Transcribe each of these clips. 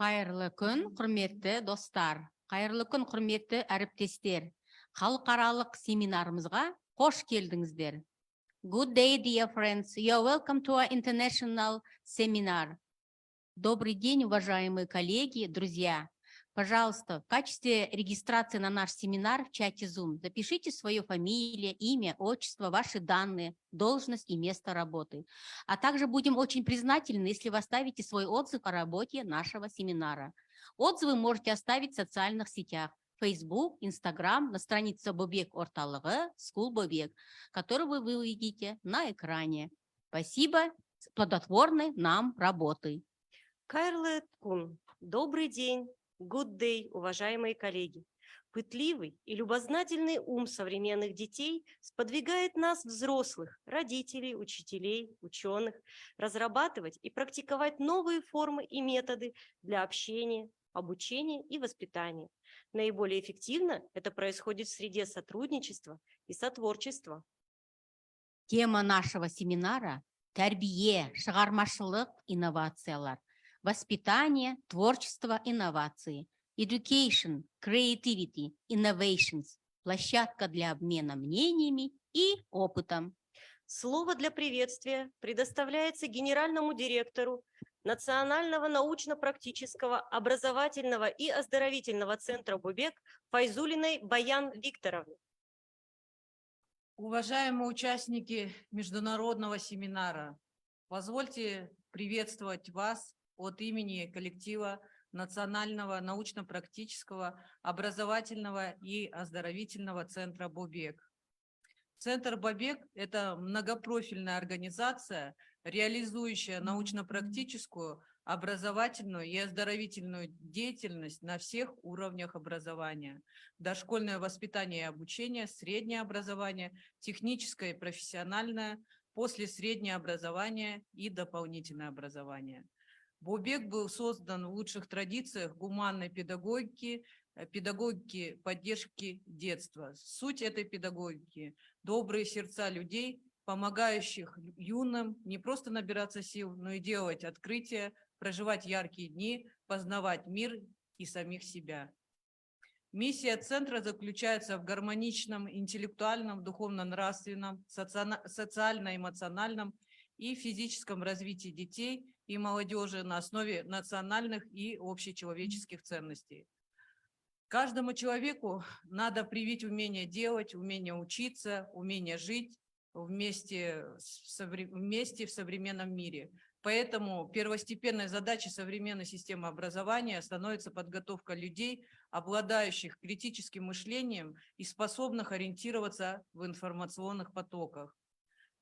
Қайырлы күн, құрметті достар. Қайырлы күн, құрметті әріптестер. Халықаралық семинарымызға қош келдіңіздер. Good day, dear friends. You are welcome to our international seminar. Добрый день, уважаемые коллеги, друзья. Пожалуйста, в качестве регистрации на наш семинар в чате Zoom запишите свою фамилию, имя, отчество, ваши данные, должность и место работы. А также будем очень признательны, если вы оставите свой отзыв о работе нашего семинара. Отзывы можете оставить в социальных сетях Facebook, Instagram, на странице Бобек Орталығы, School Бобек, которую вы увидите на экране. Спасибо плодотворной нам работы. Кайрлы Кун, добрый день. Good day, уважаемые коллеги. Пытливый и любознательный ум современных детей сподвигает нас, взрослых, родителей, учителей, ученых, разрабатывать и практиковать новые формы и методы для общения, обучения и воспитания. Наиболее эффективно это происходит в среде сотрудничества и сотворчества. Тема нашего семинара – тәрбие, шығармашылық, инновациялар. Воспитание, творчество, инновации. Education, creativity, innovations. Площадка для обмена мнениями и опытом. Слово для приветствия предоставляется генеральному директору Национального научно-практического образовательного и оздоровительного центра Бобек Файзулиной Баян Викторовне. Уважаемые участники международного семинара, позвольте приветствовать вас от имени коллектива Национального научно-практического образовательного и оздоровительного центра Бобек. Центр Бобек – это многопрофильная организация, реализующая научно-практическую, образовательную и оздоровительную деятельность на всех уровнях образования: дошкольное воспитание и обучение, среднее образование, техническое и профессиональное, после среднее образование и дополнительное образование. Бобек был создан в лучших традициях гуманной педагогики, педагогики поддержки детства. Суть этой педагогики – добрые сердца людей, помогающих юным не просто набираться сил, но и делать открытия, проживать яркие дни, познавать мир и самих себя. Миссия центра заключается в гармоничном интеллектуальном, духовно-нравственном, социально-эмоциональном и физическом развитии детей и молодежи на основе национальных и общечеловеческих ценностей. Каждому человеку надо привить умение делать, умение учиться, умение жить вместе в современном мире. Поэтому первостепенной задачей современной системы образования становится подготовка людей, обладающих критическим мышлением и способных ориентироваться в информационных потоках.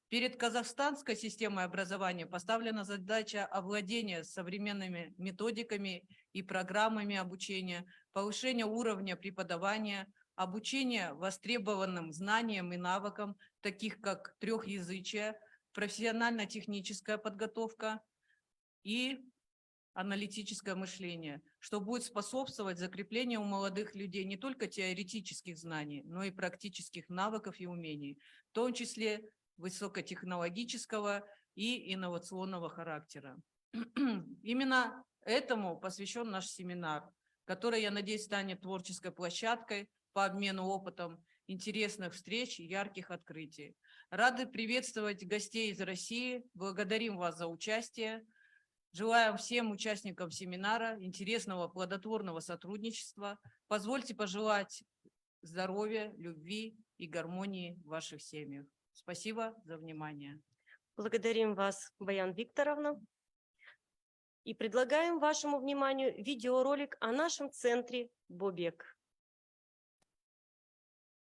Перед казахстанской системой образования поставлена задача овладения современными методиками и программами обучения, повышения уровня преподавания, обучения востребованным знаниям и навыкам, таких как трехязычие, профессионально-техническая подготовка и аналитическое мышление, что будет способствовать закреплению у молодых людей не только теоретических знаний, но и практических навыков и умений, в том числе высокотехнологического и инновационного характера. Именно этому посвящен наш семинар, который, я надеюсь, станет творческой площадкой по обмену опытом, интересных встреч и ярких открытий. Рады приветствовать гостей из России, благодарим вас за участие. Желаем всем участникам семинара интересного, плодотворного сотрудничества. Позвольте пожелать здоровья, любви и гармонии в ваших семьях. Спасибо за внимание. Благодарим вас, Баян Викторовна. И предлагаем вашему вниманию видеоролик о нашем центре Бобек.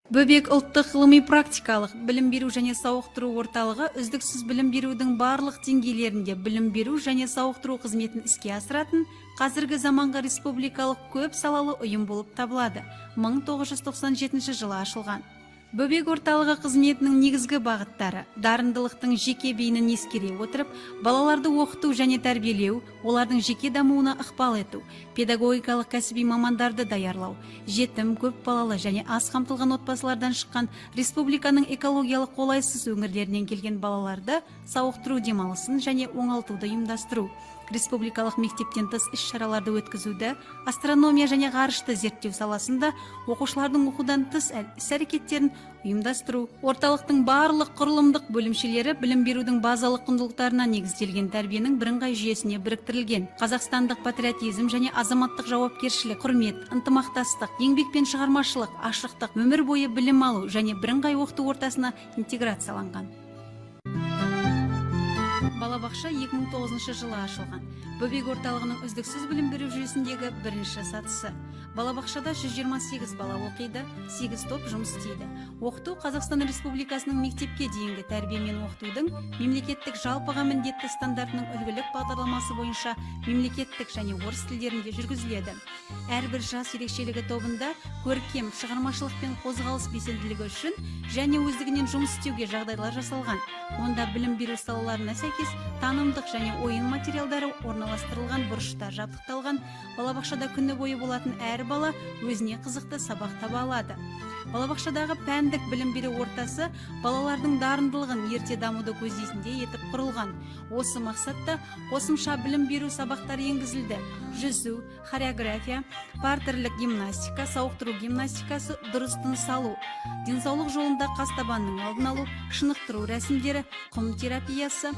Бобек ұлттық ғылыми-практикалық білім беру және сауықтыру орталығы үздіксіз білім берудің барлық деңгейлерінде білім беру және сауықтыру қызметін іске асыратын қазіргі заманғы республикалық көп салалы ұйым болып табылады. 1997 жылы ашылған. Бөбек орталығы қызметінің негізгі бағыттары: дарындылықтың жеке бейінін ескере отырып, балаларды оқыту және тәрбиелеу, олардың жеке дамуына ықпал ету, педагогикалық кәсіби мамандарды даярлау, жетім, көп балалы және аз қамтылған отбасылардан шыққан республиканың экологиялық қолайсыз өңірлерінен келген балаларды сауықтыру демалысын және оңалтуды ұйымдастыру, республикалық мектептен тыс іс-шараларды өткізуді, астрономия және ғарышты зерттеу саласында оқушылардың оқудан тыс іс-әрекеттерін ұйымдастыру. Орталықтың барлық құрылымдық бөлімшелері білім берудің базалық құндылықтарына негізделген тәрбиенің бірыңғай жүйесіне біріктірілген. Қазақстандық патриотизм және азаматтық жауапкершілік, құрмет, ынтымақтастық, еңбек пен шығармашылық, ашықтық, өмір бойы білім алу және бірыңғай оқыту ортасына интеграцияланған. Балабақша 2009 жылы ашылған. Бөбек орталығының үздіксіз білім беру жүйесіндегі бірінші сатысы. Балабақшада 128 бала оқиды, 8 топ жұмыс істейді. Оқыту Қазақстан Республикасының мектепке дейінгі тәрбие мен оқытудың мемлекеттік жалпыға міндетті стандартының үлгілік бағдарламасы бойынша мемлекеттік және орыс тілдерінде жүргізіледі. Әрбір жас ерекшелігі тобында көркем, шығармашылық пен қозғалыс белсенділігі үшін және өздігінен жұмыс істеуге жағдайлар жасалған. Онда білім беру салаларына сәйкес танымдық және ойын материалдары орналастырылған, бұрыштар жабдықталған. Балабақшада күні бойы болатын әр бала өзіне қызықты сабақ таба алады. Балабақшадағы пәндік білім беру ортасы балалардың дарындылығын ерте дамуды көздейтіндей етіп құрылған. Осы мақсатта қосымша білім беру сабақтары енгізілді. Жүзу, хореография, партерлік гимнастика, сауықтыру гимнастикасы, дұрыс тыныс алу, денсаулық жолында қас табанның алдын алу, шынықтыру рәсімдері, құм терапиясы,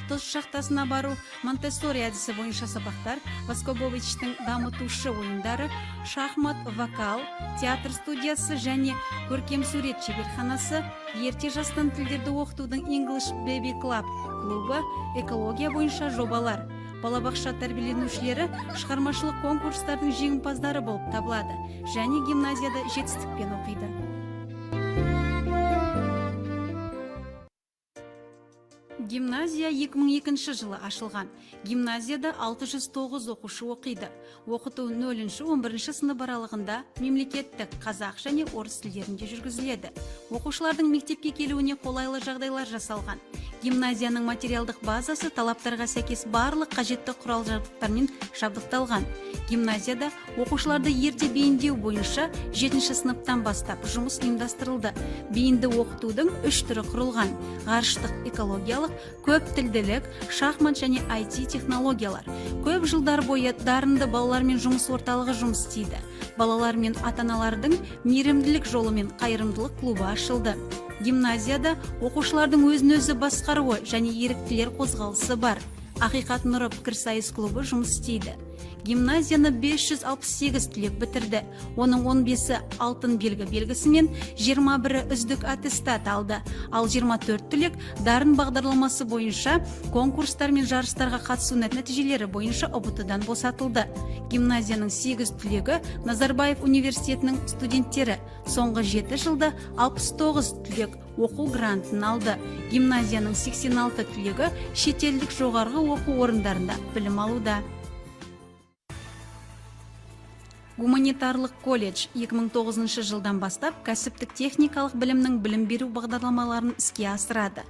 тұз шахтасына бару, Монтессори әдісі бойынша сабақтар, Воскобовичтің дамытушы ойындары, шахмат, вокал, театр студиясы және көркем сурет шеберханасы, ерте жастан тілдерді оқытудың English Baby Club клубы, экология бойынша жобалар. Балабақша тәрбиеленушілері шығармашылық конкурстардың жеңімпаздары болып табылады және гимназияда жетістікпен оқиды. Гимназия 2002 жылы ашылған. Гимназияда 609 оқушы оқиды. Оқыту 0-11 сынып аралығында мемлекеттік қазақ және орыс тілдерінде жүргізіледі. Оқушылардың мектепке келуіне қолайлы жағдайлар жасалған. Гимназияның материалдық базасы талаптарға сәйкес барлық қажетті құрал жабдықтармен жабдықталған. Гимназияда оқушыларды ерте бейімдеу бойынша 7-ші сыныптан бастап жұмыс ұйымдастырылды. Бейінді оқытудың 3 түрі құрылған: ғарыштық экологиялық, көп тілділік, шахмат және IT технологиялар. Көп жылдар бойы дарынды балалармен жұмыс орталығы жұмыс істейді. Балалар мен ата-аналардың мейірімділік жолымен қайырымдылық клубы ашылды. Гимназияда оқушылардың өзін-өзі басқаруы және еріктілер қозғалысы бар. Ақиқат нұры пікірсайыс клубы жұмыс істейді. Гимназияны 568 түлек бітірді. Оның 15-і алтын белгі белгісімен, 21-і үздік аттестат алды. Ал 24 түлек дарын бағдарламасы бойынша конкурстар мен жарыстарға қатысу нәтижелері бойынша ұбт-дан босатылды. Гимназияның 8 түлегі Назарбаев университетінің студенттері. Соңғы 7 жылда 69 түлек оқу грантын алды. Гимназияның 86 түлегі шетелдік жоғарғы оқу орындарында білім алуда. Гуманитарлық колледж 2009 жылдан бастап кәсіптік техникалық білімнің білім беру бағдарламаларын іске асырады.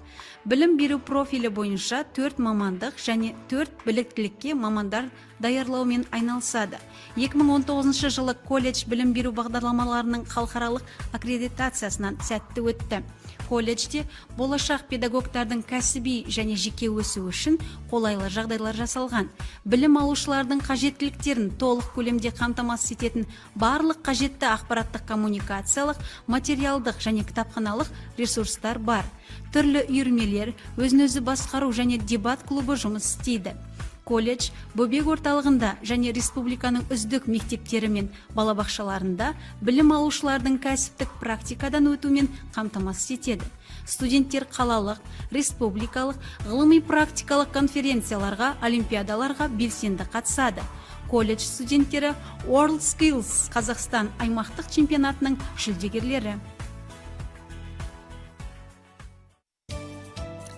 Білім беру профилі бойынша 4 мамандық және 4 біліктілікке мамандар даярлаумен айналысады. 2019 жылы колледж білім беру бағдарламаларының халықаралық аккредитациясынан сәтті өтті. Колледжде болашақ педагогтардың кәсіби және жеке өсу үшін қолайлы жағдайлар жасалған. Білім алушылардың қажеттіліктерін толық көлемде қамтамасыз ететін барлық қажетті ақпараттық коммуникациялық, материалдық және кітапханалық ресурстар бар. Түрлі үйірмелер, өзін-өзі басқару және дебат клубы жұмыс істейді. Колледж бөбек орталығында және республиканың үздік мектептері мен балабақшаларында білім алушылардың кәсіптік практикадан өтумен қамтамасыз етеді. Студенттер қалалық, республикалық, ғылыми практикалық конференцияларға, олимпиадаларға белсенді қатысады. Колледж студенттері World Skills Қазақстан аймақтық чемпионатының жүлдегерлері.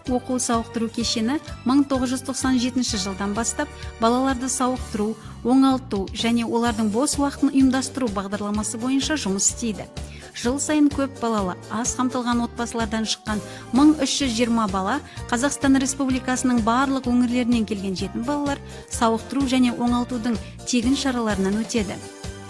Оқу сауықтыру кешені 1997 жылдан бастап балаларды сауықтыру, оңалту және олардың бос уақытын ұйымдастыру бағдарламасы бойынша жұмыс істейді. жыл сайын көп балалы, аз қамтылған отбасылардан шыққан 1320 бала Қазақстан Республикасының барлық өңірлерінен келген жетім балалар сауықтыру және оңалтудың тегін шараларынан өтеді.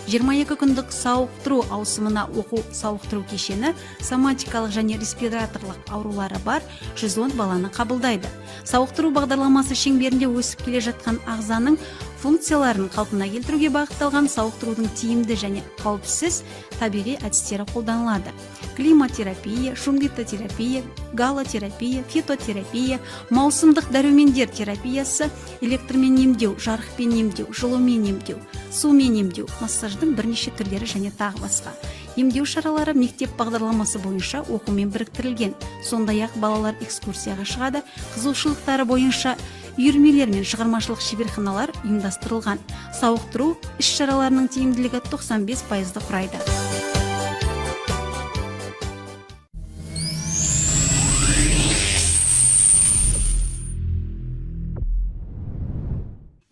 22 күндік сауықтыру ауысымына оқу сауықтыру кешені соматикалық және респираторлық аурулары бар 110 баланы қабылдайды. Сауықтыру бағдарламасы шеңберінде өсіп келе жатқан ағзаның функцияларын қалпына келтіруге бағытталған сауықтырудың тиімді және қауіпсіз табиғи әдістері қолданылады. Климатерапия, шунгитотерапия, галотерапия, фитотерапия, маусымдық дәрумендер терапиясы, электрмен емдеу, жарықпен емдеу, жылумен емдеу, сумен емдеу, массаждың бірнеше түрлері және тағы басқа. Емдеу шаралары мектеп бағдарламасы бойынша оқумен біріктірілген. Сондай-ақ балалар экскурсияға шығады, қызығушылықтары бойынша үйірмелер мен шығармашылық шеберханалар ұйымдастырылған. Сауықтыру іс-шараларының тиімділігі 95% құрайды.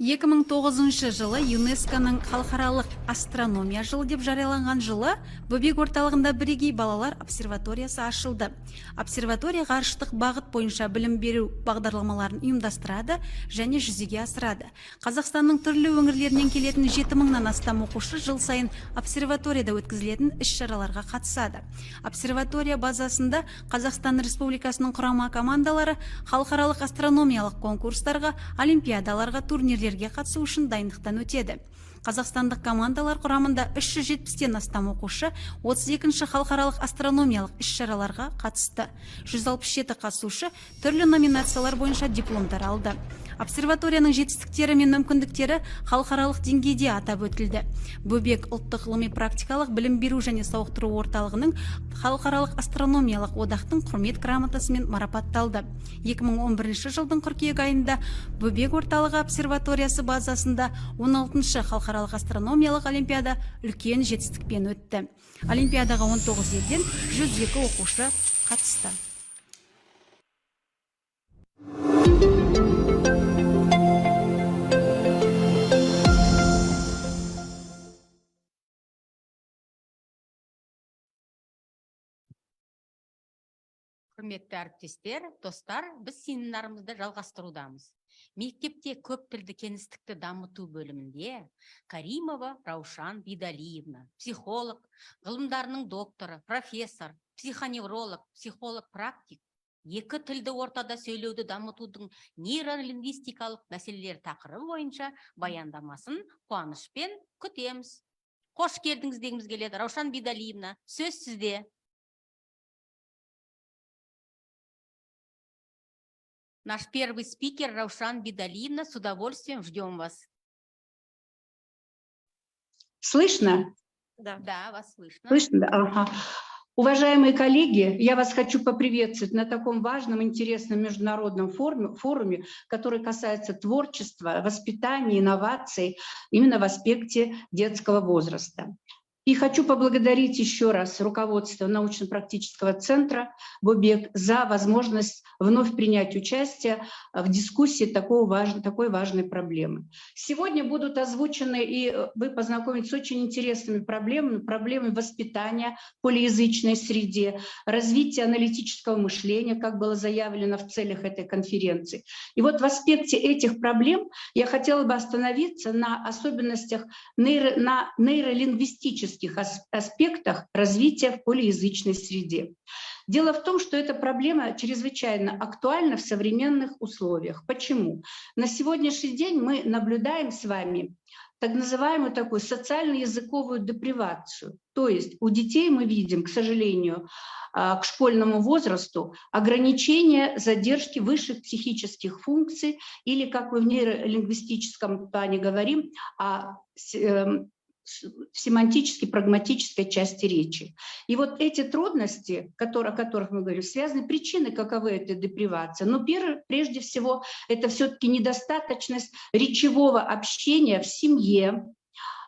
2009 жылы ЮНЕСКО-ның халықаралық астрономия жылы деп жарияланған жылы Бөбек орталығында бірегей балалар обсерваториясы ашылды. Обсерватория ғарыштық бағыт бойынша білім беру бағдарламаларын ұйымдастырады және жүзеге асырады. Қазақстанның түрлі өңірлерінен келетін 7000-нан астам оқушы жыл сайын обсерваторияда өткізілетін іс-шараларға қатысады. Обсерватория базасында Қазақстан Республикасының құрама командалары халықаралық астрономиялық конкурстарға, олимпиадаларға, турнирлерге қатысу үшін дайындықтан өтеді. Қазақстандық командалар құрамында 370-тен астам оқушы 32-ші халықаралық астрономиялық іс-шараларға қатысты. 167 қатысушы түрлі номинациялар бойынша дипломдар алды. Обсерваторияның жетістіктері мен мүмкіндіктері халықаралық деңгейде атап өтілді. Бөбек ұлттық ғылыми практикалық білім беру және сауықтыру орталығының халықаралық астрономиялық одақтың құрмет грамотасымен марапатталды. 2011 жылдың қыркүйек айында Бөбек орталығы обсерваториясы базасында 16-шы халықаралық астрономиялық олимпиада үлкен жетістікпен өтті. Олимпиадаға 19 елден 102 оқушы қатысты. Құрметті әріптестер, достар, біз семинарымызды жалғастырудамыз. Мектепте көп тілді кеңістікті дамыту бөлімінде Каримова Раушан Бидалиевна, психолог, ғылымдарының докторы, профессор, психоневролог, психолог-практик, екі тілді ортада сөйлеуді дамытудың нейролингвистикалық мәселелер тақырыбы бойынша баяндамасын қуанышпен күтеміз. Қош келдіңіз дегіміз келеді. Раушан Бидалиевна, сөз сізде. Наш первый спикер Раушан Бидалиевна, с удовольствием ждем вас. Слышно? Да. Да, вас слышно. Слышно, да? Ага. Уважаемые коллеги, я вас хочу поприветствовать на таком важном, интересном международном форуме, который касается творчества, воспитания, инноваций именно в аспекте детского возраста. И хочу поблагодарить еще раз руководство научно-практического центра Бөбек за возможность вновь принять участие в дискуссии такой важной проблемы. Сегодня будут озвучены, и вы познакомитесь с очень интересными проблемами воспитания в полиязычной среде, развития аналитического мышления, как было заявлено в целях этой конференции. И вот в аспекте этих проблем я хотела бы остановиться на особенностях нейролингвистических аспектах развития в полиязычной среде. Дело в том, что эта проблема чрезвычайно актуальна в современных условиях. Почему? На сегодняшний день мы наблюдаем с вами так называемую такую социально-языковую депривацию. То есть у детей мы видим, к сожалению, к школьному возрасту ограничение задержки высших психических функций или, как мы в нейролингвистическом плане говорим, о семантически-прагматической части речи. И вот эти трудности, о которых мы говорим, связаны причины, каковы этой депривации. Но прежде всего это все-таки недостаточность речевого общения в семье,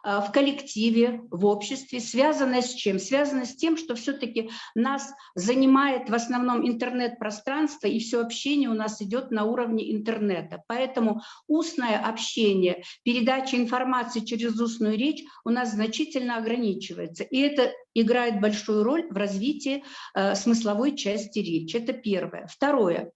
в коллективе, в обществе, связанное с чем? Связано с тем, что все-таки нас занимает в основном интернет-пространство, и все общение у нас идет на уровне интернета. Поэтому устное общение, передача информации через устную речь у нас значительно ограничивается. И это играет большую роль в развитии смысловой части речи. Это первое. Второе.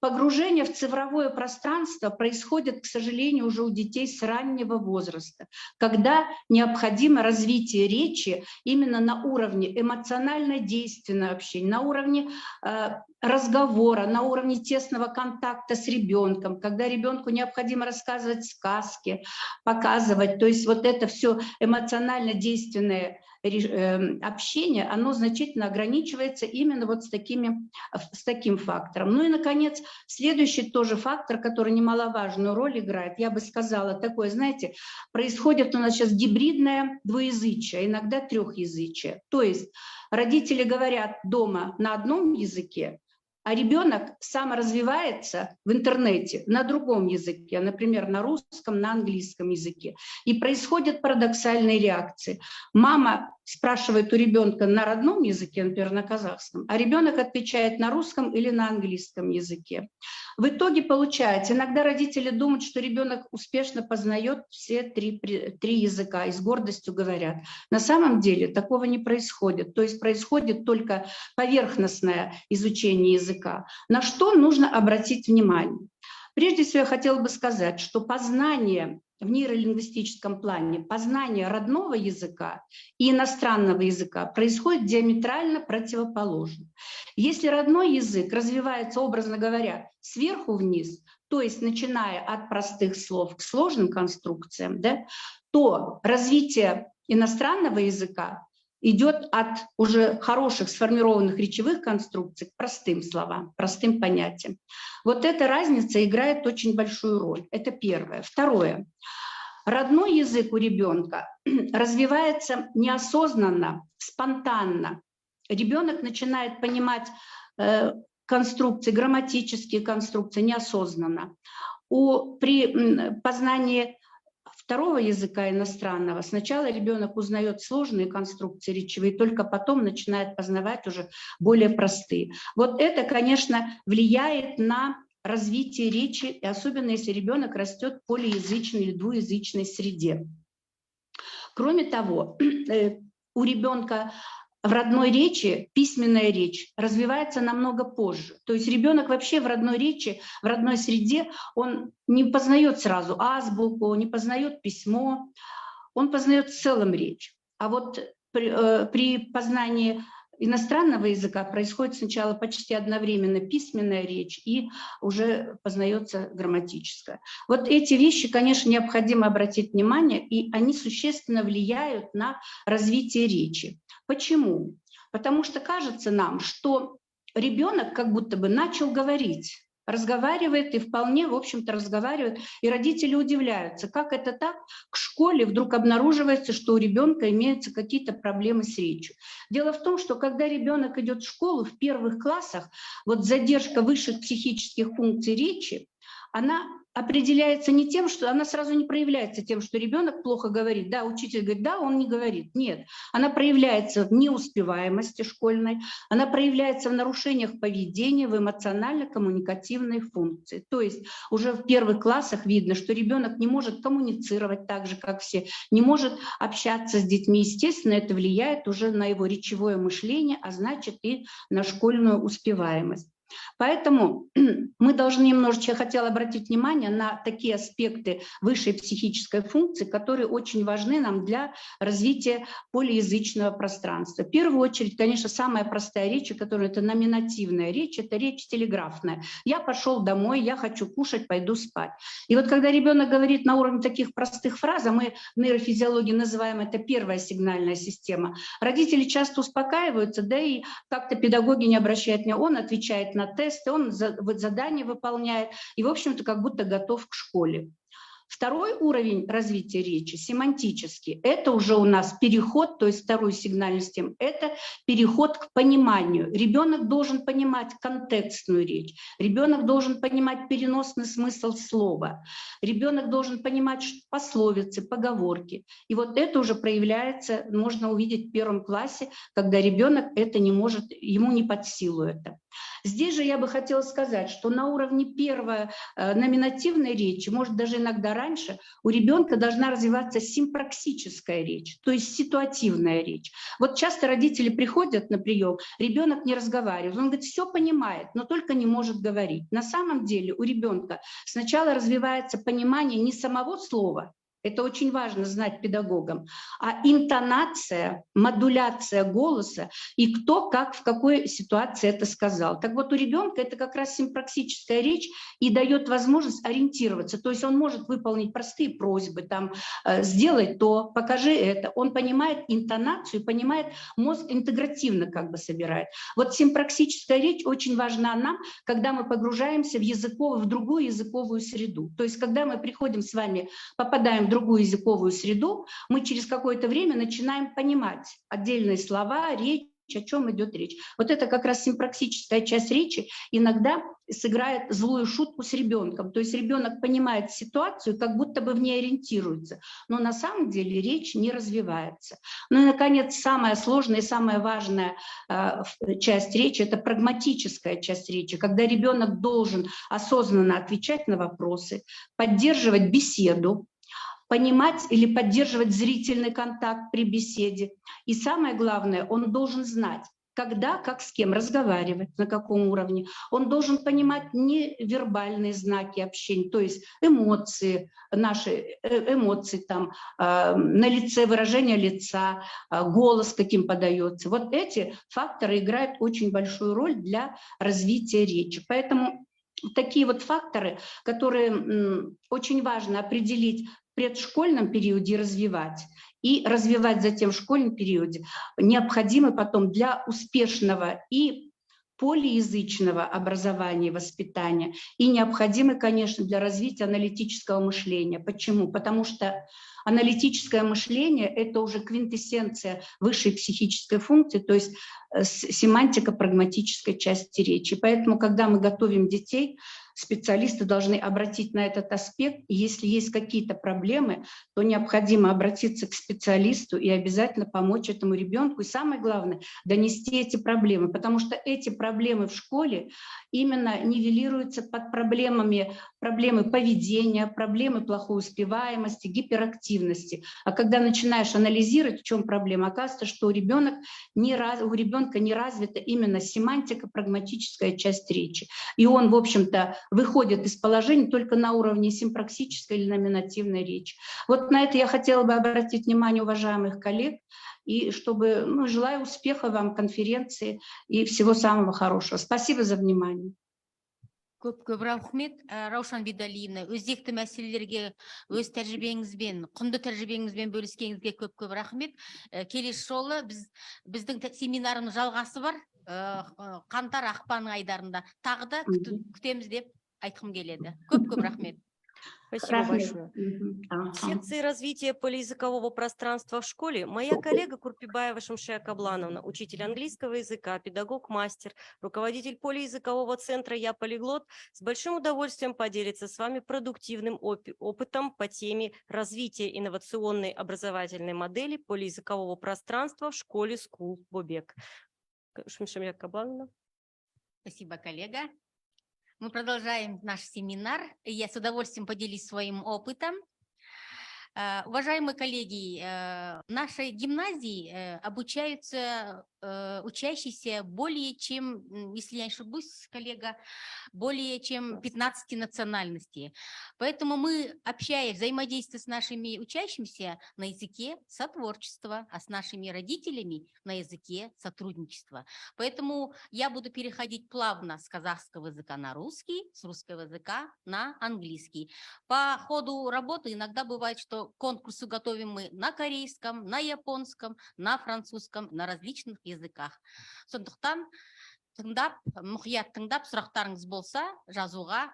Погружение в цифровое пространство происходит, к сожалению, уже у детей с раннего возраста, когда необходимо развитие речи именно на уровне эмоционально-действенного общения, на уровне разговора, на уровне тесного контакта с ребенком, когда ребенку необходимо рассказывать сказки, показывать. То есть вот это все эмоционально-действенное общение, оно значительно ограничивается именно вот с таким фактором. Ну и, наконец, следующий тоже фактор, который немаловажную роль играет, я бы сказала, такое, знаете, происходит у нас сейчас гибридное двуязычие, иногда трехязычие. То есть родители говорят дома на одном языке, а ребенок саморазвивается в интернете на другом языке, например, на русском, на английском языке. И происходят парадоксальные реакции. Мама спрашивает у ребенка на родном языке, например, на казахском, а ребенок отвечает на русском или на английском языке. В итоге получается, иногда родители думают, что ребенок успешно познает все три языка и с гордостью говорят. На самом деле такого не происходит. То есть происходит только поверхностное изучение языка. На что нужно обратить внимание? Прежде всего, я хотела бы сказать, что познание в нейролингвистическом плане, познание родного языка и иностранного языка происходит диаметрально противоположно. Если родной язык развивается, образно говоря, сверху вниз, то есть начиная от простых слов к сложным конструкциям, да, то развитие иностранного языка идет от уже хороших сформированных речевых конструкций к простым словам, простым понятиям. Вот эта разница играет очень большую роль. Это первое. Второе. Родной язык у ребенка развивается неосознанно, спонтанно. Ребенок начинает понимать конструкции, грамматические конструкции неосознанно. При познании второго языка иностранного сначала ребенок узнает сложные конструкции речевые, только потом начинает познавать уже более простые. Вот это, конечно, влияет на развитие речи, и особенно если ребенок растет в полиязычной или двуязычной среде. Кроме того, у ребенка в родной речи письменная речь развивается намного позже. То есть ребенок вообще в родной речи, в родной среде, он не познает сразу азбуку, не познает письмо, он познает в целом речь. А вот при познании иностранного языка происходит сначала почти одновременно письменная речь и уже познается грамматическая. Вот эти вещи, конечно, необходимо обратить внимание, и они существенно влияют на развитие речи. Почему? Потому что кажется нам, что ребенок как будто бы начал говорить, разговаривает и вполне, в общем-то, разговаривает, и родители удивляются, как это так, к школе вдруг обнаруживается, что у ребенка имеются какие-то проблемы с речью. Дело в том, что когда ребенок идет в школу, в первых классах, вот задержка высших психических функций речи, она определяется не тем, что она сразу не проявляется тем, что ребенок плохо говорит. Да, учитель говорит, да, он не говорит. Нет, она проявляется в неуспеваемости школьной, она проявляется в нарушениях поведения, в эмоционально-коммуникативной функции. То есть уже в первых классах видно, что ребенок не может коммуницировать так же, как все, не может общаться с детьми. Естественно, это влияет уже на его речевое мышление, а значит и на школьную успеваемость. Поэтому мы должны немножечко, я хотела обратить внимание на такие аспекты высшей психической функции, которые очень важны нам для развития полиязычного пространства. В первую очередь, конечно, самая простая речь, которая это номинативная речь, это речь телеграфная. Я пошел домой, я хочу кушать, пойду спать. И вот когда ребенок говорит на уровне таких простых фраз, а мы в нейрофизиологии называем это первая сигнальная система, родители часто успокаиваются, да и как-то педагоги не обращают внимания, он отвечает на тесты, он задания выполняет и, в общем-то, как будто готов к школе. Второй уровень развития речи, семантический, это уже у нас переход, то есть вторую сигнальную систему, это переход к пониманию. Ребенок должен понимать контекстную речь, ребенок должен понимать переносный смысл слова, ребенок должен понимать пословицы, поговорки. И вот это уже проявляется, можно увидеть в первом классе, когда ребенок это не может, ему не под силу это. Здесь же я бы хотела сказать, что на уровне первой номинативной речи, может даже иногда раньше, у ребенка должна развиваться симпраксическая речь, то есть ситуативная речь. Вот часто родители приходят на прием, ребенок не разговаривает, он говорит, все понимает, но только не может говорить. На самом деле у ребенка сначала развивается понимание не самого слова, это очень важно знать педагогам, а интонация, модуляция голоса и кто как в какой ситуации это сказал. Так вот, у ребенка это как раз симпраксическая речь и дает возможность ориентироваться. То есть он может выполнить простые просьбы, там, сделай то, покажи это. Он понимает интонацию, понимает, мозг интегративно как бы собирает. Вот симпраксическая речь очень важна нам, когда мы погружаемся в другую языковую среду. То есть когда мы приходим с вами, попадаем в другую языковую среду, мы через какое-то время начинаем понимать отдельные слова, речь, о чем идет речь. Вот это как раз симпраксическая часть речи иногда сыграет злую шутку с ребенком. То есть ребенок понимает ситуацию, как будто бы в ней ориентируется, но на самом деле речь не развивается. Ну и, наконец, самая сложная и самая важная часть речи – это прагматическая часть речи, когда ребенок должен осознанно отвечать на вопросы, поддерживать беседу, понимать или поддерживать зрительный контакт при беседе. И самое главное, он должен знать, когда, как с кем разговаривать, на каком уровне. Он должен понимать невербальные знаки общения, то есть эмоции, наши эмоции там, на лице, выражение лица, голос каким подается. Вот эти факторы играют очень большую роль для развития речи. Поэтому такие вот факторы, которые очень важно определить в предшкольном периоде и развивать затем в школьном периоде, необходимы потом для успешного и полиязычного образования и воспитания, и необходимы, конечно, для развития аналитического мышления. Почему? Потому что аналитическое мышление – это уже квинтэссенция высшей психической функции, то есть семантика прагматической части речи. Поэтому, когда мы готовим детей, специалисты должны обратить на этот аспект. И если есть какие-то проблемы, то необходимо обратиться к специалисту и обязательно помочь этому ребенку. И самое главное – донести эти проблемы, потому что эти проблемы в школе именно нивелируются под проблемы поведения, проблемы плохой успеваемости, гиперактивности. А когда начинаешь анализировать, в чем проблема, оказывается, что у ребенка не развита именно семантика, прагматическая часть речи. И он, в общем-то, выходит из положения только на уровне симпраксической или номинативной речи. Вот на это я хотела бы обратить внимание уважаемых коллег, и чтобы, желаю успеха вам конференции и всего самого хорошего. Спасибо за внимание. Көп рахмет, Раушан Бидалиевна. Өзекті мәселелерге өз тәжірибеңізбен, құнды тәжірибеңізбен бөліскеніңізге көп рахмет. Келесі жолы біздің семинарымыз жалғасы бар. Қаңтар ақпан айдарында тағы да күтеміз деп айтқым келеді. Көп рахмет. Спасибо большое. В секции развития полиязыкового пространства в школе моя коллега Курпибаева Шамшия Каблановна, учитель английского языка, педагог-мастер, руководитель полиязыкового центра «Я полиглот», с большим удовольствием поделится с вами продуктивным опытом по теме развития инновационной образовательной модели полиязыкового пространства в школе School Бобек. Шамшия Каблановна. Спасибо, коллега. Мы продолжаем наш семинар. Я с удовольствием поделюсь своим опытом. Уважаемые коллеги, в нашей гимназии обучаются учащиеся более чем, если я не ошибусь, коллега, более чем 15 национальностей. Поэтому мы, общаясь, взаимодействуя с нашими учащимися на языке сотворчества, а с нашими родителями на языке сотрудничества. Поэтому я буду переходить плавно с казахского языка на русский, с русского языка на английский. По ходу работы иногда бывает, что конкурсы готовим мы на корейском, на японском, на французском, на различных языках. Сондықтан мұқият тыңдап, сұрақтарыңыз болса, жазуға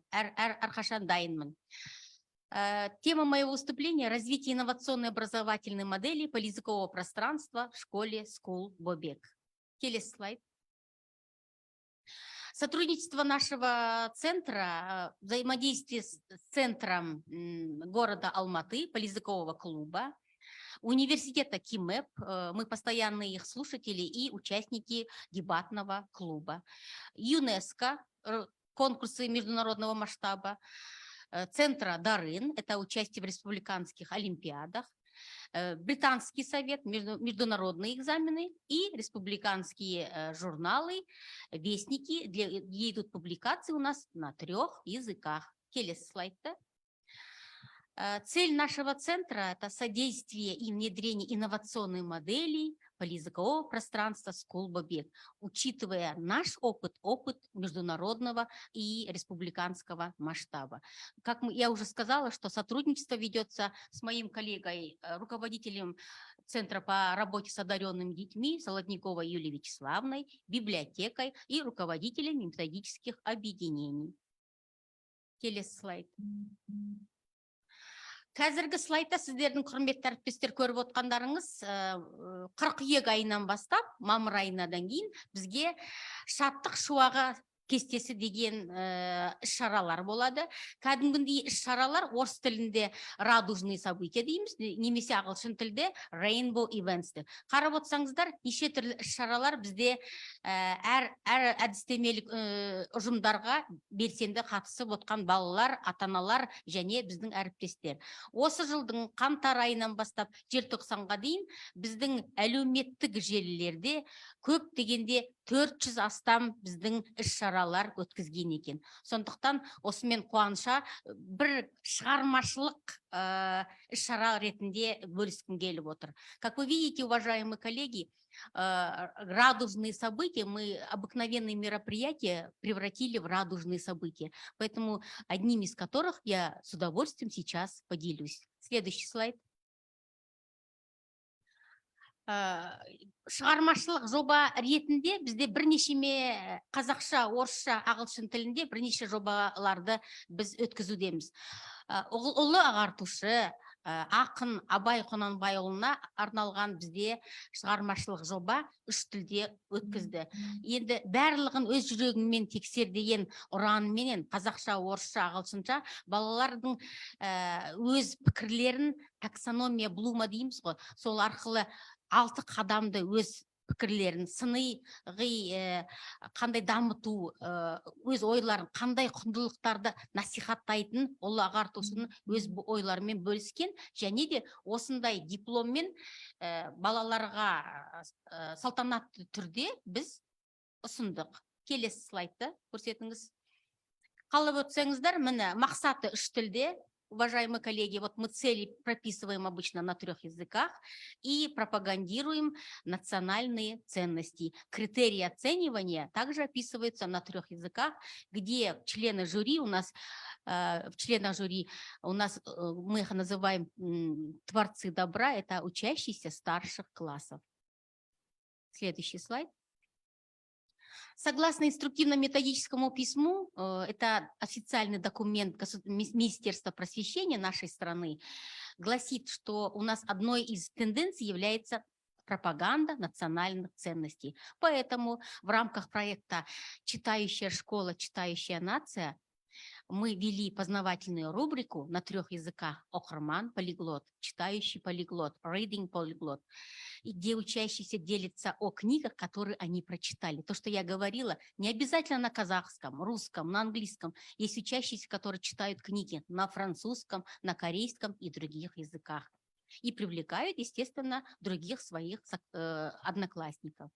әрқашан дайынмын. Тема моего выступления – развитие инновационной образовательной модели полязыкового пространства в школе School Bobek. Келесі слайд. Сотрудничество нашего центра, взаимодействие с центром города Алматы, полязыкового клуба, университета КИМЭП, мы постоянные их слушатели и участники дебатного клуба, ЮНЕСКО, конкурсы международного масштаба, центра Дарын, это участие в республиканских олимпиадах, Британский совет, международные экзамены и республиканские журналы, вестники, где идут публикации у нас на 3 языках. Келесі слайд-то. Цель нашего центра – это содействие и внедрение инновационной модели полязыкового пространства School Bobek, учитывая наш опыт международного и республиканского масштаба. Как я уже сказала, что сотрудничество ведется с моим коллегой, руководителем Центра по работе с одаренными детьми Солодниковой Юлией Вячеславной, библиотекой и руководителем методических объединений. Келесі слайд. Қазіргі слайдта сіздердің құрметті әріптестер көріп отқандарыңыз 42 айынан бастап, мамыр айынан кейін бізге шаттық шуағы кестесі деген іс-шаралар болады. Кәдімгідей іс-шаралар орыс тілінде радужный события дейміз, немесе ағылшын тілде rainbow events. Қарап отсаңыздар, неше түрлі іс-шаралар бізде әр әдістемелік ұжымдарға белсенді қатысып отқан балалар, ата-аналар және біздің әріптестер. Осы жылдың қаңтар айынан бастап желтоқсанға дейін біздің әлеуметтік желілерде көп дегенде 400 астам біздің іс-шаралар өткізген екен. Сондықтан осымен қуаныша бір шығармашылық іс-шара ретінде бөліскім келіп отыр. Как вы видите, уважаемые коллеги, радужные события, мы обыкновенные мероприятия превратили в радужные события. Поэтому одним из которых я с удовольствием сейчас поделюсь. Следующий слайд. Шығармашылық жоба ретінде бізде бірнеше қазақша, орысша, ағылшын тілінде бірнеше жобаларды біз өткізудеміз. Ұлы ағартушы, ақын Абай Құнанбайұлына арналған бізде шығармашылық жоба 3 тілде өткізді. Енді барлығын өз жүрегіңмен тексер деген ұранменен қазақша, орысша, ағылшынша балалардың өз пікірлерін таксономия Блума дейміз ғой, сол арқылы 6 қадамды өз пікірлерін сыни қандай дамыту, өз ойларын, қандай құндылықтарды насихаттайтын ұлы ағартушының өз ойларымен бөліскен, және де осындай дипломмен балаларға салтанатты түрде біз ұсындық. Келесі слайдты көрсетіңіз. Қалып өтсеңіздер, міне мақсаты 3 тілде. Уважаемые коллеги, вот мы цели прописываем обычно на 3 языках и пропагандируем национальные ценности. Критерии оценивания также описываются на 3 языках, где члены жюри у нас, мы их называем творцы добра, это учащиеся старших классов. Следующий слайд. Согласно инструктивно-методическому письму, это официальный документ Министерства просвещения нашей страны, гласит, что у нас одной из тенденций является пропаганда национальных ценностей. Поэтому в рамках проекта «Читающая школа, читающая нация» мы ввели познавательную рубрику на 3 языках: «Оқырман полиглот», «Читающий полиглот», «Reading polyglot», где учащиеся делятся о книгах, которые они прочитали. То, что я говорила, не обязательно на казахском, русском, на английском. Есть учащиеся, которые читают книги на французском, на корейском и других языках. И привлекают, естественно, других своих одноклассников.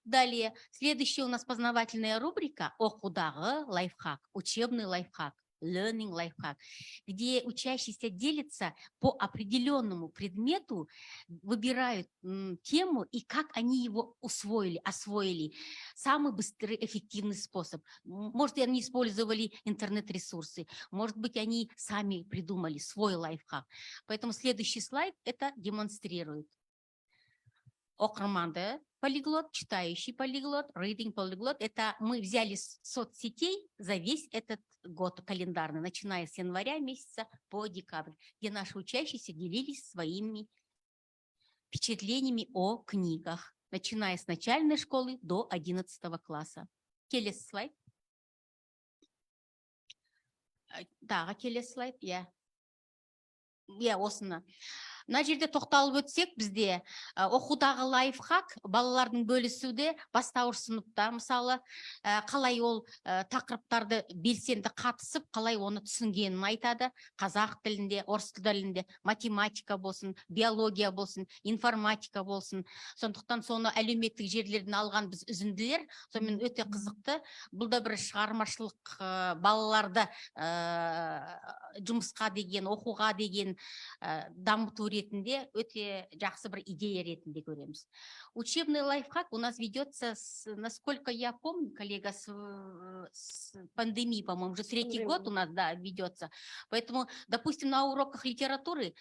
Далее, следующая у нас познавательная рубрика «Оқудағы лайфхак», учебный лайфхак, learning лайфхак, где учащиеся делятся по определенному предмету, выбирают тему и как они его освоили. Самый быстрый, эффективный способ. Может, они использовали интернет-ресурсы, может быть, они сами придумали свой лайфхак. Поэтому следующий слайд это демонстрирует. Окрманды полиглот, читающий полиглот, reading полиглот. Это мы взяли с соцсетей за весь этот год календарный, начиная с января месяца по декабрь, где наши учащиеся делились своими впечатлениями о книгах, начиная с начальной школы до 11 класса. Келесі слайд. Тағы келесі слайд, осыны. Мына жерде тоқталып өтсек, бізде оқудағы лайфхак, балалардың бөлісуде бастауыш сыныпта, мысалы, қалай ол тақырыптарды белсенді қатысып, қалай оны түсінгенін айтады. Қазақ тілінде, орыс тілінде, математика болсын, биология болсын, информатика болсын. Сондықтан соны әлеуметтік жерлерден алған біз үзінділер, сонымен өте қызықты. Бұл да бір шығармашылық балаларды жұмысқа деген, оқуға деген дамыту ретінде өте жақсы бір идея ретінде көреміз. Учебный лайфхак у нас ведется, насколько я помню, коллега, с пандемии, по-моему, уже третий год у нас, ведется. Поэтому, допустим, на уроках литературы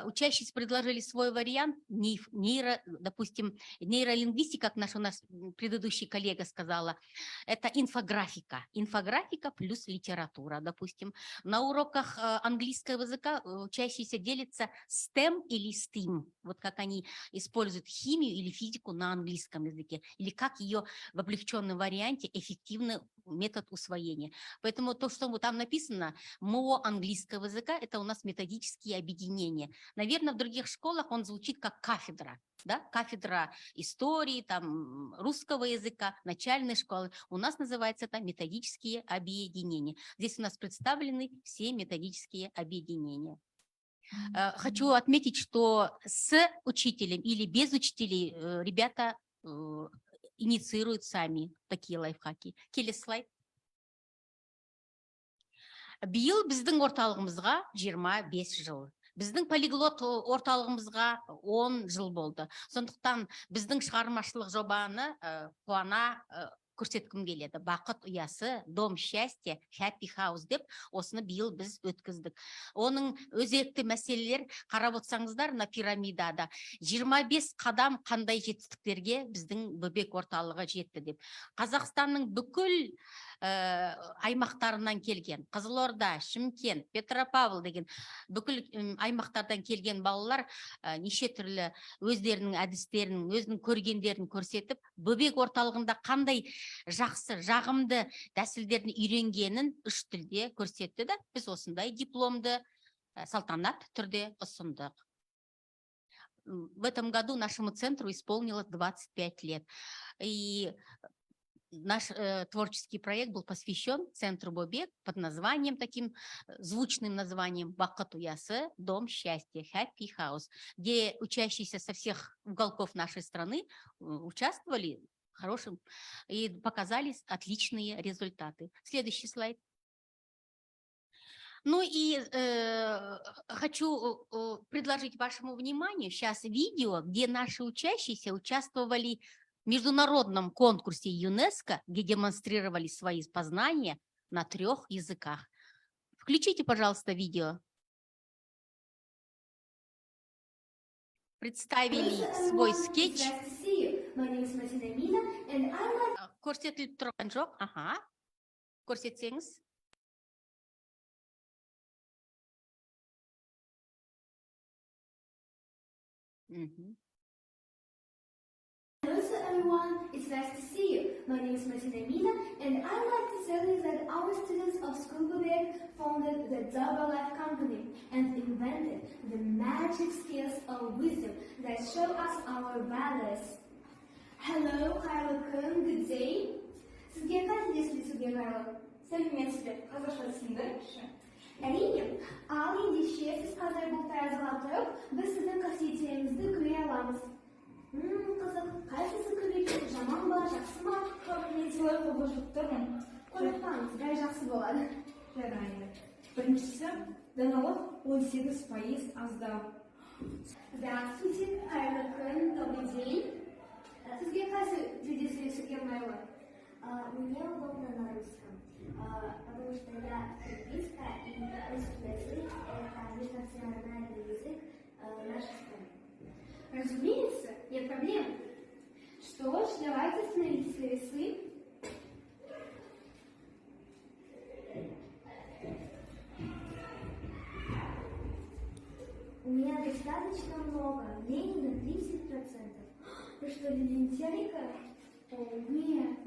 учащиеся предложили свой вариант, допустим, нейролингвистика, как у нас предыдущий коллега сказала, это инфографика. Инфографика плюс литература, допустим. На уроках английского языка учащиеся делятся STEM или STEAM, вот как они используют химию или физику на английском языке, или как ее в облегченном варианте эффективный метод усвоения. Поэтому то, что там написано, МО английского языка, это у нас методические объединения. Наверное, в других школах он звучит как кафедра, кафедра истории, там, русского языка, начальной школы. У нас называется это методические объединения. Здесь у нас представлены все методические объединения. Хочу отметить, что с учителем или без учителей ребята инициируют сами такие лайфхаки. Келесі слайд. Биыл біздің орталығымызға 25 жыл. Біздің полиглот орталығымызға 10 жыл болды. Сондықтан біздің шығармашылық жобаны қуана көрсеткім келеді. Бақыт ұясы, дом счастья, happy house деп, осыны биыл біз өткіздік. Оның өзекті мәселелер, қарап отырсаңыздар, на пирамидада 25 қадам қандай жетістіктерге біздің бөбек орталығы жетті деп. Қазақстанның бүкіл аймақтарынан келген, Қызылорда, Шымкент, Петропавл деген бүкіл аймақтардан келген балалар неше түрлі өздерінің әдістерін, өзінің көргендерін көрсетіп, бөбек орталығында қандай жақсы, жағымды тәсілдерін үйренгенін 3 тілде көрсетті да, біз осындай дипломды салтанат түрде ұсындық. В этом году нашему центру исполнилось 25 лет. И наш творческий проект был посвящен центру Бөбек под названием, таким звучным названием Бақыт ұясы, дом счастья, happy house, где учащиеся со всех уголков нашей страны участвовали хорошим и показали отличные результаты. Следующий слайд. Ну и хочу предложить вашему вниманию сейчас видео, где наши учащиеся участвовали в международном конкурсе ЮНЕСКО, где демонстрировали свои познания на 3 языках. Включите, пожалуйста, видео. Представили свой скетч. Көрсетіліп тұрған жоқ? Ага. Көрсетсеңіз. Hello to everyone, it's nice to see you. My name is Martina Mina, and I'd like to tell you that our students of School Böbek founded the Double Life Company and invented the magic skills of wisdom that show us our values. Hello, Kayla Kun, good day. Sizге қай тілдесіз сөзге Kayla? Сәлеметсіздер, қазақша түсіндір. Әрине, ал ендеше сіз қазір бұл таразыға тұрып, біз сіздің қасиеттеріңізді көре аламыз. Қызық, қайсысы көбейді? Жаман ба, жақсы ма? Мен солай қобылжып тұрмын. Қорықпаңыз, бәрі жақсы болады. Жарайды. Біріншісі, даналық 18% аздау. Здравствуйте, Kayla Kun, добрый день. Sizге қайсы тілде сөйлесуге ыңғайлы? Мне удобно на русском, потому что я филиппинска, и русский язык – это межнациональный язык нашей страны. Разумеется, нет проблем. Что ж, давайте становитесь на весы. У меня достаточно много, Ленина 30%. Вы что, лентяйка? О, нет.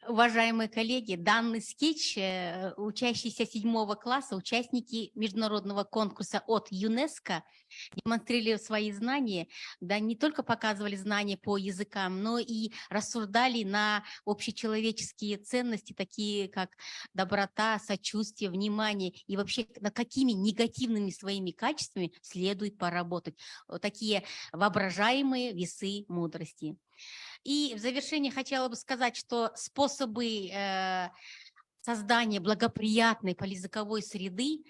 Уважаемые коллеги, данный скетч учащиеся 7 класса, участники международного конкурса от ЮНЕСКО демонстрировали свои знания, да, не только показывали знания по языкам, но и рассуждали на общечеловеческие ценности, такие как доброта, сочувствие, внимание, и вообще над какими негативными своими качествами следует поработать. Вот такие воображаемые весы мудрости. И в завершение хотела бы сказать, что способы создания благоприятной полиязыковой среды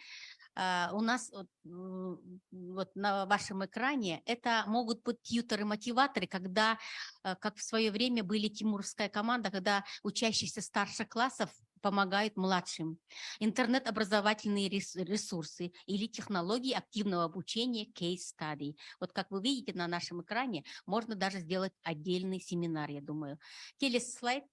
у нас вот на вашем экране это могут быть тьюторы-мотиваторы, когда, как в свое время были тимуровская команда, когда учащиеся старших классов помогают младшим. Интернет-образовательные ресурсы или технологии активного обучения case study. Вот как вы видите на нашем экране, можно даже сделать отдельный семинар, я думаю. Телеслайд.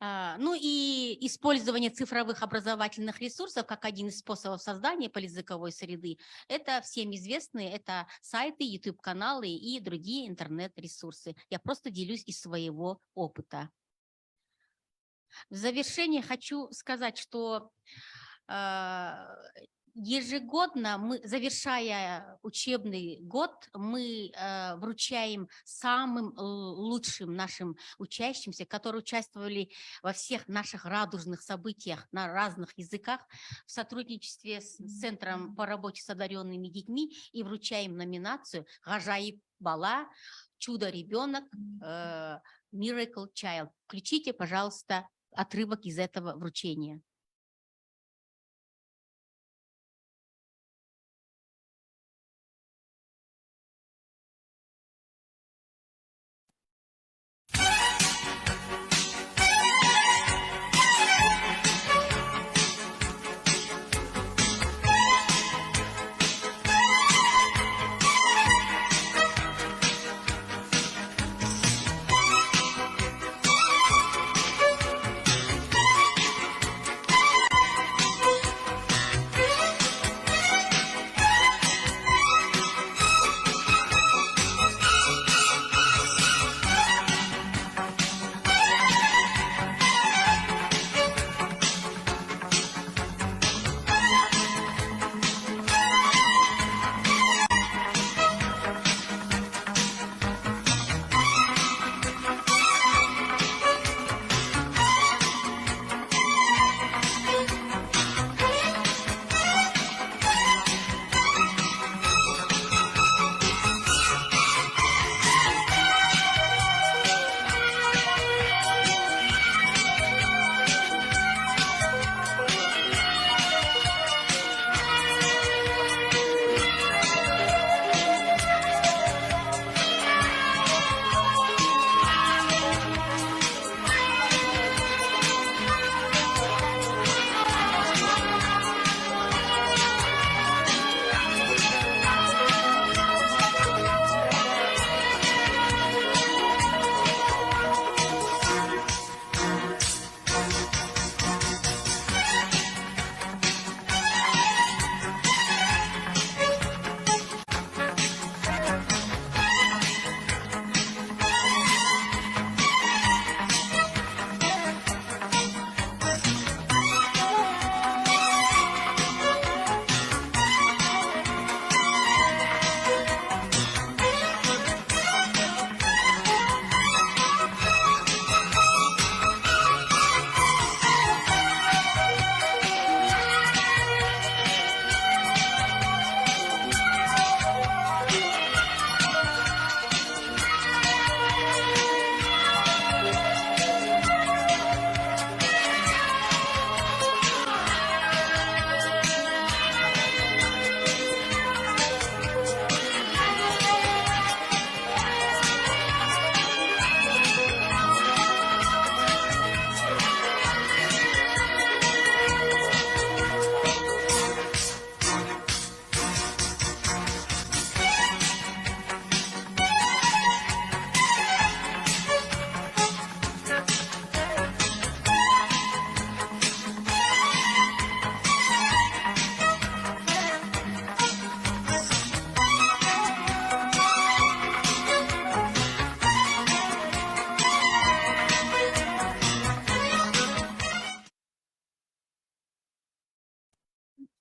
Ну и использование цифровых образовательных ресурсов как один из способов создания полиязыковой среды. Это всем известные, это сайты, YouTube-каналы и другие интернет-ресурсы. Я просто делюсь из своего опыта. В завершение хочу сказать, что ежегодно мы, завершая учебный год, мы вручаем самым лучшим нашим учащимся, которые участвовали во всех наших радужных событиях на разных языках в сотрудничестве с Центром по работе с одаренными детьми, и вручаем номинацию «Гажаиб Бала», «Чудо-ребенок», «Miracle Child». Включите, пожалуйста, отрывок из этого вручения.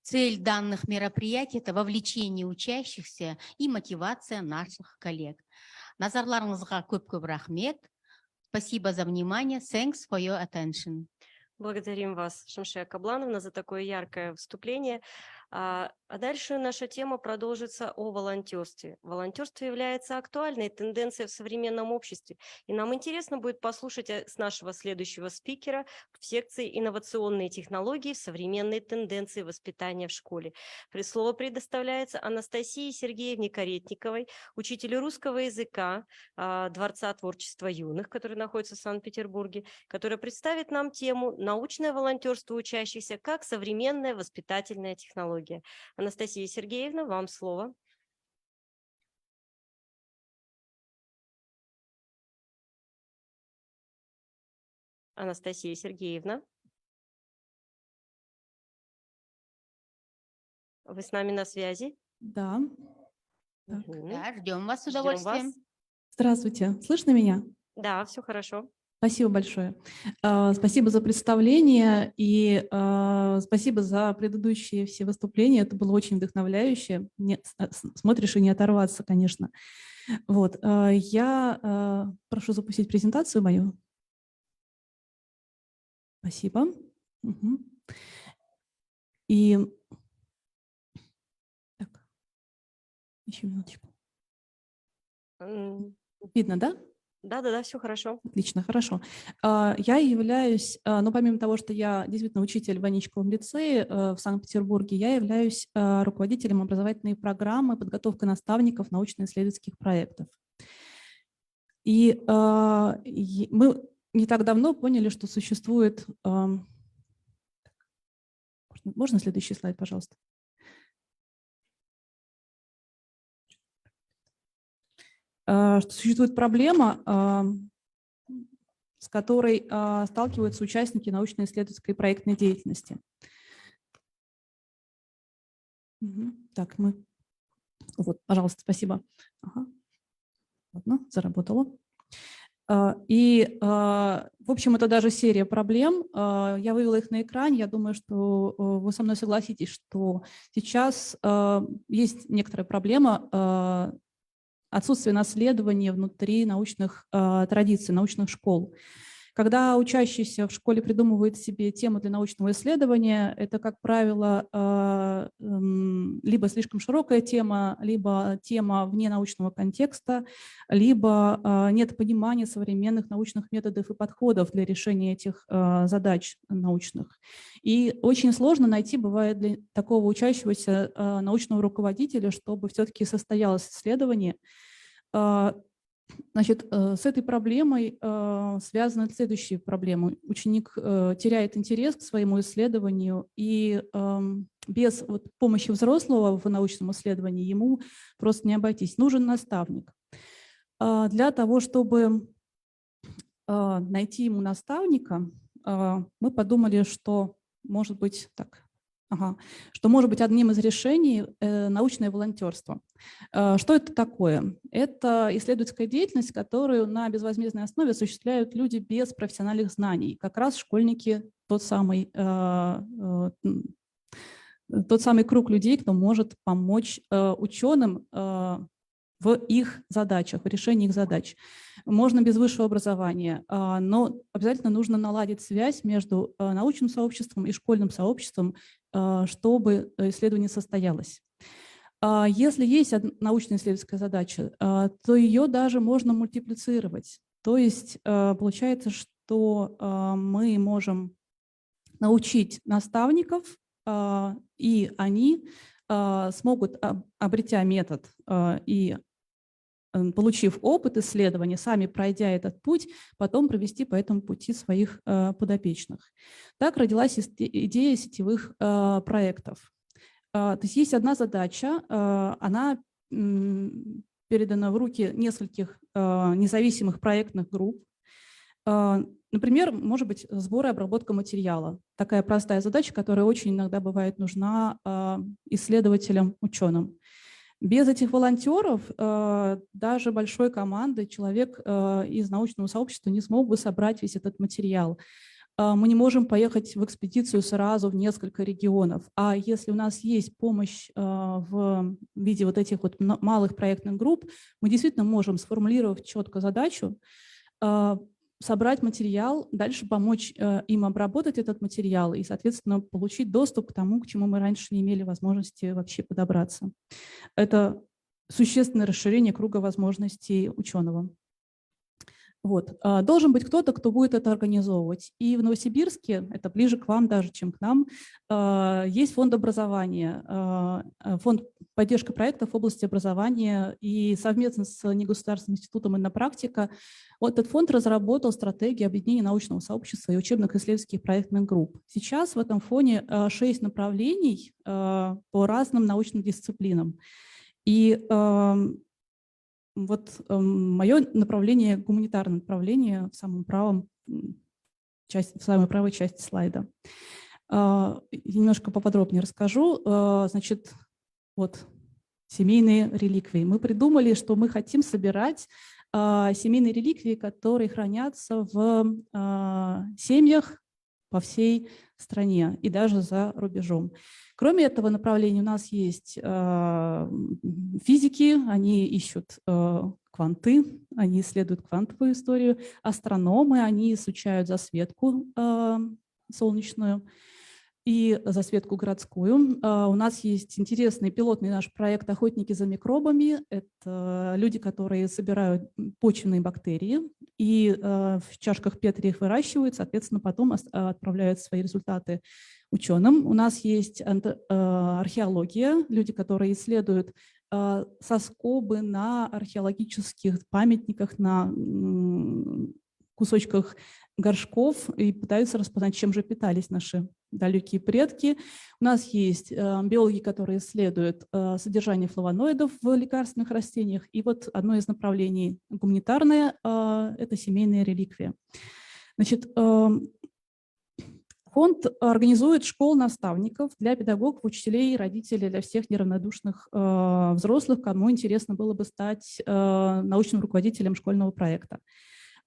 Цель данных мероприятий – это вовлечение учащихся и мотивация наших коллег. Назарларыңызға көп-көп рахмет. Спасибо за внимание. Thanks for your attention. Благодарим вас, Шамшия Каблановна, за такое яркое выступление. А дальше наша тема продолжится о волонтерстве. Волонтерство является актуальной тенденцией в современном обществе. И нам интересно будет послушать с нашего следующего спикера в секции «Инновационные технологии в современной тенденции воспитания в школе». Слово предоставляется Анастасии Сергеевне Каретниковой, учителю русского языка Дворца творчества юных, который находится в Санкт-Петербурге, которая представит нам тему «Научное волонтерство учащихся как современная воспитательная технология». Анастасия Сергеевна, вам слово. Анастасия Сергеевна. Вы с нами на связи? Да. Так. Да, ждем вас с Ждем удовольствием. вас. Здравствуйте. Слышно меня? Да, все хорошо. Спасибо большое. Спасибо за представление и спасибо за предыдущие все выступления. Это было очень вдохновляюще. Смотришь и не оторваться, конечно. Вот. Я прошу запустить презентацию мою. Спасибо. Угу. И так, еще минуточку. Видно, да? Да, все хорошо. Отлично, хорошо. Я являюсь, ну, помимо того, что я действительно учитель в Аничковом лицее в Санкт-Петербурге, я являюсь руководителем образовательной программы подготовка наставников научно-исследовательских проектов. И мы не так давно поняли, что существует... Можно следующий слайд, пожалуйста? Что существует проблема, с которой сталкиваются участники научно-исследовательской и проектной деятельности. Так, вот, пожалуйста, спасибо. Ага. Ладно, заработало. И, в общем, это даже серия проблем. Я вывела их на экране. Я думаю, что вы со мной согласитесь, что сейчас есть некоторая проблема отсутствие наследования внутри научных традиций, научных школ. Когда учащийся в школе придумывает себе тему для научного исследования, это, как правило, либо слишком широкая тема, либо тема вне научного контекста, либо нет понимания современных научных методов и подходов для решения этих задач научных. И очень сложно найти, бывает, для такого учащегося научного руководителя, чтобы все-таки состоялось исследование. Значит, с этой проблемой связаны следующие проблемы. Ученик теряет интерес к своему исследованию, и без помощи взрослого в научном исследовании ему просто не обойтись. Нужен наставник. Для того, чтобы найти ему наставника, мы подумали, что может быть так. Что может быть одним из решений научное волонтерство. Что это такое? Это исследовательская деятельность, которую на безвозмездной основе осуществляют люди без профессиональных знаний. Как раз школьники тот самый круг людей, кто может помочь ученым в их задачах, в решении их задач. Можно без высшего образования, но обязательно нужно наладить связь между научным сообществом и школьным сообществом, чтобы исследование состоялось. Если есть научно-исследовательская задача, то ее даже можно мультиплицировать. То есть получается, что мы можем научить наставников, и они смогут, обретя метод и получив опыт исследования, сами пройдя этот путь, потом провести по этому пути своих подопечных. Так родилась идея сетевых проектов. То есть одна задача, она передана в руки нескольких независимых проектных групп. Например, может быть, сбор и обработка материала. Такая простая задача, которая очень иногда бывает нужна исследователям, ученым. Без этих волонтеров даже большой команды человек из научного сообщества не смог бы собрать весь этот материал. мы не можем поехать в экспедицию сразу в несколько регионов. А если у нас есть помощь в виде вот этих вот малых проектных групп, мы действительно можем, сформулировав четко задачу, собрать материал, дальше помочь им обработать этот материал и, соответственно, получить доступ к тому, к чему мы раньше не имели возможности вообще подобраться. Это существенное расширение круга возможностей ученого. Вот. Должен быть кто-то, кто будет это организовывать. И в Новосибирске, это ближе к вам даже, чем к нам, есть фонд образования, фонд поддержки проектов в области образования. И совместно с негосударственным институтом «Иннопрактика» вот этот фонд разработал стратегию объединения научного сообщества и учебных исследовательских проектных групп. Сейчас в этом фоне 6 направлений по разным научным дисциплинам. И вот мое направление, гуманитарное направление в самой правой части слайда. Немножко поподробнее расскажу. Значит, вот семейные реликвии. Мы придумали, что мы хотим собирать семейные реликвии, которые хранятся в семьях по всей стране и даже за рубежом. Кроме этого направления у нас есть физики, они ищут кванты, они исследуют квантовую историю, астрономы, они изучают засветку солнечную и засветку городскую. У нас есть интересный пилотный наш проект «Охотники за микробами». Это люди, которые собирают почвенные бактерии и в чашках Петри их выращивают, соответственно, потом отправляют свои результаты ученым. У нас есть археология, люди, которые исследуют соскобы на археологических памятниках, на кусочках горшков и пытаются распознать, чем же питались наши далекие предки. У нас есть биологи, которые исследуют содержание флавоноидов в лекарственных растениях. И вот одно из направлений гуманитарное – это семейные реликвии. Значит, фонд организует школы наставников для педагогов, учителей, родителей, для всех неравнодушных взрослых, кому интересно было бы стать научным руководителем школьного проекта.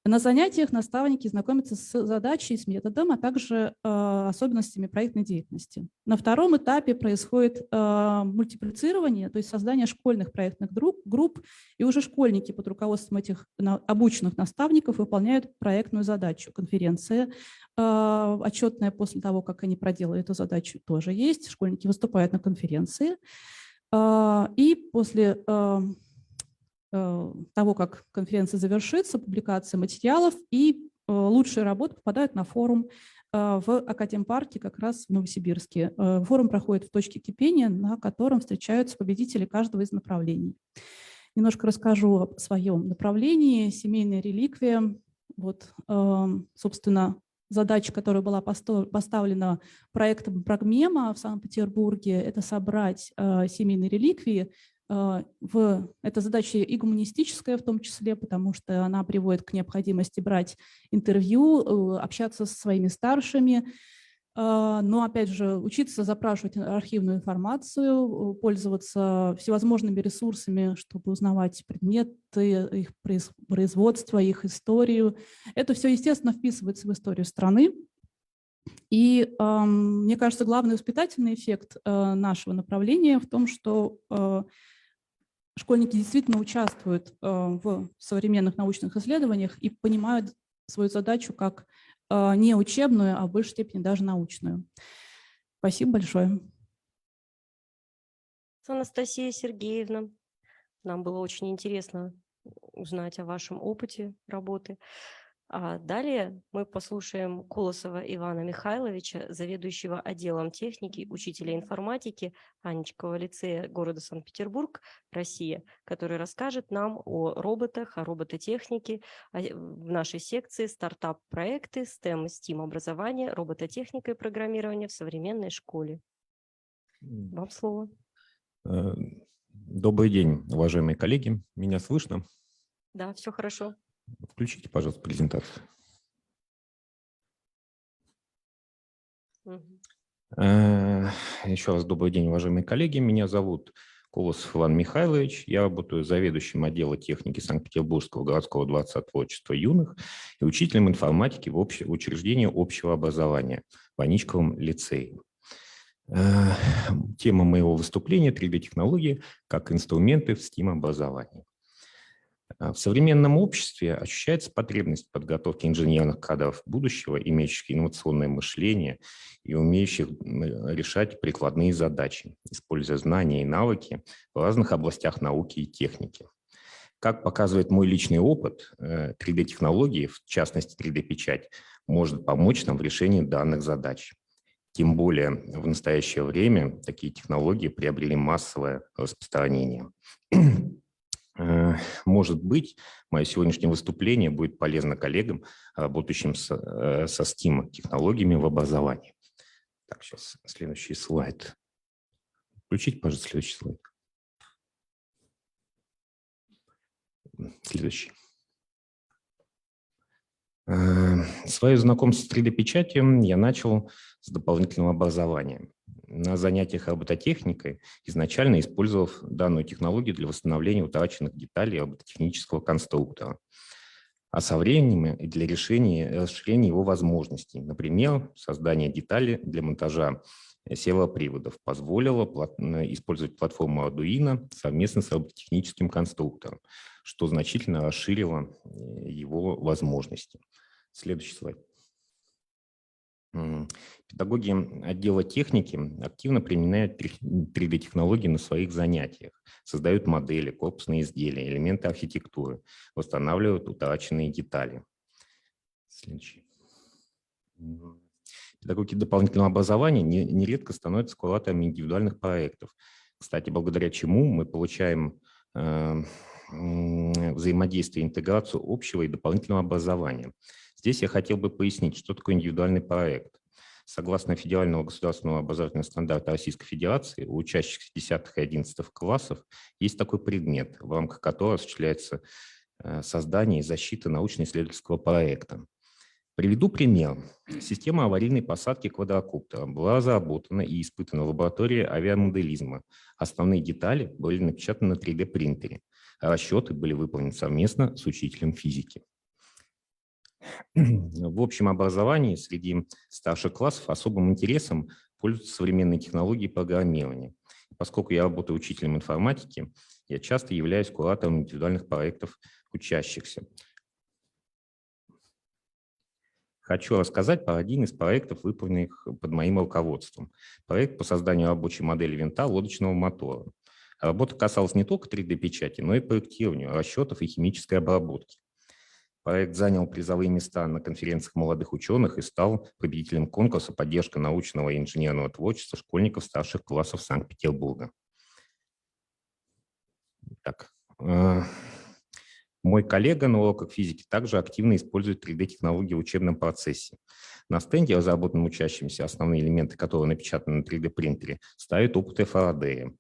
На занятиях наставники знакомятся с задачей, с методом, а также особенностями проектной деятельности. На втором этапе происходит мультиплицирование, то есть создание школьных проектных групп, и уже школьники под руководством этих обученных наставников выполняют проектную задачу. Конференция отчетная после того, как они проделали эту задачу, тоже есть. Школьники выступают на конференции. И после того, как конференция завершится, публикация материалов и лучшие работы попадают на форум в Академпарке как раз в Новосибирске. Форум проходит в точке кипения, на котором встречаются победители каждого из направлений. Немножко расскажу о своем направлении. Семейная реликвия. Вот, собственно, задача, которая была поставлена проектом Прагмема в Санкт-Петербурге, это собрать семейные реликвии. Эта задача и гуманистическая в том числе, потому что она приводит к необходимости брать интервью, общаться со своими старшими, но, опять же, учиться запрашивать архивную информацию, пользоваться всевозможными ресурсами, чтобы узнавать предметы, их производство, их историю. Это все, естественно, вписывается в историю страны. И, мне кажется, главный воспитательный эффект нашего направления в том, что школьники действительно участвуют в современных научных исследованиях и понимают свою задачу как не учебную, а в большей степени даже научную. Спасибо большое. Анастасия Сергеевна, нам было очень интересно узнать о вашем опыте работы. А далее мы послушаем Колосова Ивана Михайловича, заведующего отделом техники, учителя информатики Анечкового лицея города Санкт-Петербург, Россия, который расскажет нам о роботах, о робототехнике в нашей секции «Стартап-проекты STEM и STEAM образования, робототехника и программирование в современной школе». Вам слово. Добрый день, уважаемые коллеги. Меня слышно? Да, все хорошо. Включите, пожалуйста, презентацию. Еще раз добрый день, уважаемые коллеги. Меня зовут Колосов Иван Михайлович. Я работаю заведующим отдела техники Санкт-Петербургского городского дворца творчества юных и учителем информатики в учреждении общего образования в Аничковом лицее. Тема моего выступления – 3D-технологии как инструменты в STEAM-образовании. В современном обществе ощущается потребность в подготовке инженерных кадров будущего, имеющих инновационное мышление и умеющих решать прикладные задачи, используя знания и навыки в разных областях науки и техники. Как показывает мой личный опыт, 3D-технологии, в частности 3D-печать, может помочь нам в решении данных задач. Тем более в настоящее время такие технологии приобрели массовое распространение. Может быть, мое сегодняшнее выступление будет полезно коллегам, работающим со STEAM-технологиями в образовании. Так, сейчас следующий слайд. Включите, пожалуйста, следующий слайд. Следующий. Свое знакомство с 3D-печатью я начал с дополнительного образования. На занятиях робототехникой изначально использовал данную технологию для восстановления утраченных деталей робототехнического конструктора, а со временем и для расширения его возможностей. Например, создание деталей для монтажа сервоприводов позволило использовать платформу Arduino совместно с робототехническим конструктором, что значительно расширило его возможности. Следующий слайд. Педагоги отдела техники активно применяют 3D-технологии на своих занятиях, создают модели, корпусные изделия, элементы архитектуры, восстанавливают утраченные детали. Следующий. Педагоги дополнительного образования нередко становятся кураторами индивидуальных проектов, кстати, благодаря чему мы получаем взаимодействие и интеграцию общего и дополнительного образования. Здесь я хотел бы пояснить, что такое индивидуальный проект. Согласно Федерального государственного образовательного стандарта Российской Федерации, у учащихся 10 и 11 классов есть такой предмет, в рамках которого осуществляется создание и защита научно-исследовательского проекта. Приведу пример. Система аварийной посадки квадрокоптера была разработана и испытана в лаборатории авиамоделизма. Основные детали были напечатаны на 3D-принтере. Расчеты были выполнены совместно с учителем физики. В общем образовании среди старших классов особым интересом пользуются современные технологии программирования. Поскольку я работаю учителем информатики, я часто являюсь куратором индивидуальных проектов учащихся. Хочу рассказать про один из проектов, выполненных под моим руководством. Проект по созданию рабочей модели винта лодочного мотора. Работа касалась не только 3D-печати, но и проектирования, расчетов и химической обработки. Проект занял призовые места на конференциях молодых ученых и стал победителем конкурса «Поддержка научного и инженерного творчества школьников старших классов Санкт-Петербурга». Так. Мой коллега на уроках физики также активно использует 3D-технологии в учебном процессе. На стенде, разработанном учащимися, основные элементы которого напечатаны на 3D-принтере, ставят опыты Фарадея.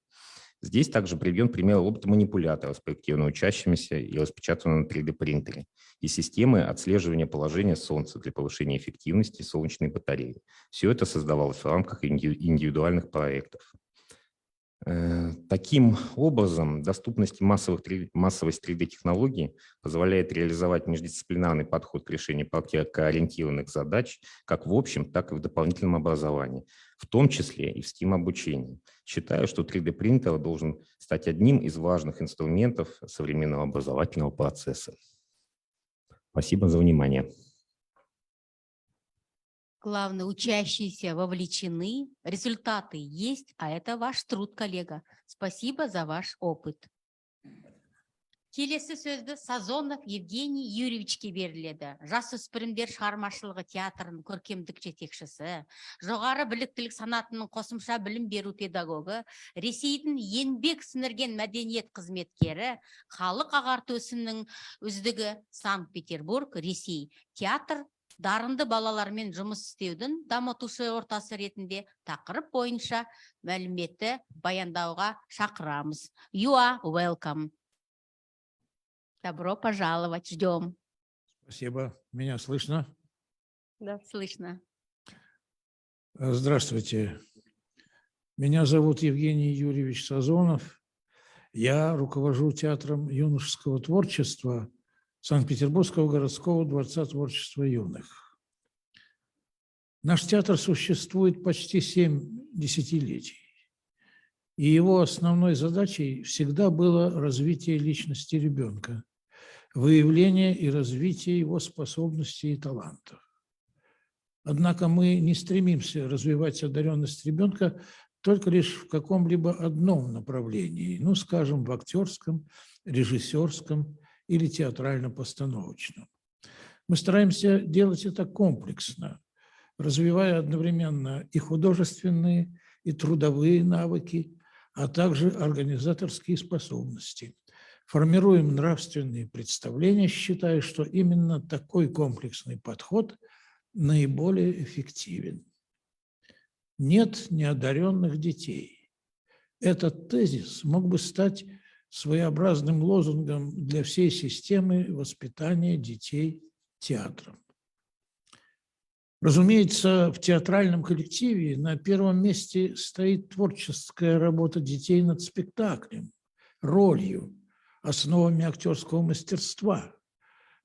Здесь также приведен пример робота-манипулятора, спроектированного учащимися и распечатанного на 3D-принтере, и системы отслеживания положения Солнца для повышения эффективности солнечной батареи. Все это создавалось в рамках индивидуальных проектов. Таким образом, доступность массовость 3D-технологий позволяет реализовать междисциплинарный подход к решению практикоориентированных задач как в общем, так и в дополнительном образовании, в том числе и в STEAM-обучении. Считаю, что 3D-принтер должен стать одним из важных инструментов современного образовательного процесса. Спасибо за внимание. Главное, учащиеся вовлечены, результаты есть, а это ваш труд, коллега. Спасибо за ваш опыт. Келесі сөзді Сазонов Евгений Юрьевичке беріледі. Жасөспірімдер шығармашылығы театрының көркемдік жетекшісі, жоғары біліктілік санатының қосымша білім беру педагогы, Ресейдің еңбек сіңірген мәдениет қызметкері, халық ағарту ісінің үздігі Санкт-Петербург, Ресей. Театр дарынды балалармен жұмыс істеудің дамытушы ортасы ретінде тақырып бойынша мәліметті баяндауға шақырамыз. You are welcome. Добро пожаловать, ждем. Спасибо. Меня слышно? Да, слышно. Здравствуйте. Меня зовут Евгений Юрьевич Сазонов. Я руковожу театром юношеского творчества Санкт-Петербургского городского дворца творчества юных. Наш театр существует почти 7 десятилетий. И его основной задачей всегда было развитие личности ребенка, выявление и развитие его способностей и талантов. Однако мы не стремимся развивать одаренность ребенка только лишь в каком-либо одном направлении, ну, скажем, в актерском, режиссерском или театрально-постановочном. Мы стараемся делать это комплексно, развивая одновременно и художественные, и трудовые навыки, а также организаторские способности. Формируем нравственные представления, считая, что именно такой комплексный подход наиболее эффективен. Нет неодаренных детей. Этот тезис мог бы стать своеобразным лозунгом для всей системы воспитания детей театром. Разумеется, в театральном коллективе на первом месте стоит творческая работа детей над спектаклем, ролью, основами актерского мастерства.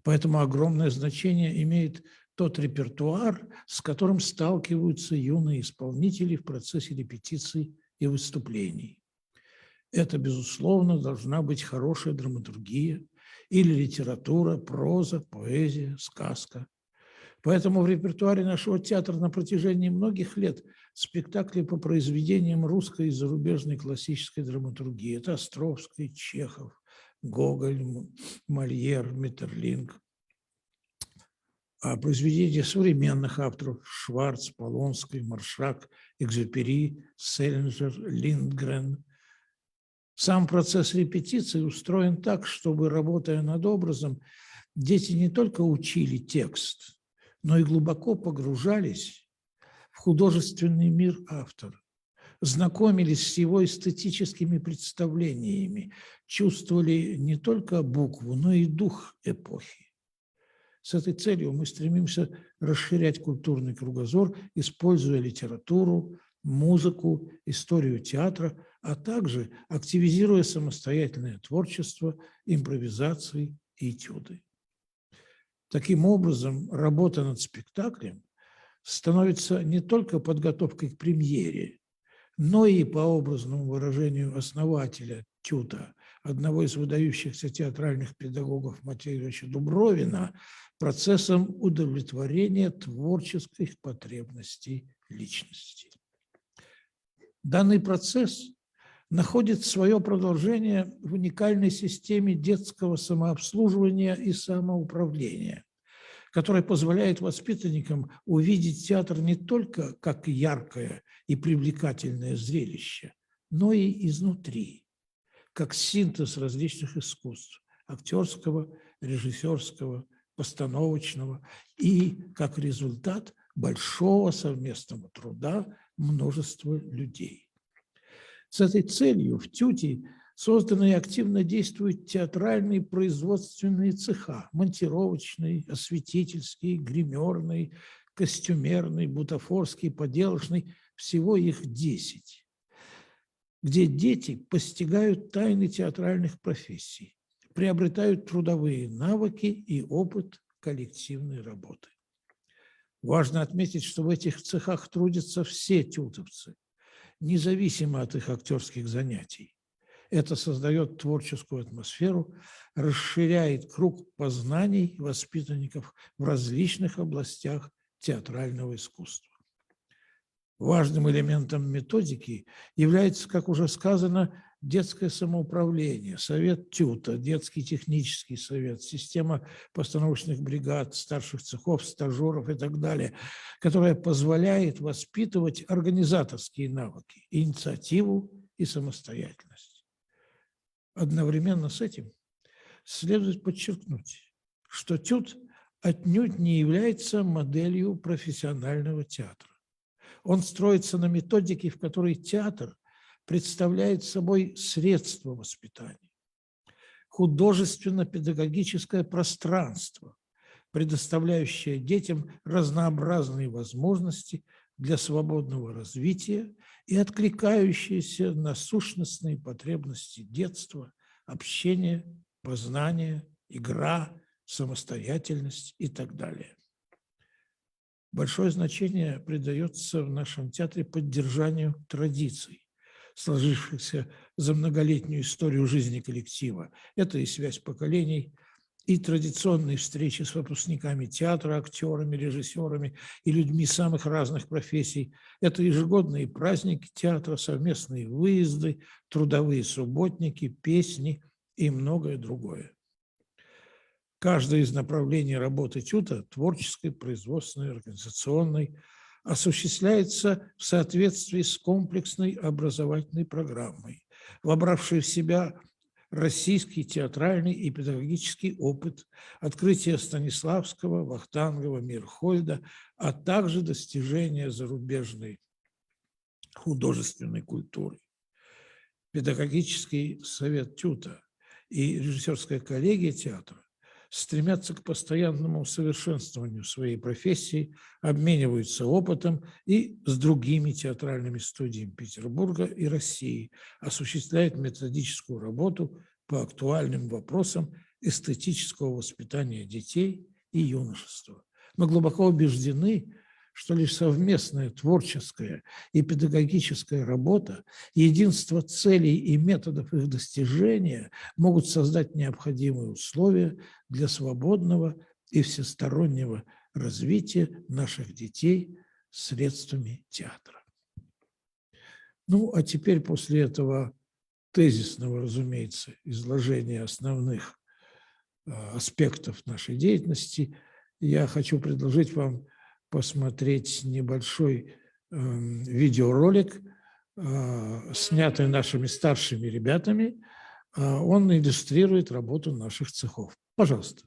Поэтому огромное значение имеет тот репертуар, с которым сталкиваются юные исполнители в процессе репетиций и выступлений. Это, безусловно, должна быть хорошая драматургия или литература, проза, поэзия, сказка. Поэтому в репертуаре нашего театра на протяжении многих лет спектакли по произведениям русской и зарубежной классической драматургии. Это Островский, Чехов, Гоголь, Мольер, Метерлинк. А произведения современных авторов Шварц, Полонский, Маршак, Экзюпери, Селлинджер, Линдгрен. Сам процесс репетиции устроен так, чтобы, работая над образом, дети не только учили текст, но и глубоко погружались в художественный мир автора, знакомились с его эстетическими представлениями, чувствовали не только букву, но и дух эпохи. С этой целью мы стремимся расширять культурный кругозор, используя литературу, музыку, историю театра, а также активизируя самостоятельное творчество, импровизации и этюды. Таким образом, работа над спектаклем становится не только подготовкой к премьере, но и, по образному выражению основателя ТЮТа, одного из выдающихся театральных педагогов Матвея Ильича Дубровина, процессом удовлетворения творческих потребностей личности. Данный процесс находит свое продолжение в уникальной системе детского самообслуживания и самоуправления, которая позволяет воспитанникам увидеть театр не только как яркое и привлекательное зрелище, но и изнутри, как синтез различных искусств – актерского, режиссерского, постановочного и как результат большого совместного труда множества людей. С этой целью в ТЮТе созданы и активно действуют театральные производственные цеха: монтировочный, осветительский, гримерный, костюмерный, бутафорский, поделочный. Всего их 10, где дети постигают тайны театральных профессий, приобретают трудовые навыки и опыт коллективной работы. Важно отметить, что в этих цехах трудятся все тютовцы, независимо от их актерских занятий. Это создает творческую атмосферу, расширяет круг познаний воспитанников в различных областях театрального искусства. Важным элементом методики является, как уже сказано, детское самоуправление, совет ТЮТа, детский технический совет, система постановочных бригад, старших цехов, стажеров и так далее, которая позволяет воспитывать организаторские навыки, инициативу и самостоятельность. Одновременно с этим следует подчеркнуть, что ТЮТ отнюдь не является моделью профессионального театра. Он строится на методике, в которой театр представляет собой средство воспитания, художественно-педагогическое пространство, предоставляющее детям разнообразные возможности для свободного развития и откликающиеся на сущностные потребности детства, общения, познания, игра, самостоятельность и так далее. Большое значение придается в нашем театре поддержанию традиций, сложившихся за многолетнюю историю жизни коллектива. Это и связь поколений, и традиционные встречи с выпускниками театра, актерами, режиссерами и людьми самых разных профессий. Это ежегодные праздники театра, совместные выезды, трудовые субботники, песни и многое другое. Каждое из направлений работы ТЮТа, творческой, производственной, организационной, осуществляется в соответствии с комплексной образовательной программой, вобравшей в себя российский театральный и педагогический опыт, открытие Станиславского, Вахтангова, Мирхольда, а также достижения зарубежной художественной культуры. Педагогический совет ТЮТа и режиссерская коллегия театра стремятся к постоянному усовершенствованию своей профессии, обмениваются опытом и с другими театральными студиями Петербурга и России, осуществляют методическую работу по актуальным вопросам эстетического воспитания детей и юношества. Мы глубоко убеждены, что лишь совместная творческая и педагогическая работа, единство целей и методов их достижения могут создать необходимые условия для свободного и всестороннего развития наших детей средствами театра. Ну, а теперь после этого тезисного, разумеется, изложения основных аспектов нашей деятельности я хочу предложить вам посмотреть небольшой видеоролик, снятый нашими старшими ребятами. Он иллюстрирует работу наших цехов. Пожалуйста.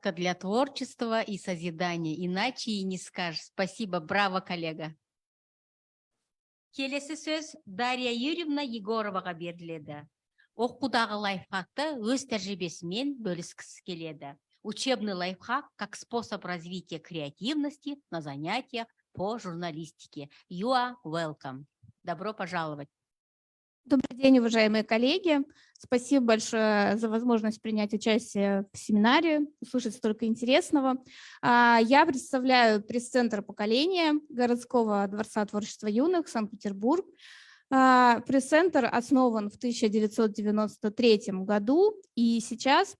Площадка для творчества и созидания. Иначе и не скажешь. Спасибо, браво, коллега. Келесі сөз Дарья Юрьевна Егороваға беріледі. Оқудағы лайфхакты өз тәжірибесімен бөліскісі келеді. Учебный лайфхак как способ развития креативности на занятиях по журналистике. You are welcome. Добро пожаловать. Добрый день, уважаемые коллеги. Спасибо большое за возможность принять участие в семинаре, услышать столько интересного. Я представляю пресс-центр поколения городского дворца творчества юных Санкт-Петербург. Пресс-центр основан в 1993 году, и сейчас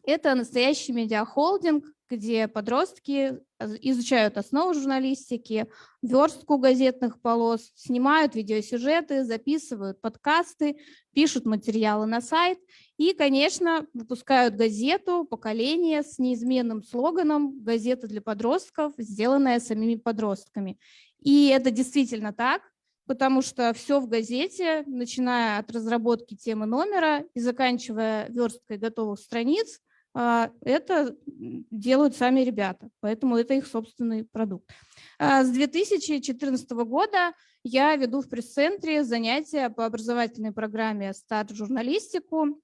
это настоящий медиахолдинг, где подростки изучают основы журналистики, верстку газетных полос, снимают видеосюжеты, записывают подкасты, пишут материалы на сайт и, конечно, выпускают газету «Поколение» с неизменным слоганом «Газета для подростков, сделанная самими подростками». И это действительно так, потому что все в газете, начиная от разработки темы номера и заканчивая версткой готовых страниц, это делают сами ребята, поэтому это их собственный продукт. С 2014 года я веду в пресс-центре занятия по образовательной программе «Старт в журналистику».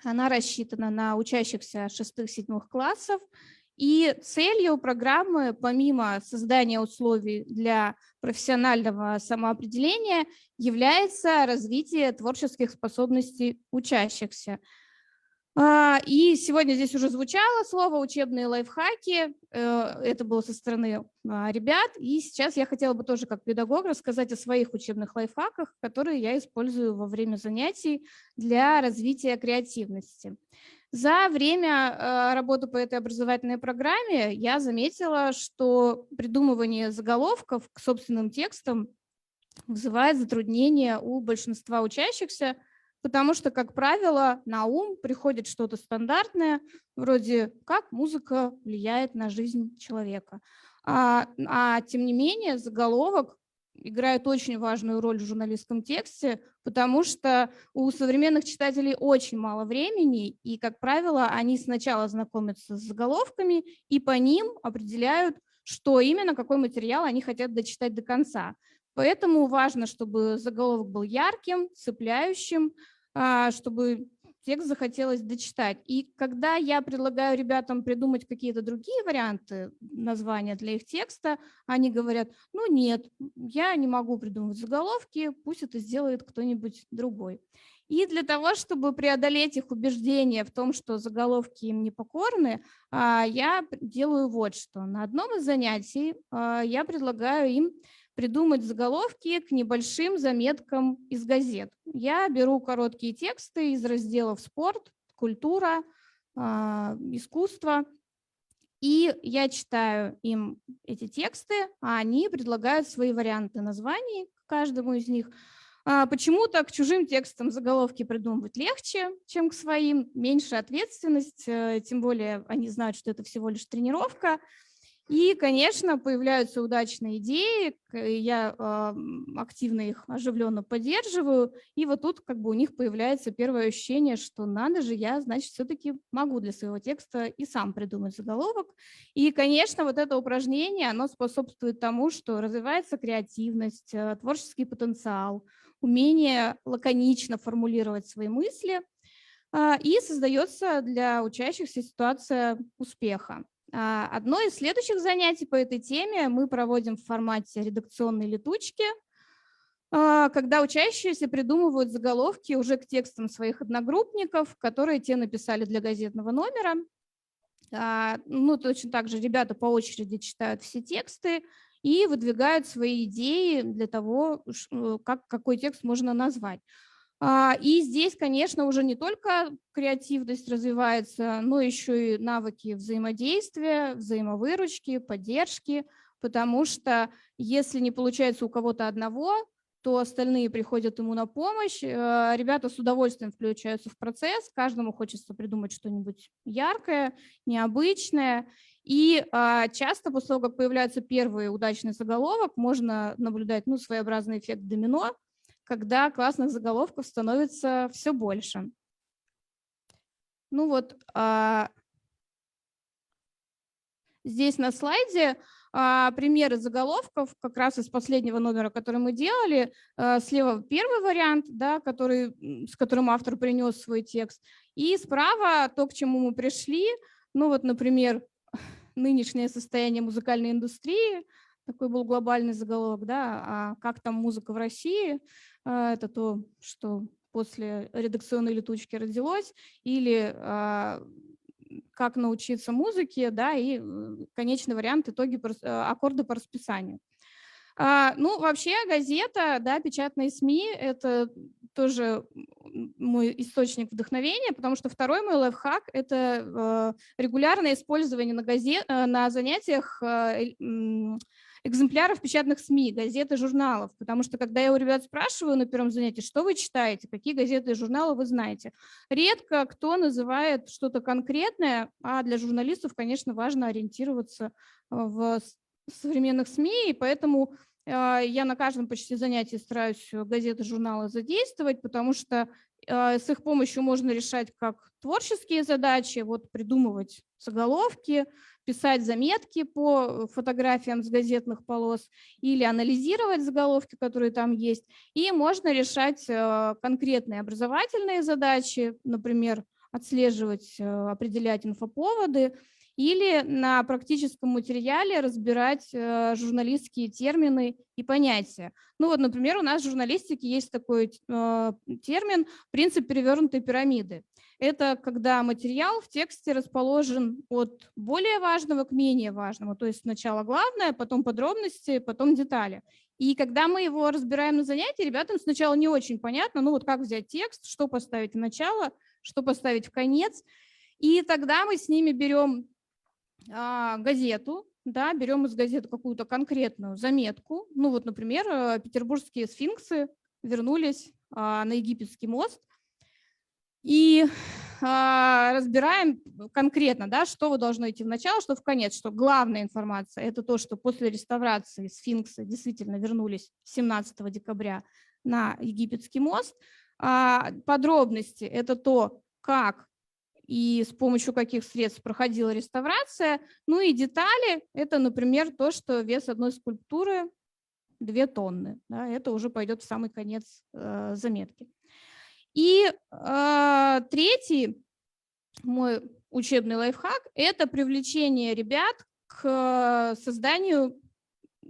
Она рассчитана на учащихся 6-7 классов. И целью программы, помимо создания условий для профессионального самоопределения, является развитие творческих способностей учащихся. И сегодня здесь уже звучало слово «учебные лайфхаки». Это было со стороны ребят. И сейчас я хотела бы тоже как педагог рассказать о своих учебных лайфхаках, которые я использую во время занятий для развития креативности. За время работы по этой образовательной программе я заметила, что придумывание заголовков к собственным текстам вызывает затруднения у большинства учащихся, потому что, как правило, на ум приходит что-то стандартное, вроде как музыка влияет на жизнь человека. Тем не менее, заголовок играет очень важную роль в журналистском тексте, потому что у современных читателей очень мало времени, и, как правило, они сначала знакомятся с заголовками и по ним определяют, что именно, какой материал они хотят дочитать до конца. Поэтому важно, чтобы заголовок был ярким, цепляющим, чтобы текст захотелось дочитать. И когда я предлагаю ребятам придумать какие-то другие варианты названия для их текста, они говорят: ну нет, я не могу придумывать заголовки, пусть это сделает кто-нибудь другой. И для того, чтобы преодолеть их убеждение в том, что заголовки им не покорны, я делаю вот что. На одном из занятий я предлагаю им придумать заголовки к небольшим заметкам из газет. Я беру короткие тексты из разделов «Спорт», «Культура», «Искусство», и я читаю им эти тексты, а они предлагают свои варианты названий к каждому из них. Почему-то к чужим текстам заголовки придумывать легче, чем к своим, меньше ответственность, тем более они знают, что это всего лишь тренировка. И, конечно, появляются удачные идеи, я активно их оживленно поддерживаю, и вот тут как бы у них появляется первое ощущение, что надо же, я, значит, все-таки могу для своего текста и сам придумать заголовок. И, конечно, вот это упражнение, оно способствует тому, что развивается креативность, творческий потенциал, умение лаконично формулировать свои мысли, и создается для учащихся ситуация успеха. Одно из следующих занятий по этой теме мы проводим в формате редакционной летучки, когда учащиеся придумывают заголовки уже к текстам своих одногруппников, которые те написали для газетного номера. Ну, точно так же ребята по очереди читают все тексты и выдвигают свои идеи для того, какой текст можно назвать. И здесь, конечно, уже не только креативность развивается, но еще и навыки взаимодействия, взаимовыручки, поддержки, потому что если не получается у кого-то одного, то остальные приходят ему на помощь, ребята с удовольствием включаются в процесс, каждому хочется придумать что-нибудь яркое, необычное. И часто после того, как появляется первый удачный заголовок, можно наблюдать своеобразный эффект домино, когда классных заголовков становится все больше. Ну вот, Здесь на слайде примеры заголовков как раз из последнего номера, который мы делали. Слева первый вариант, да, с которым автор принес свой текст, и справа то, к чему мы пришли. Ну вот, например, нынешнее состояние музыкальной индустрии, такой был глобальный заголовок, да, а как там музыка в России, это то, что после редакционной летучки родилось, или как научиться музыке, да, и конечный вариант итоги аккорды по расписанию. Ну, вообще газета, да, печатные СМИ – это тоже мой источник вдохновения, потому что второй мой лайфхак – это регулярное использование на занятиях экземпляров печатных СМИ, газет и журналов, потому что когда я у ребят спрашиваю на первом занятии, что вы читаете, какие газеты и журналы вы знаете, редко кто называет что-то конкретное, а для журналистов, конечно, важно ориентироваться в современных СМИ, и поэтому я на каждом почти занятии стараюсь газеты, журналы задействовать, потому что с их помощью можно решать как творческие задачи, вот придумывать заголовки, писать заметки по фотографиям с газетных полос или анализировать заголовки, которые там есть. И можно решать конкретные образовательные задачи, например, отслеживать, определять инфоповоды, или на практическом материале разбирать журналистские термины и понятия. Ну вот, например, у нас в журналистике есть такой термин «принцип перевернутой пирамиды». Это когда материал в тексте расположен от более важного к менее важному, то есть сначала главное, потом подробности, потом детали. И когда мы его разбираем на занятии, ребятам сначала не очень понятно, ну вот как взять текст, что поставить в начало, что поставить в конец. И тогда мы с ними берем газету, да, берем из газеты какую-то конкретную заметку. Ну вот, например, петербургские сфинксы вернулись на Египетский мост. И разбираем конкретно, да, что вы должны идти в начало, что в конец, что главная информация – это то, что после реставрации сфинксы действительно вернулись 17 декабря на Египетский мост. Подробности – это то, как и с помощью каких средств проходила реставрация. Ну и детали – это, например, то, что вес одной скульптуры 2 тонны. Да, это уже пойдет в самый конец заметки. И третий мой учебный лайфхак – это привлечение ребят к созданию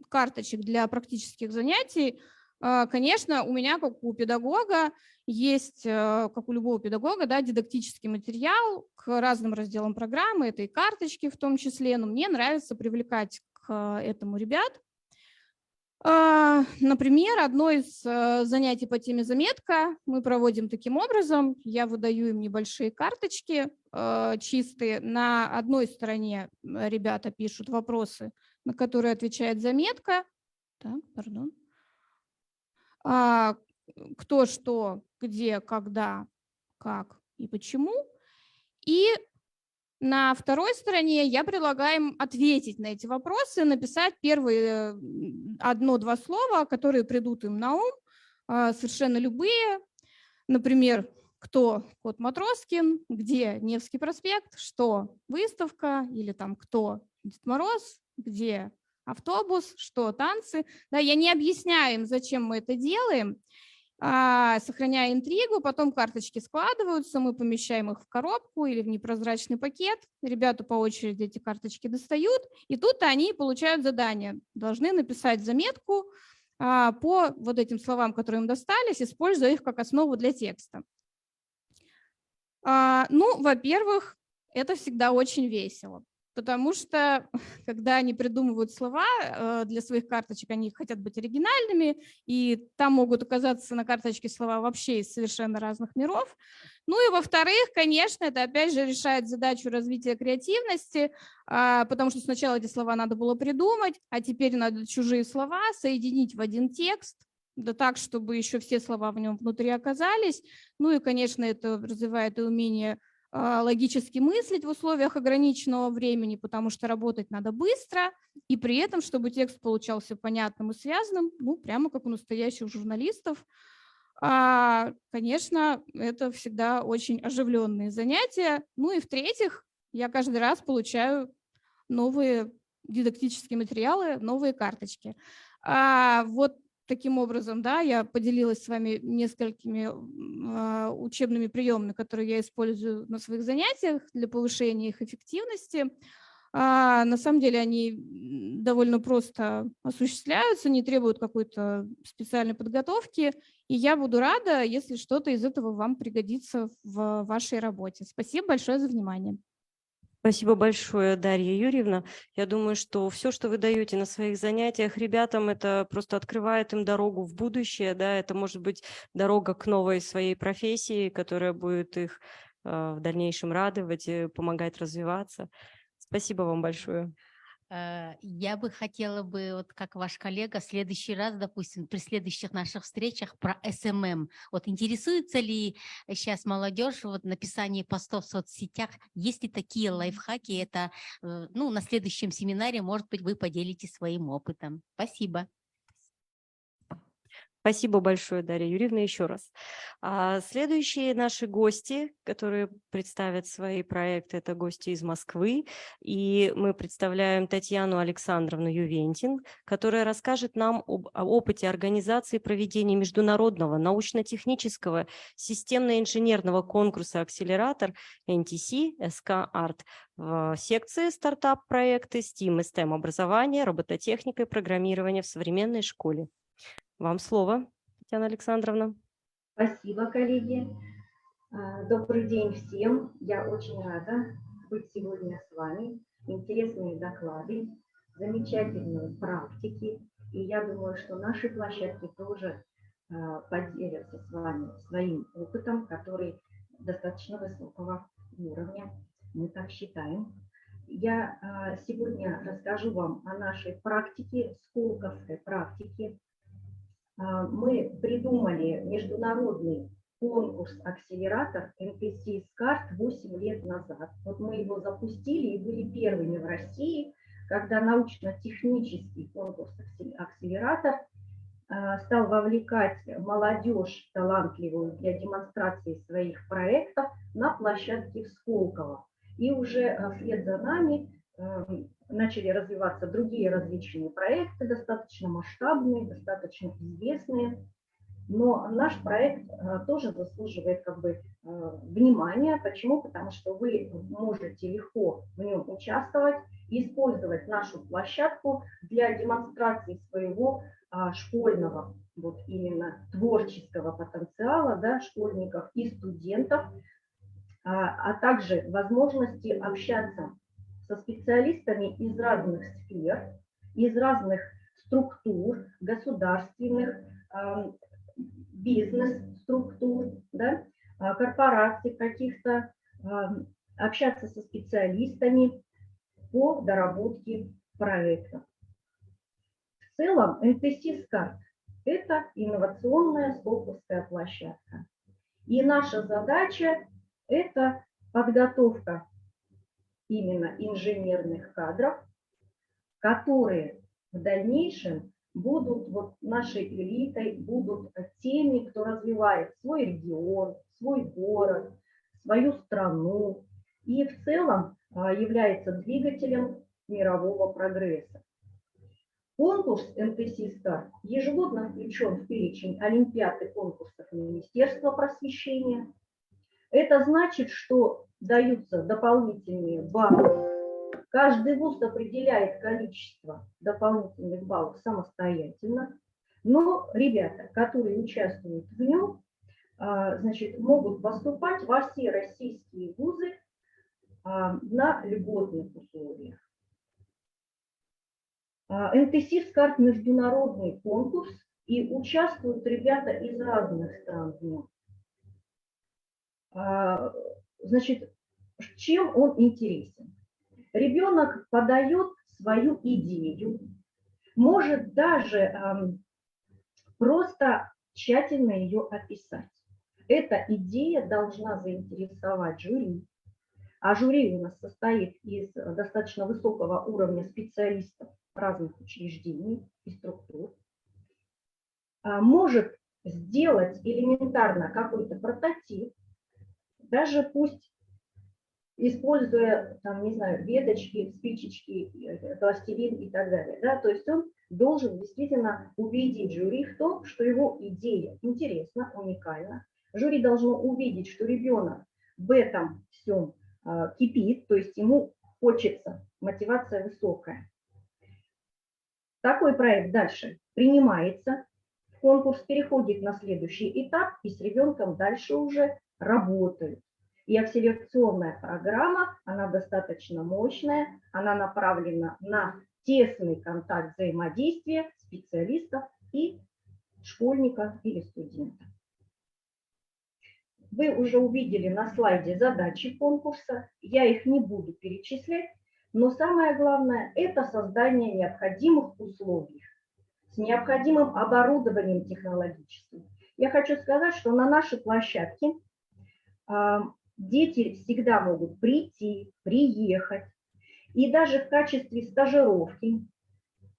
карточек для практических занятий. Конечно, у меня, как у педагога, есть, как у любого педагога, да, дидактический материал к разным разделам программы, это и карточки в том числе, но мне нравится привлекать к этому ребят. Например, одно из занятий по теме заметка мы проводим таким образом. Я выдаю им небольшие карточки чистые. На одной стороне ребята пишут вопросы, на которые отвечает заметка. Так, пардон. Кто, что, где, когда, как и почему. И на второй стороне я предлагаю им ответить на эти вопросы, написать первые 1-2 слова, которые придут им на ум, совершенно любые. Например, кто кот Матроскин, где Невский проспект, что выставка, или там кто Дед Мороз, где автобус, что танцы. Да, я не объясняю им, зачем мы это делаем, сохраняя интригу, потом карточки складываются, мы помещаем их в коробку или в непрозрачный пакет, ребята по очереди эти карточки достают, и тут они получают задание, должны написать заметку по вот этим словам, которые им достались, используя их как основу для текста. Ну, во-первых, это всегда очень весело. Потому что, когда они придумывают слова для своих карточек, они хотят быть оригинальными, и там могут оказаться на карточке слова вообще из совершенно разных миров. Ну и во-вторых, конечно, это опять же решает задачу развития креативности, потому что сначала эти слова надо было придумать, а теперь надо чужие слова соединить в один текст, да так, чтобы еще все слова в нем внутри оказались. Ну и, конечно, это развивает и умение логически мыслить в условиях ограниченного времени, потому что работать надо быстро, и при этом, чтобы текст получался понятным и связанным, ну, прямо как у настоящих журналистов. Конечно, это всегда очень оживленные занятия. Ну и в-третьих, я каждый раз получаю новые дидактические материалы, новые карточки. Вот таким образом, да, я поделилась с вами несколькими учебными приемами, которые я использую на своих занятиях для повышения их эффективности. На самом деле они довольно просто осуществляются, не требуют какой-то специальной подготовки. И я буду рада, если что-то из этого вам пригодится в вашей работе. Спасибо большое за внимание. Спасибо большое, Дарья Юрьевна. Я думаю, что все, что вы даете на своих занятиях ребятам, это просто открывает им дорогу в будущее, да, это может быть дорога к новой своей профессии, которая будет их в дальнейшем радовать и помогать развиваться. Спасибо вам большое. Я бы хотела бы, вот как ваш коллега, в следующий раз, допустим, при следующих наших встречах про СММ. Вот интересуется ли сейчас молодежь вот написание постов в соцсетях? Есть ли такие лайфхаки? Это, ну, на следующем семинаре, может быть, вы поделитесь своим опытом. Спасибо. Спасибо большое, Дарья Юрьевна, еще раз. Следующие наши гости, которые представят свои проекты, это гости из Москвы. И мы представляем Татьяну Александровну Ювентин, которая расскажет нам об опыте организации проведения международного научно-технического системно-инженерного конкурса «Акселератор» NTC SK Art в секции стартап-проекты STEAM и STEM образования, робототехника и программирование в современной школе. Вам слово, Татьяна Александровна. Спасибо, коллеги. Добрый день всем. Я очень рада быть сегодня с вами. Интересные доклады, замечательные практики. И я думаю, что наши площадки тоже поделятся с вами своим опытом, который достаточно высокого уровня. Мы так считаем. Я сегодня расскажу вам о нашей практике, сколковской практике. Мы придумали международный конкурс-акселератор NTC SCART 8 лет назад. Вот мы его запустили и были первыми в России, когда научно-технический конкурс-акселератор стал вовлекать молодежь талантливую для демонстрации своих проектов на площадке в Сколково. И уже вслед за нами начали развиваться другие различные проекты, достаточно масштабные, достаточно известные. Но наш проект тоже заслуживает внимания. Почему? Потому что вы можете легко в нем участвовать и использовать нашу площадку для демонстрации своего школьного, вот именно творческого потенциала, да, школьников и студентов, а также возможности общаться со специалистами из разных сфер, из разных структур, государственных, бизнес-структур, да, корпораций каких-то, общаться со специалистами по доработке проекта. В целом NTC SCART – это инновационная сколковская площадка. И наша задача – это подготовка именно инженерных кадров, которые в дальнейшем будут нашей элитой, будут теми, кто развивает свой регион, свой город, свою страну и в целом является двигателем мирового прогресса. Конкурс NTC SCART ежегодно включен в перечень олимпиад и конкурсов Министерства просвещения. Это значит, что даются дополнительные баллы. Каждый вуз определяет количество дополнительных баллов самостоятельно, но ребята, которые участвуют в нем, могут поступать во все российские вузы на льготных условиях. NTC SCART – международный конкурс, и участвуют ребята из разных стран в нем. Чем он интересен? Ребенок подает свою идею, может даже просто тщательно ее описать. Эта идея должна заинтересовать жюри, а жюри у нас состоит из достаточно высокого уровня специалистов разных учреждений и структур. Может сделать элементарно какой-то прототип, даже пусть используя, там, не знаю, веточки, спичечки, пластилин и так далее. Да? То есть он должен действительно убедить жюри в том, что его идея интересна, уникальна. Жюри должно увидеть, что ребенок в этом всем кипит, то есть ему хочется, мотивация высокая. Такой проект дальше принимается, конкурс переходит на следующий этап, и с ребенком дальше уже работают. И акселерационная программа, она достаточно мощная, она направлена на тесный контакт взаимодействия специалистов и школьника или студента. Вы уже увидели на слайде задачи конкурса, я их не буду перечислять, но самое главное – это создание необходимых условий с необходимым оборудованием технологическим. Я хочу сказать, что на нашей площадке дети всегда могут прийти, приехать, и даже в качестве стажировки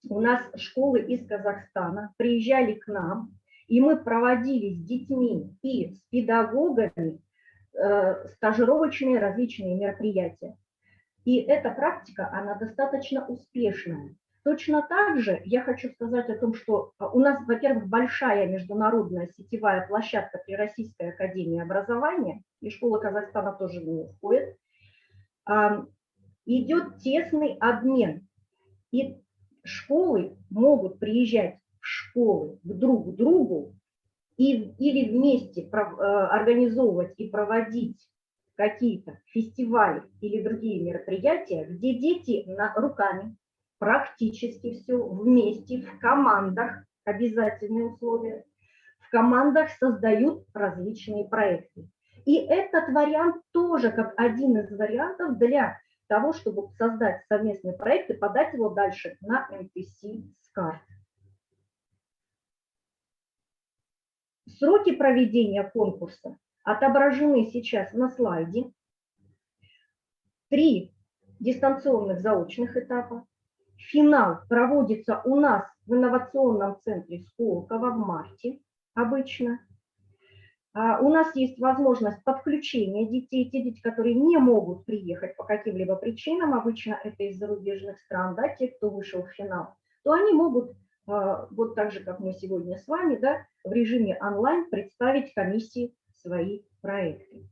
у нас школы из Казахстана приезжали к нам, и мы проводили с детьми и с педагогами стажировочные различные мероприятия. И эта практика, она достаточно успешная. Точно так же я хочу сказать о том, что у нас, во-первых, большая международная сетевая площадка при Российской академии образования, и школа Казахстана тоже в нее входит, идет тесный обмен. И школы могут приезжать в школы друг к другу или вместе организовывать и проводить какие-то фестивали или другие мероприятия, где дети руками практически все вместе, в командах, обязательные условия, в командах создают различные проекты. И этот вариант тоже как один из вариантов для того, чтобы создать совместный проект и подать его дальше на МТС СКАРТ. Сроки проведения конкурса отображены сейчас на слайде. 3 дистанционных заочных этапа. Финал проводится у нас в инновационном центре Сколково в марте обычно. У нас есть возможность подключения детей, те дети, которые не могут приехать по каким-либо причинам, обычно это из зарубежных стран, да, те, кто вышел в финал, то они могут, вот так же, как мы сегодня с вами, да, в режиме онлайн представить комиссии свои проекты.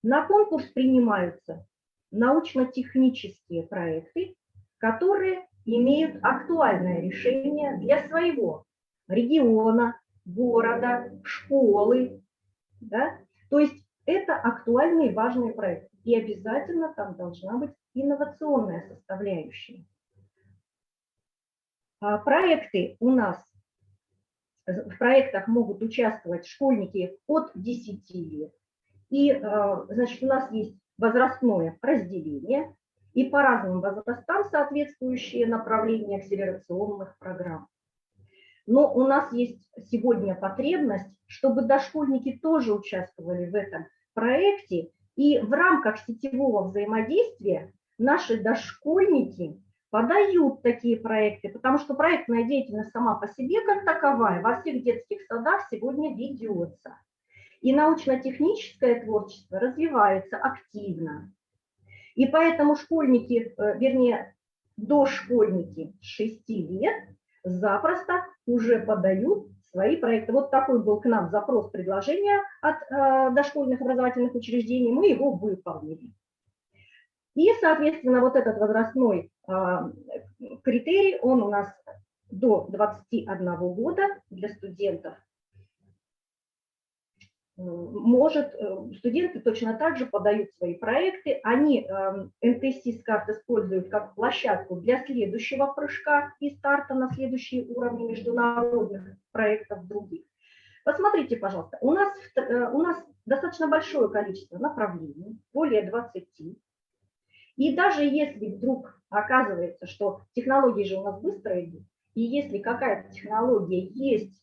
На конкурс принимаются научно-технические проекты, которые имеют актуальное решение для своего региона, города, школы. Да? То есть это актуальные важные проекты. И обязательно там должна быть инновационная составляющая. Проекты у нас, в проектах могут участвовать школьники от 10 лет. И, значит, у нас есть возрастное разделение и по разным возрастам соответствующие направления акселерационных программ. Но у нас есть сегодня потребность, чтобы дошкольники тоже участвовали в этом проекте. И в рамках сетевого взаимодействия наши дошкольники подают такие проекты, потому что проектная деятельность сама по себе как таковая во всех детских садах сегодня ведется. И научно-техническое творчество развивается активно. И поэтому школьники, вернее, дошкольники с 6 лет запросто уже подают свои проекты. Вот такой был к нам запрос предложения от дошкольных образовательных учреждений, мы его выполнили. И, соответственно, вот этот возрастной критерий, он у нас до 21 года для студентов. Студенты точно так же подают свои проекты, они МТС СКАРТ используют как площадку для следующего прыжка и старта на следующие уровни международных проектов других. Посмотрите, пожалуйста, у нас достаточно большое количество направлений, более 20. И даже если вдруг оказывается, что технологии же у нас быстро идут, и если какая-то технология есть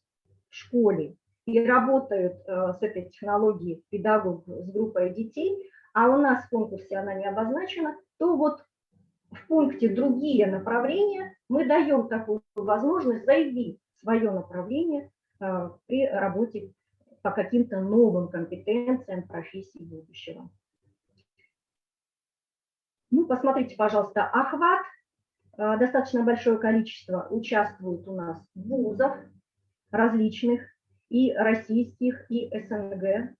в школе, и работают с этой технологией педагог с группой детей, а у нас в конкурсе она не обозначена, то вот в пункте «Другие направления» мы даем такую возможность заявить свое направление при работе по каким-то новым компетенциям профессий будущего. Ну, посмотрите, пожалуйста, охват. Достаточно большое количество участвует у нас вузов различных, и российских, и СНГ.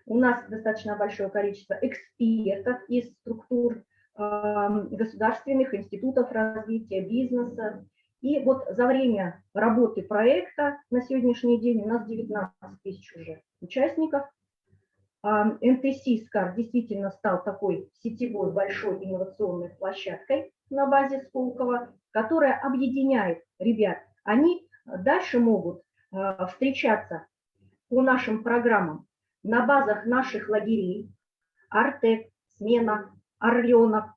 У нас достаточно большое количество экспертов из структур государственных институтов развития бизнеса. И вот за время работы проекта на сегодняшний день у нас 19 тысяч уже участников. НТС СКАР действительно стал такой сетевой большой инновационной площадкой на базе Сколково, которая объединяет ребят. Они дальше могут встречаться по нашим программам на базах наших лагерей: Артек, Смена, Орленок,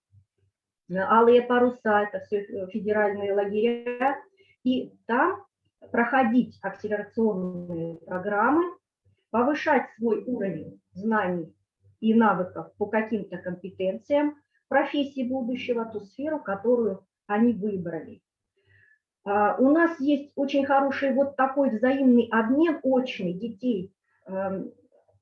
Алые паруса, это все федеральные лагеря, и там проходить акселерационные программы, повышать свой уровень знаний и навыков по каким-то компетенциям профессии будущего, ту сферу, которую они выбрали. У нас есть очень хороший вот такой взаимный обмен очный детей,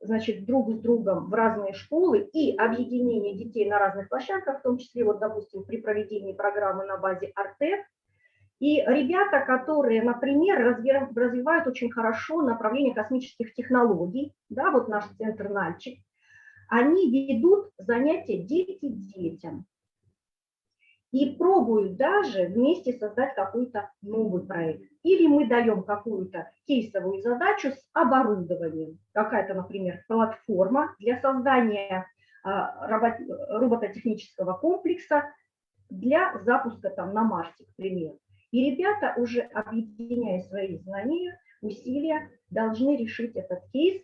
значит, друг с другом в разные школы и объединение детей на разных площадках, в том числе, вот, допустим, при проведении программы на базе Артек. И ребята, которые, например, развивают очень хорошо направление космических технологий, да, вот наш центр Нальчик, они ведут занятия «Дети детям» и пробуют даже вместе создать какой-то новый проект. Или мы даем какую-то кейсовую задачу с оборудованием. Какая-то, например, платформа для создания робототехнического комплекса для запуска там на Марсе, к примеру. И ребята, уже объединяя свои знания, усилия, должны решить этот кейс,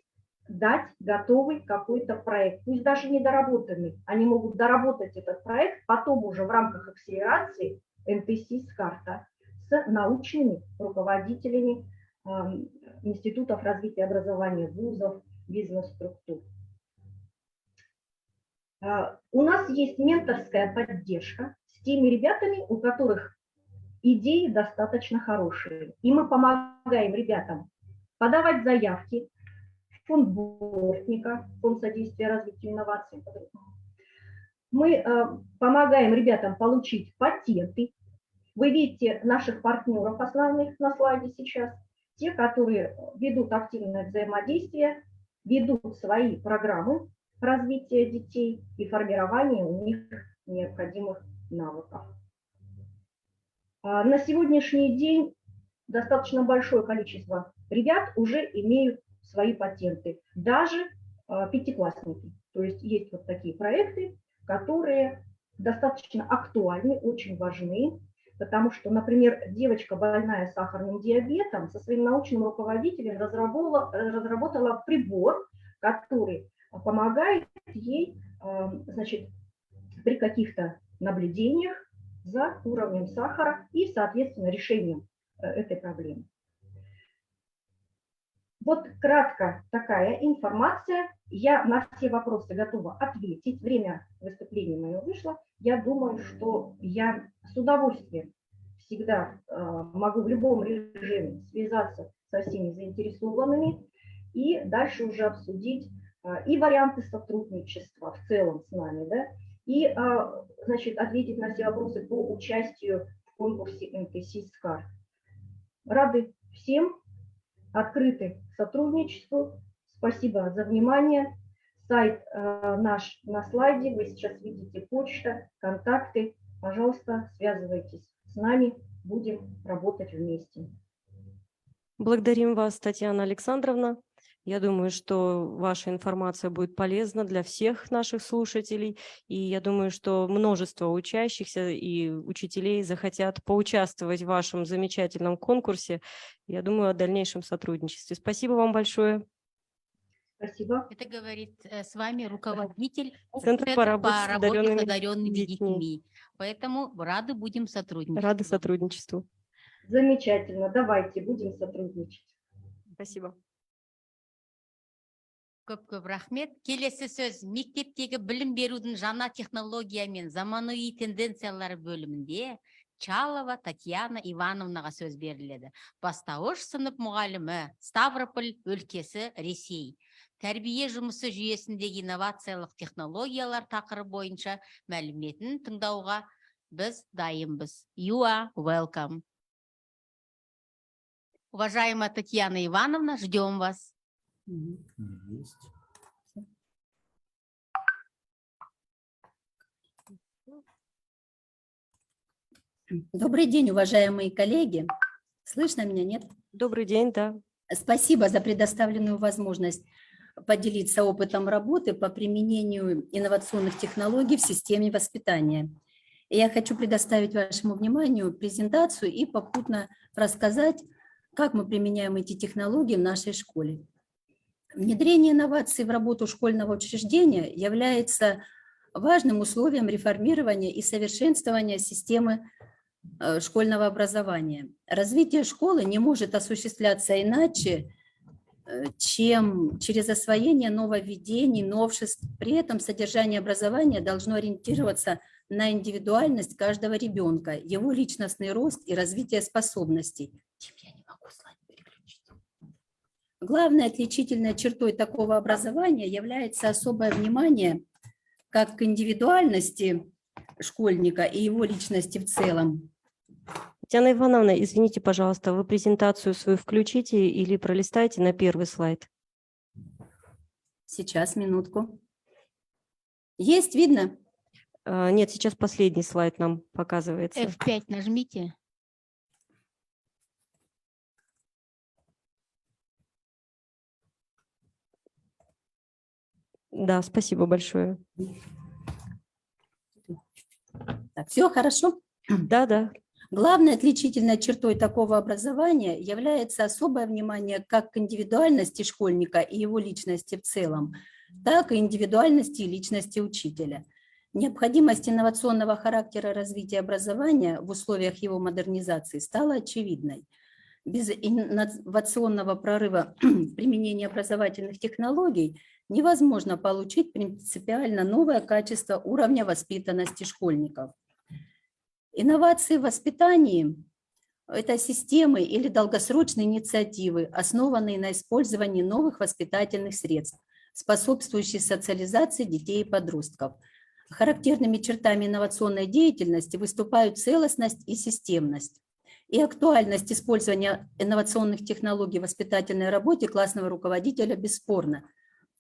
дать готовый какой-то проект, пусть даже недоработанный. Они могут доработать этот проект потом уже в рамках акселерации НТС СКАР с научными руководителями институтов развития образования, вузов, бизнес-структур. У нас есть менторская поддержка с теми ребятами, у которых идеи достаточно хорошие. И мы помогаем ребятам подавать заявки в фонд Бортника, фонд содействия развитию инноваций. Мы помогаем ребятам получить патенты. Вы видите наших партнеров основных на слайде сейчас. Те, которые ведут активное взаимодействие, ведут свои программы развития детей и формирования у них необходимых навыков. На сегодняшний день достаточно большое количество ребят уже имеют свои патенты, даже пятиклассники. То есть есть вот такие проекты, которые достаточно актуальны, очень важны, потому что, например, девочка, больная сахарным диабетом, со своим научным руководителем разработала прибор, который помогает ей, значит, при каких-то наблюдениях за уровнем сахара и, соответственно, решением этой проблемы. Вот кратко такая информация. Я на все вопросы готова ответить. Время выступления мое вышло. Я думаю, что я с удовольствием всегда могу в любом режиме связаться со всеми заинтересованными и дальше уже обсудить и варианты сотрудничества в целом с нами, да, и, значит, ответить на все вопросы по участию в конкурсе НТС СКАР. Рады всем, открыты к сотрудничеству. Спасибо за внимание. Сайт наш на слайде, вы сейчас видите почта, контакты. Пожалуйста, связывайтесь с нами, будем работать вместе. Благодарим вас, Татьяна Александровна. Я думаю, что ваша информация будет полезна для всех наших слушателей. И я думаю, что множество учащихся и учителей захотят поучаствовать в вашем замечательном конкурсе. Я думаю о дальнейшем сотрудничестве. Спасибо вам большое. Спасибо. Это говорит с вами руководитель Центра по работе с одаренными одаренными детьми. детьми. Поэтому рады будем сотрудничать. Рады сотрудничеству. Замечательно. Давайте будем сотрудничать. Спасибо. Көп рахмет. Келесі сөз мектептегі білім берудің жаңа технология мен заманауи тенденциялары бөлімінде Чалова Татьяна Ивановнаға сөз беріледі. Бастауыш сынып мұғалімі, Ставрополь өлкесі, Ресей. Тәрбие жұмысы жүйесіндегі инновациялық технологиялар тақырыбы бойынша мәліметін тыңдауға біз дайынбыз. You are welcome. Уважаемая Татьяна Ивановна, ждем вас. Добрый день, уважаемые коллеги. Слышно меня, нет? Добрый день, да. Спасибо за предоставленную возможность поделиться опытом работы по применению инновационных технологий в системе воспитания. И я хочу предоставить вашему вниманию презентацию и попутно рассказать, как мы применяем эти технологии в нашей школе. Внедрение инноваций в работу школьного учреждения является важным условием реформирования и совершенствования системы школьного образования. Развитие школы не может осуществляться иначе, чем через освоение нововведений, новшеств. При этом содержание образования должно ориентироваться на индивидуальность каждого ребенка, его личностный рост и развитие способностей. Главной отличительной чертой такого образования является особое внимание как к индивидуальности школьника и его личности в целом. Татьяна Ивановна, извините, пожалуйста, вы презентацию свою включите или пролистайте на первый слайд? Сейчас, минутку. Есть, видно? Нет, сейчас последний слайд нам показывается. F5 нажмите. Да, спасибо большое. Так, все хорошо? Да, да. Главной отличительной чертой такого образования является особое внимание как к индивидуальности школьника и его личности в целом, так и индивидуальности и личности учителя. Необходимость инновационного характера развития образования в условиях его модернизации стала очевидной. Без инновационного прорыва в применении образовательных технологий невозможно получить принципиально новое качество уровня воспитанности школьников. Инновации в воспитании – это системы или долгосрочные инициативы, основанные на использовании новых воспитательных средств, способствующие социализации детей и подростков. Характерными чертами инновационной деятельности выступают целостность и системность. И актуальность использования инновационных технологий в воспитательной работе классного руководителя бесспорна,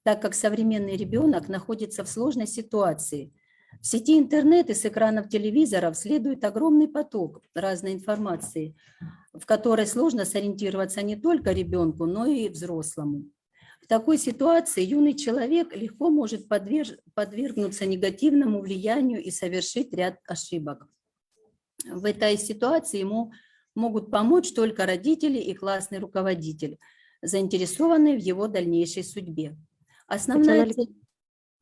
так как современный ребенок находится в сложной ситуации. В сети интернет и с экранов телевизоров следует огромный поток разной информации, в которой сложно сориентироваться не только ребенку, но и взрослому. В такой ситуации юный человек легко может подвергнуться негативному влиянию и совершить ряд ошибок. В этой ситуации ему могут помочь только родители и классный руководитель, заинтересованные в его дальнейшей судьбе. Основная цель...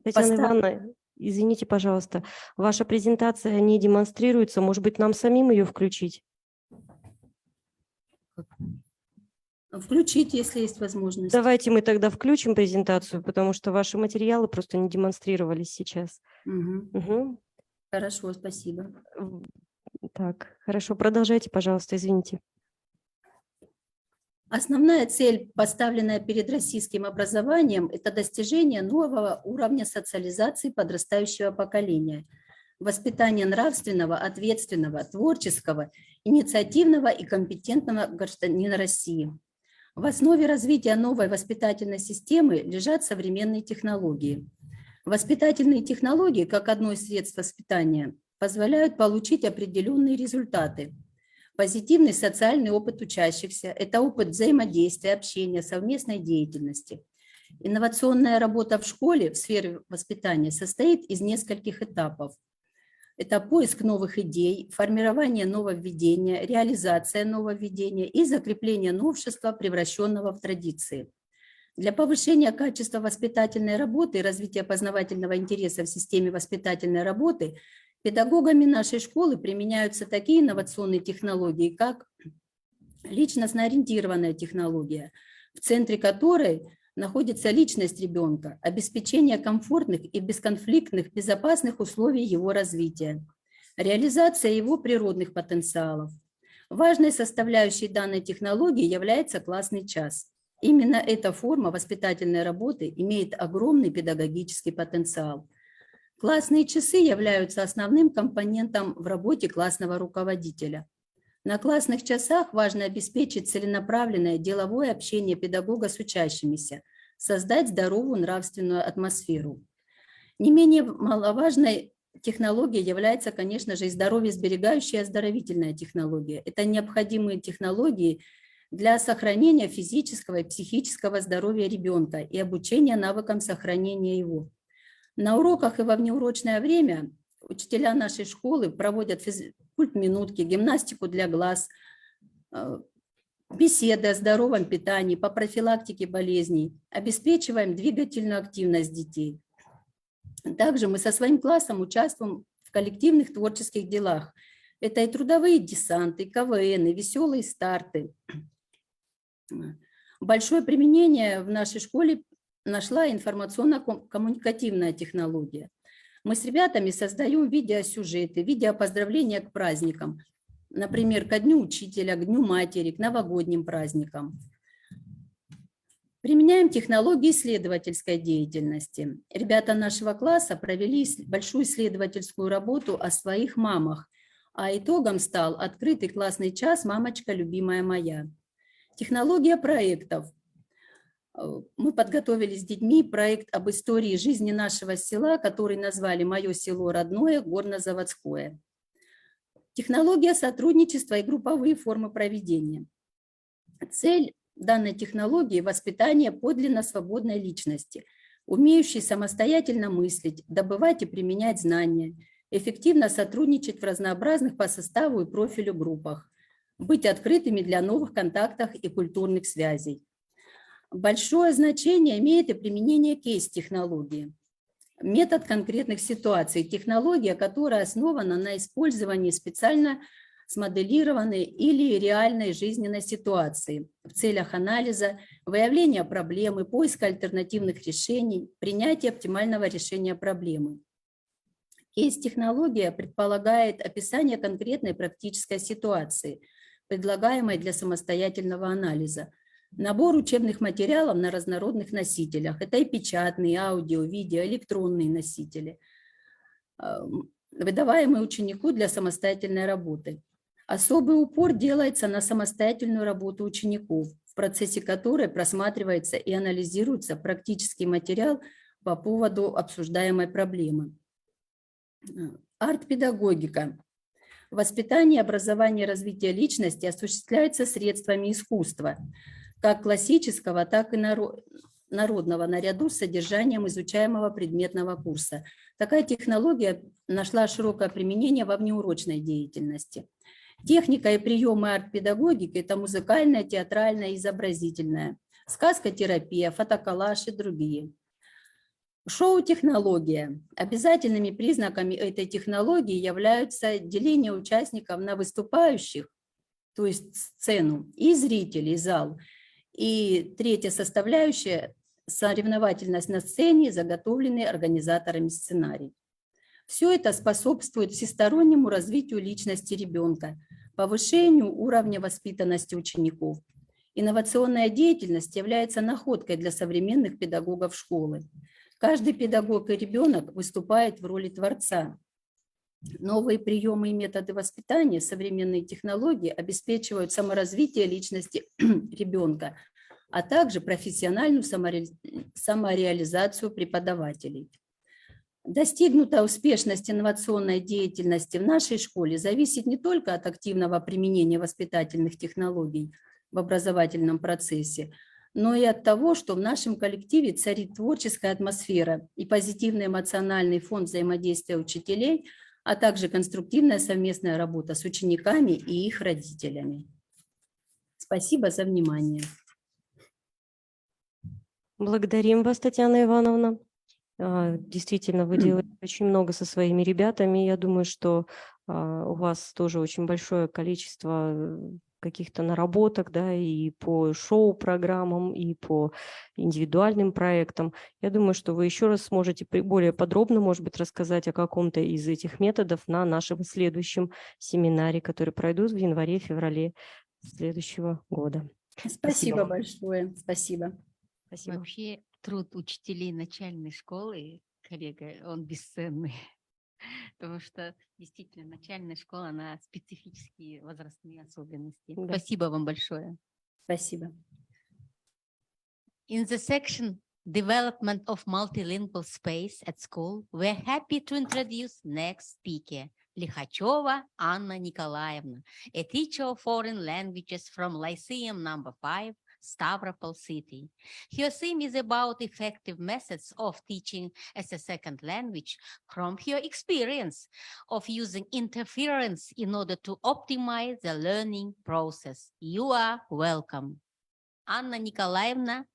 Татьяна Ивановна, извините, пожалуйста, ваша презентация не демонстрируется, может быть, нам самим ее включить? Включить, если есть возможность. Давайте мы тогда включим презентацию, потому что ваши материалы просто не демонстрировались сейчас. Угу. Хорошо, спасибо. Так, хорошо, продолжайте, пожалуйста, извините. Основная цель, поставленная перед российским образованием, это достижение нового уровня социализации подрастающего поколения, воспитание нравственного, ответственного, творческого, инициативного и компетентного гражданина России. В основе развития новой воспитательной системы лежат современные технологии. Воспитательные технологии, как одно из средств воспитания, позволяют получить определенные результаты. Позитивный социальный опыт учащихся – это опыт взаимодействия, общения, совместной деятельности. Инновационная работа в школе в сфере воспитания состоит из нескольких этапов. Это поиск новых идей, формирование нововведения, реализация нововведения и закрепление новшества, превращенного в традиции. Для повышения качества воспитательной работы и развития познавательного интереса в системе воспитательной работы педагогами нашей школы применяются такие инновационные технологии, как личностно-ориентированная технология, в центре которой находится личность ребенка, обеспечение комфортных и бесконфликтных, безопасных условий его развития. реализация его природных потенциалов. Важной составляющей данной технологии является классный час. Именно эта форма воспитательной работы имеет огромный педагогический потенциал. Классные часы являются основным компонентом в работе классного руководителя. На классных часах важно обеспечить целенаправленное деловое общение педагога с учащимися, создать здоровую нравственную атмосферу. Не менее маловажной технологией является, конечно же, и здоровьесберегающая оздоровительная технология. Это необходимые технологии для сохранения физического и психического здоровья ребенка и обучения навыкам сохранения его. На уроках и во внеурочное время учителя нашей школы проводят физкульт-минутки, гимнастику для глаз, беседы о здоровом питании, по профилактике болезней, обеспечиваем двигательную активность детей. Также мы со своим классом участвуем в коллективных творческих делах. Это и трудовые десанты, и КВН, и веселые старты. Большое применение в нашей школе нашла информационно-коммуникативная технология. Мы с ребятами создаем видеосюжеты, видеопоздравления к праздникам, например, ко Дню Учителя, к Дню Матери, к новогодним праздникам. Применяем технологии исследовательской деятельности. Ребята нашего класса провели большую исследовательскую работу о своих мамах, а итогом стал открытый классный час «Мамочка, любимая моя». Технология проектов. Мы подготовили с детьми проект об истории жизни нашего села, который назвали «Мое село родное, горнозаводское». Технология сотрудничества и групповые формы проведения. Цель данной технологии – воспитание подлинно свободной личности, умеющей самостоятельно мыслить, добывать и применять знания, эффективно сотрудничать в разнообразных по составу и профилю группах, быть открытыми для новых контактов и культурных связей. Большое значение имеет и применение кейс-технологии. Метод конкретных ситуаций, технология, которая основана на использовании специально смоделированной или реальной жизненной ситуации в целях анализа, выявления проблемы, поиска альтернативных решений, принятия оптимального решения проблемы. Кейс-технология предполагает описание конкретной практической ситуации, предлагаемой для самостоятельного анализа, набор учебных материалов на разнородных носителях. Это и печатные, аудио, видео, электронные носители, выдаваемые ученику для самостоятельной работы. Особый упор делается на самостоятельную работу учеников, в процессе которой просматривается и анализируется практический материал по поводу обсуждаемой проблемы. Арт-педагогика. Воспитание, образование, развитие личности осуществляется средствами искусства, как классического, так и народного, наряду с содержанием изучаемого предметного курса. Такая технология нашла широкое применение во внеурочной деятельности. Техника и приемы арт-педагогики – это музыкальная, театральная, изобразительная, сказкотерапия, фотоколлаж и другие. Шоу-технология. Обязательными признаками этой технологии являются деление участников на выступающих, то есть сцену, и зрителей, зал. И третья составляющая – соревновательность на сцене, заготовленный организаторами сценарий. Все это способствует всестороннему развитию личности ребенка, повышению уровня воспитанности учеников. Инновационная деятельность является находкой для современных педагогов школы. Каждый педагог и ребенок выступает в роли творца. Новые приемы и методы воспитания, современные технологии обеспечивают саморазвитие личности ребенка, а также профессиональную самореализацию преподавателей. Достигнутая успешность инновационной деятельности в нашей школе зависит не только от активного применения воспитательных технологий в образовательном процессе, но и от того, что в нашем коллективе царит творческая атмосфера и позитивный эмоциональный фон взаимодействия учителей, а также конструктивная совместная работа с учениками и их родителями. Спасибо за внимание. Благодарим вас, Татьяна Ивановна. Действительно, вы делаете очень много со своими ребятами. Я думаю, что у вас тоже очень большое количество каких-то наработок, да, и по шоу-программам, и по индивидуальным проектам. Я думаю, что вы еще раз сможете более подробно, может быть, рассказать о каком-то из этих методов на нашем следующем семинаре, который пройдут в январе-феврале следующего года. Спасибо большое. Спасибо. Спасибо. Вообще труд учителей начальной школы, коллега, он бесценный. Потому что действительно начальная школа, она специфические возрастные особенности. Да. Спасибо вам большое. Спасибо. In the section Development of Multilingual Space at School, we're happy to introduce next speaker, Likhacheva Anna Nikolaevna, a teacher of foreign languages from Lyceum number 5, Stavropol City. Her theme is about effective methods of teaching as a second language from her experience of using interference in order to optimize the learning process. You are welcome. Anna Nikolaevna,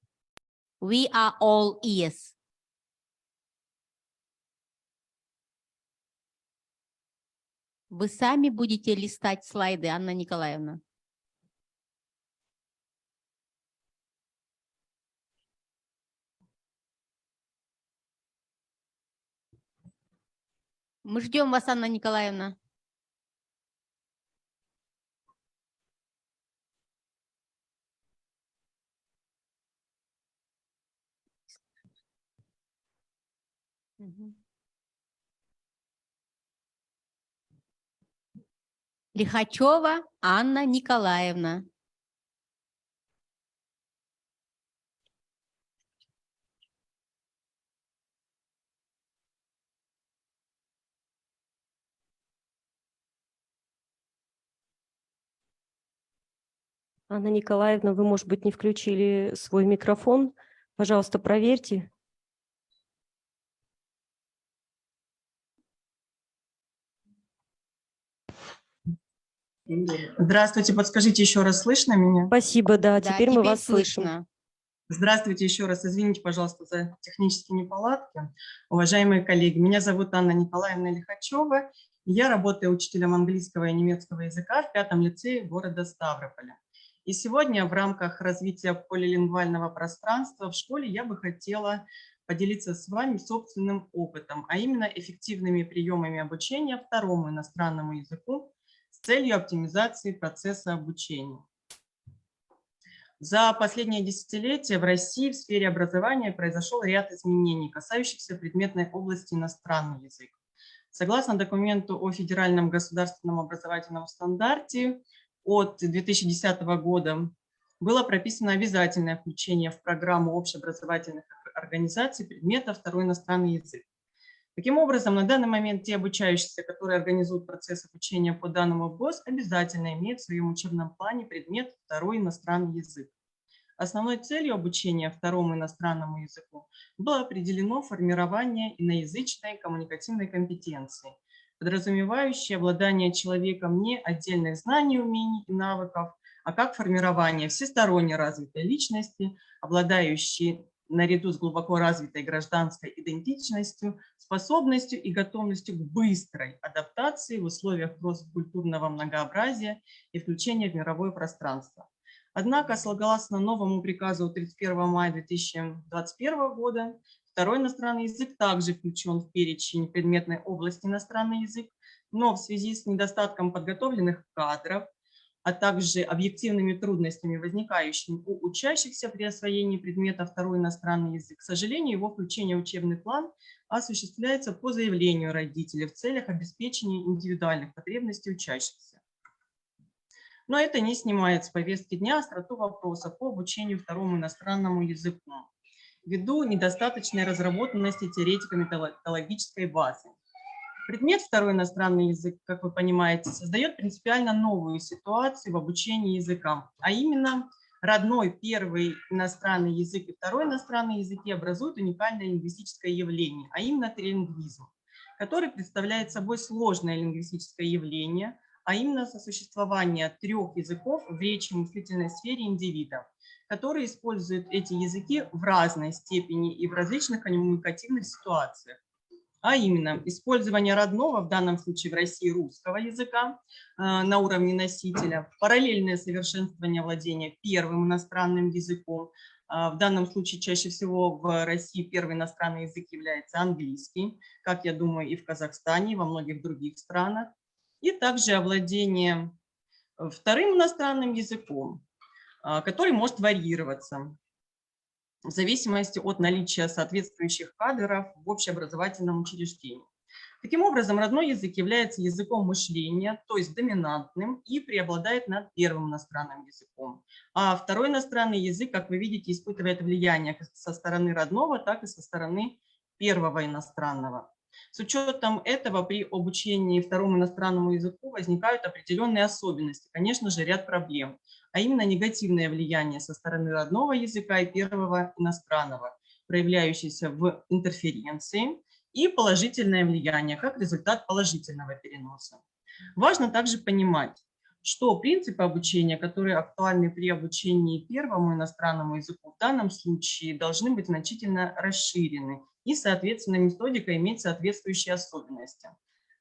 we are all ears. Вы сами будете листать слайды, Анна Николаевна? Мы ждем вас, Анна Николаевна. Лихачева Анна Николаевна. Анна Николаевна, вы, может быть, не включили свой микрофон. Пожалуйста, проверьте. Здравствуйте, подскажите еще раз, слышно меня? Спасибо, да, теперь мы вас слышим. Здравствуйте еще раз, извините, пожалуйста, за технические неполадки. Уважаемые коллеги, меня зовут Анна Николаевна Лихачева, и я работаю учителем английского и немецкого языка в 5-м лицее города Ставрополя. И сегодня в рамках развития полилингвального пространства в школе я бы хотела поделиться с вами собственным опытом, а именно эффективными приемами обучения второму иностранному языку с целью оптимизации процесса обучения. За последние десятилетия в России в сфере образования произошел ряд изменений, касающихся предметной области иностранный язык. Согласно документу о федеральном государственном образовательном стандарте от 2010 года было прописано обязательное включение в программу общеобразовательных организаций предмета второй иностранный язык. Таким образом, на данный момент те обучающиеся, которые организуют процесс обучения по данному ГОС, обязательно имеют в своем учебном плане предмет второй иностранный язык. Основной целью обучения второму иностранному языку было определено формирование иноязычной коммуникативной компетенции, подразумевающей обладание человеком не отдельных знаний, умений и навыков, а как формирование всесторонне развитой личности, обладающей наряду с глубоко развитой гражданской идентичностью, способностью и готовностью к быстрой адаптации в условиях кросс-культурного многообразия и включения в мировое пространство. Однако, согласно новому приказу 31 мая 2021 года, второй иностранный язык также включен в перечень предметной области иностранный язык, но в связи с недостатком подготовленных кадров, а также объективными трудностями, возникающими у учащихся при освоении предмета второй иностранный язык, к сожалению, его включение в учебный план осуществляется по заявлению родителей в целях обеспечения индивидуальных потребностей учащихся. Но это не снимает с повестки дня остроту вопроса по обучению второму иностранному языку ввиду недостаточной разработанности теоретико-методологической базы. Предмет второй иностранный язык, как вы понимаете, создает принципиально новую ситуацию в обучении языкам, а именно родной первый иностранный язык и второй иностранный языки образуют уникальное лингвистическое явление, а именно трилингвизм, который представляет собой сложное лингвистическое явление, а именно сосуществование трех языков в речи и мыслительной сфере индивида, которые используют эти языки в разной степени и в различных коммуникативных ситуациях. а именно использование родного, в данном случае в России русского языка на уровне носителя, параллельное совершенствование владения первым иностранным языком. В данном случае чаще всего в России первый иностранный язык является английский, как я думаю и в Казахстане, и во многих других странах. И также овладение вторым иностранным языком, который может варьироваться в зависимости от наличия соответствующих кадров в общеобразовательном учреждении. Таким образом, родной язык является языком мышления, то есть доминантным, и преобладает над первым иностранным языком. А второй иностранный язык, как вы видите, испытывает влияние как со стороны родного, так и со стороны первого иностранного. С учетом этого при обучении второму иностранному языку возникают определенные особенности, конечно же, ряд проблем, а именно негативное влияние со стороны родного языка и первого иностранного, проявляющееся в интерференции, и положительное влияние как результат положительного переноса. Важно также понимать, что принципы обучения, которые актуальны при обучении первому иностранному языку, в данном случае должны быть значительно расширены, и, соответственно, методика иметь соответствующие особенности.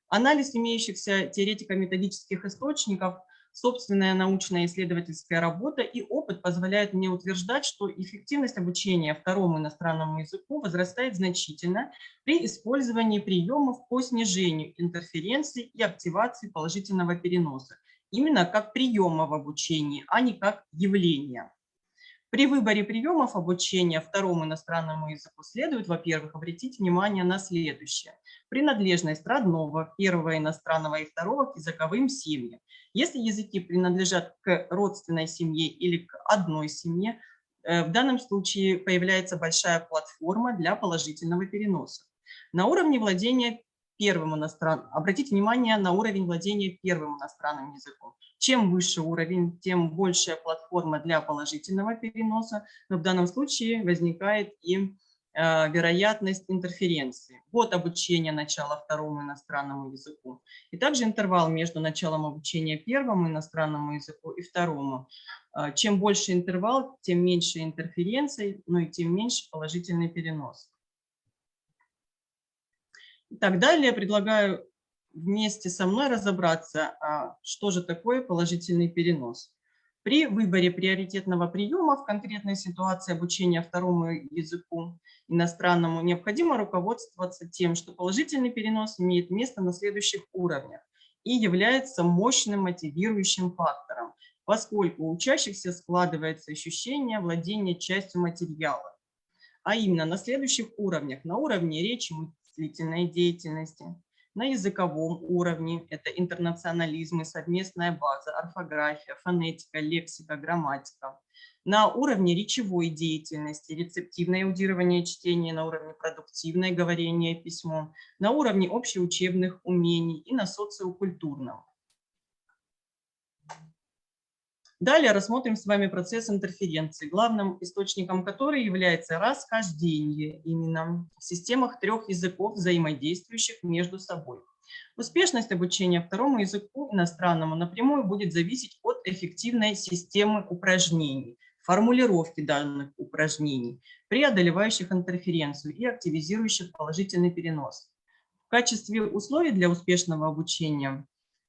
Анализ имеющихся теоретико-методических источников, собственная научная исследовательская работа и опыт позволяют мне утверждать, что эффективность обучения второму иностранному языку возрастает значительно при использовании приемов по снижению интерференции и активации положительного переноса, именно как приема в обучении, а не как явления. При выборе приемов обучения второму иностранному языку следует, во-первых, обратить внимание на следующее. Принадлежность родного, первого иностранного и второго к языковым семьям. Если языки принадлежат к родственной семье или к одной семье, в данном случае появляется большая платформа для положительного переноса. На уровне владения первым иностранным, обратите внимание на уровень владения первым иностранным языком. Чем выше уровень, тем большая платформа для положительного переноса, но в данном случае возникает и вероятность интерференции. Год обучения начала второму иностранному языку. И также интервал между началом обучения первому иностранному языку и второму. Чем больше интервал, тем меньше интерференций, но и тем меньше положительный перенос. Так, далее предлагаю вместе со мной разобраться, что же такое положительный перенос. При выборе приоритетного приема в конкретной ситуации обучения второму языку иностранному необходимо руководствоваться тем, что положительный перенос имеет место на следующих уровнях и является мощным мотивирующим фактором, поскольку у учащихся складывается ощущение владения частью материала, а именно на следующих уровнях: на уровне речи, мыслительной деятельности, на языковом уровне, это интернационализм и совместная база, орфография, фонетика, лексика, грамматика. На уровне речевой деятельности, рецептивное аудирование чтения, на уровне продуктивное говорение письмо, на уровне общеучебных умений и на социокультурном. Далее рассмотрим с вами процесс интерференции, главным источником которой является расхождение именно в системах трех языков, взаимодействующих между собой. Успешность обучения второму языку иностранному напрямую будет зависеть от эффективной системы упражнений, формулировки данных упражнений, преодолевающих интерференцию и активизирующих положительный перенос. В качестве условий для успешного обучения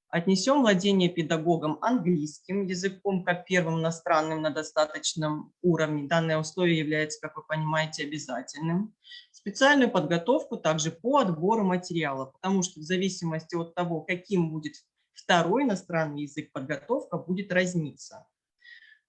отнесем владение педагогом английским языком как первым иностранным на достаточном уровне. Данное условие является, как вы понимаете, обязательным. Специальную подготовку также по отбору материала, потому что в зависимости от того, каким будет второй иностранный язык, подготовка будет разниться.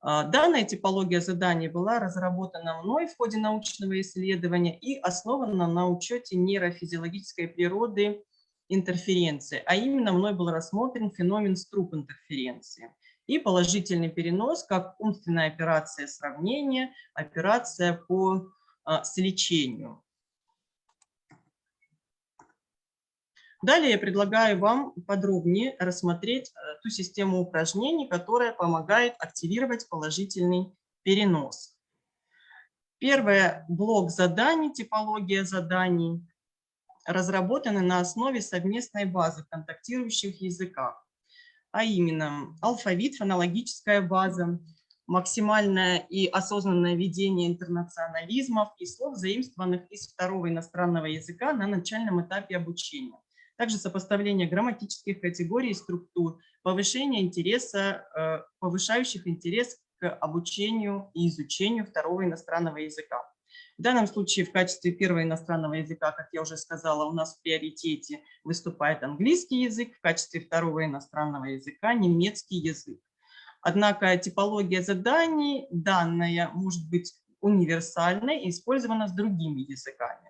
Данная типология заданий была разработана мной в ходе научного исследования и основана на учете нейрофизиологической природы интерференции, а именно мной был рассмотрен феномен струп-интерференции и положительный перенос как умственная операция сравнения, операция по сличению. Далее я предлагаю вам подробнее рассмотреть ту систему упражнений, которая помогает активировать положительный перенос. Первый блок заданий, типология заданий, разработаны на основе совместной базы в контактирующих языках, а именно алфавит, фонологическая база, максимальное и осознанное ведение интернационализмов и слов, заимствованных из второго иностранного языка на начальном этапе обучения. Также сопоставление грамматических категорий и структур, повышение интереса, повышающих интерес к обучению и изучению второго иностранного языка. В данном случае в качестве первого иностранного языка, как я уже сказала, у нас в приоритете выступает английский язык, в качестве второго иностранного языка немецкий язык. Однако типология заданий данная может быть универсальной и использована с другими языками.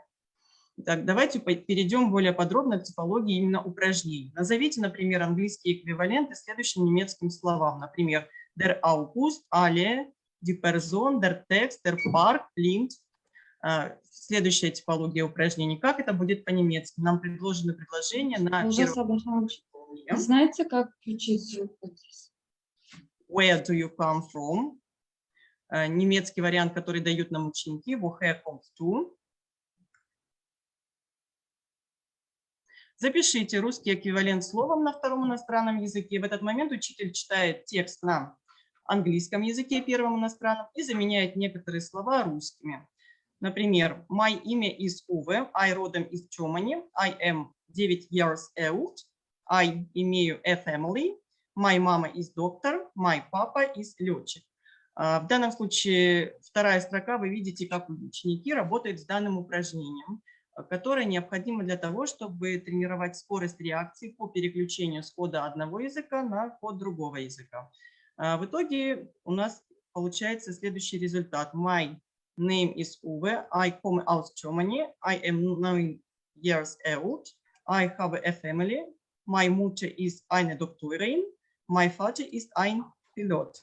Так, давайте перейдем более подробно к типологии именно упражнений. Назовите, например, английские эквиваленты следующим немецким словам. Например, der August, alle, die Person, der Text, der Park, Lind. Следующая типология упражнений. Как это будет по-немецки? Нам предложены предложения на первом. Знаете, как включить звук? Where do you come from? Немецкий вариант, который дают нам ученики. Woher kommst du? Запишите русский эквивалент словом на втором иностранном языке. В этот момент учитель читает текст на английском языке, первом иностранном, и заменяет некоторые слова русскими. Например, мое имя из Уве, I родом из Germany, I am 9 years old, I имею a family, my мама is doctor, my папа is летчик. В данном случае вторая строка, вы видите, как ученики работают с данным упражнением, которое необходимо для того, чтобы тренировать скорость реакции по переключению с кода одного языка на код другого языка. В итоге у нас получается следующий результат. My name is Uwe, I come out Germany, I am 9 years old, I have a family, my mother is eine Doktorin, my father is ein Pilot.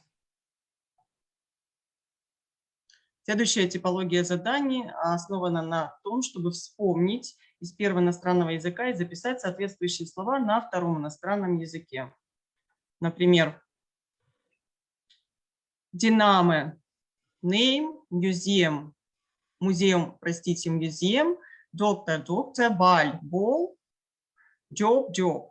Следующая типология заданий основана на том, чтобы вспомнить из первого иностранного языка и записать соответствующие слова на втором иностранном языке. Например, Dynamo, name, museum, музеум, простите, museum, доктор, доктор, ball, ball, job, job.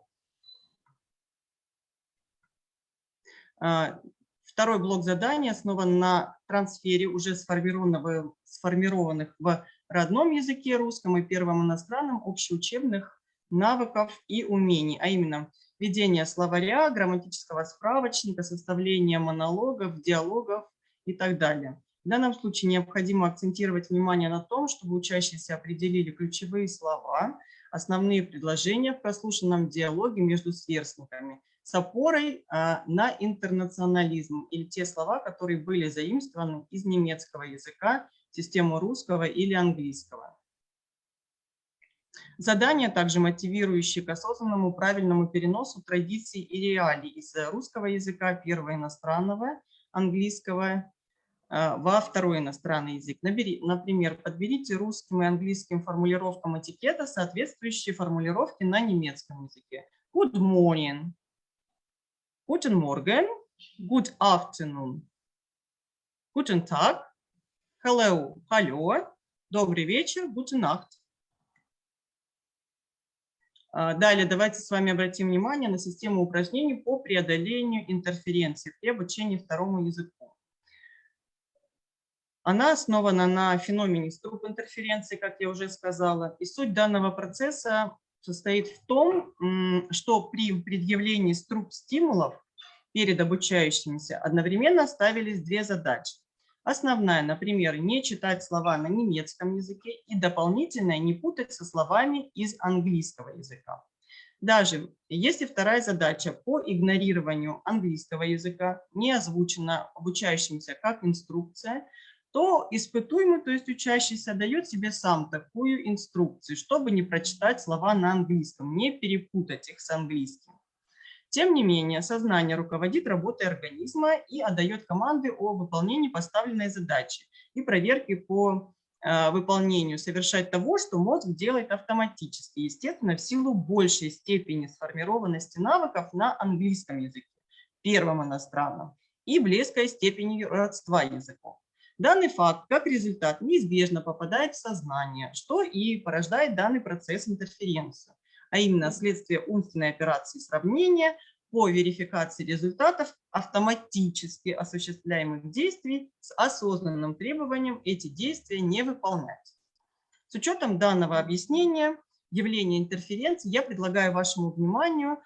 Второй блок заданий основан на трансфере уже сформированных в родном языке русском и первом иностранном общеучебных навыков и умений, а именно ведение словаря, грамматического справочника, составление монологов, диалогов и так далее. В данном случае необходимо акцентировать внимание на том, чтобы учащиеся определили ключевые слова, основные предложения в прослушанном диалоге между сверстниками, с опорой на интернационализм или те слова, которые были заимствованы из немецкого языка, систему русского или английского. Задания также мотивирующие к осознанному правильному переносу традиций и реалий из русского языка, первого иностранного, английского, во второй иностранный язык. Например, подберите русским и английским формулировкам этикета соответствующие формулировки на немецком языке. Good morning. Guten Morgen, good afternoon, guten Tag, hello, hallo, добрый вечер, gute Nacht. Далее давайте с вами обратим внимание на систему упражнений по преодолению интерференции при обучении второму языку. Она основана на феномене струп-интерференции, как я уже сказала, и суть данного процесса состоит в том, что при предъявлении струп-стимулов перед обучающимися одновременно ставились две задачи. Основная, например, не читать слова на немецком языке, и дополнительная, не путать со словами из английского языка. Даже если вторая задача по игнорированию английского языка не озвучена обучающимся как инструкция, то испытуемый, то есть учащийся, дает себе сам такую инструкцию, чтобы не прочитать слова на английском, не перепутать их с английским. Тем не менее, сознание руководит работой организма и отдает команды о выполнении поставленной задачи и проверке по выполнению совершать того, что мозг делает автоматически, естественно, в силу большей степени сформированности навыков на английском языке, первом иностранном, и близкой степени родства языков. Данный факт, как результат, неизбежно попадает в сознание, что и порождает данный процесс интерференции, а именно следствие умственной операции сравнения по верификации результатов автоматически осуществляемых действий с осознанным требованием эти действия не выполнять. С учетом данного объяснения явления интерференции я предлагаю вашему вниманию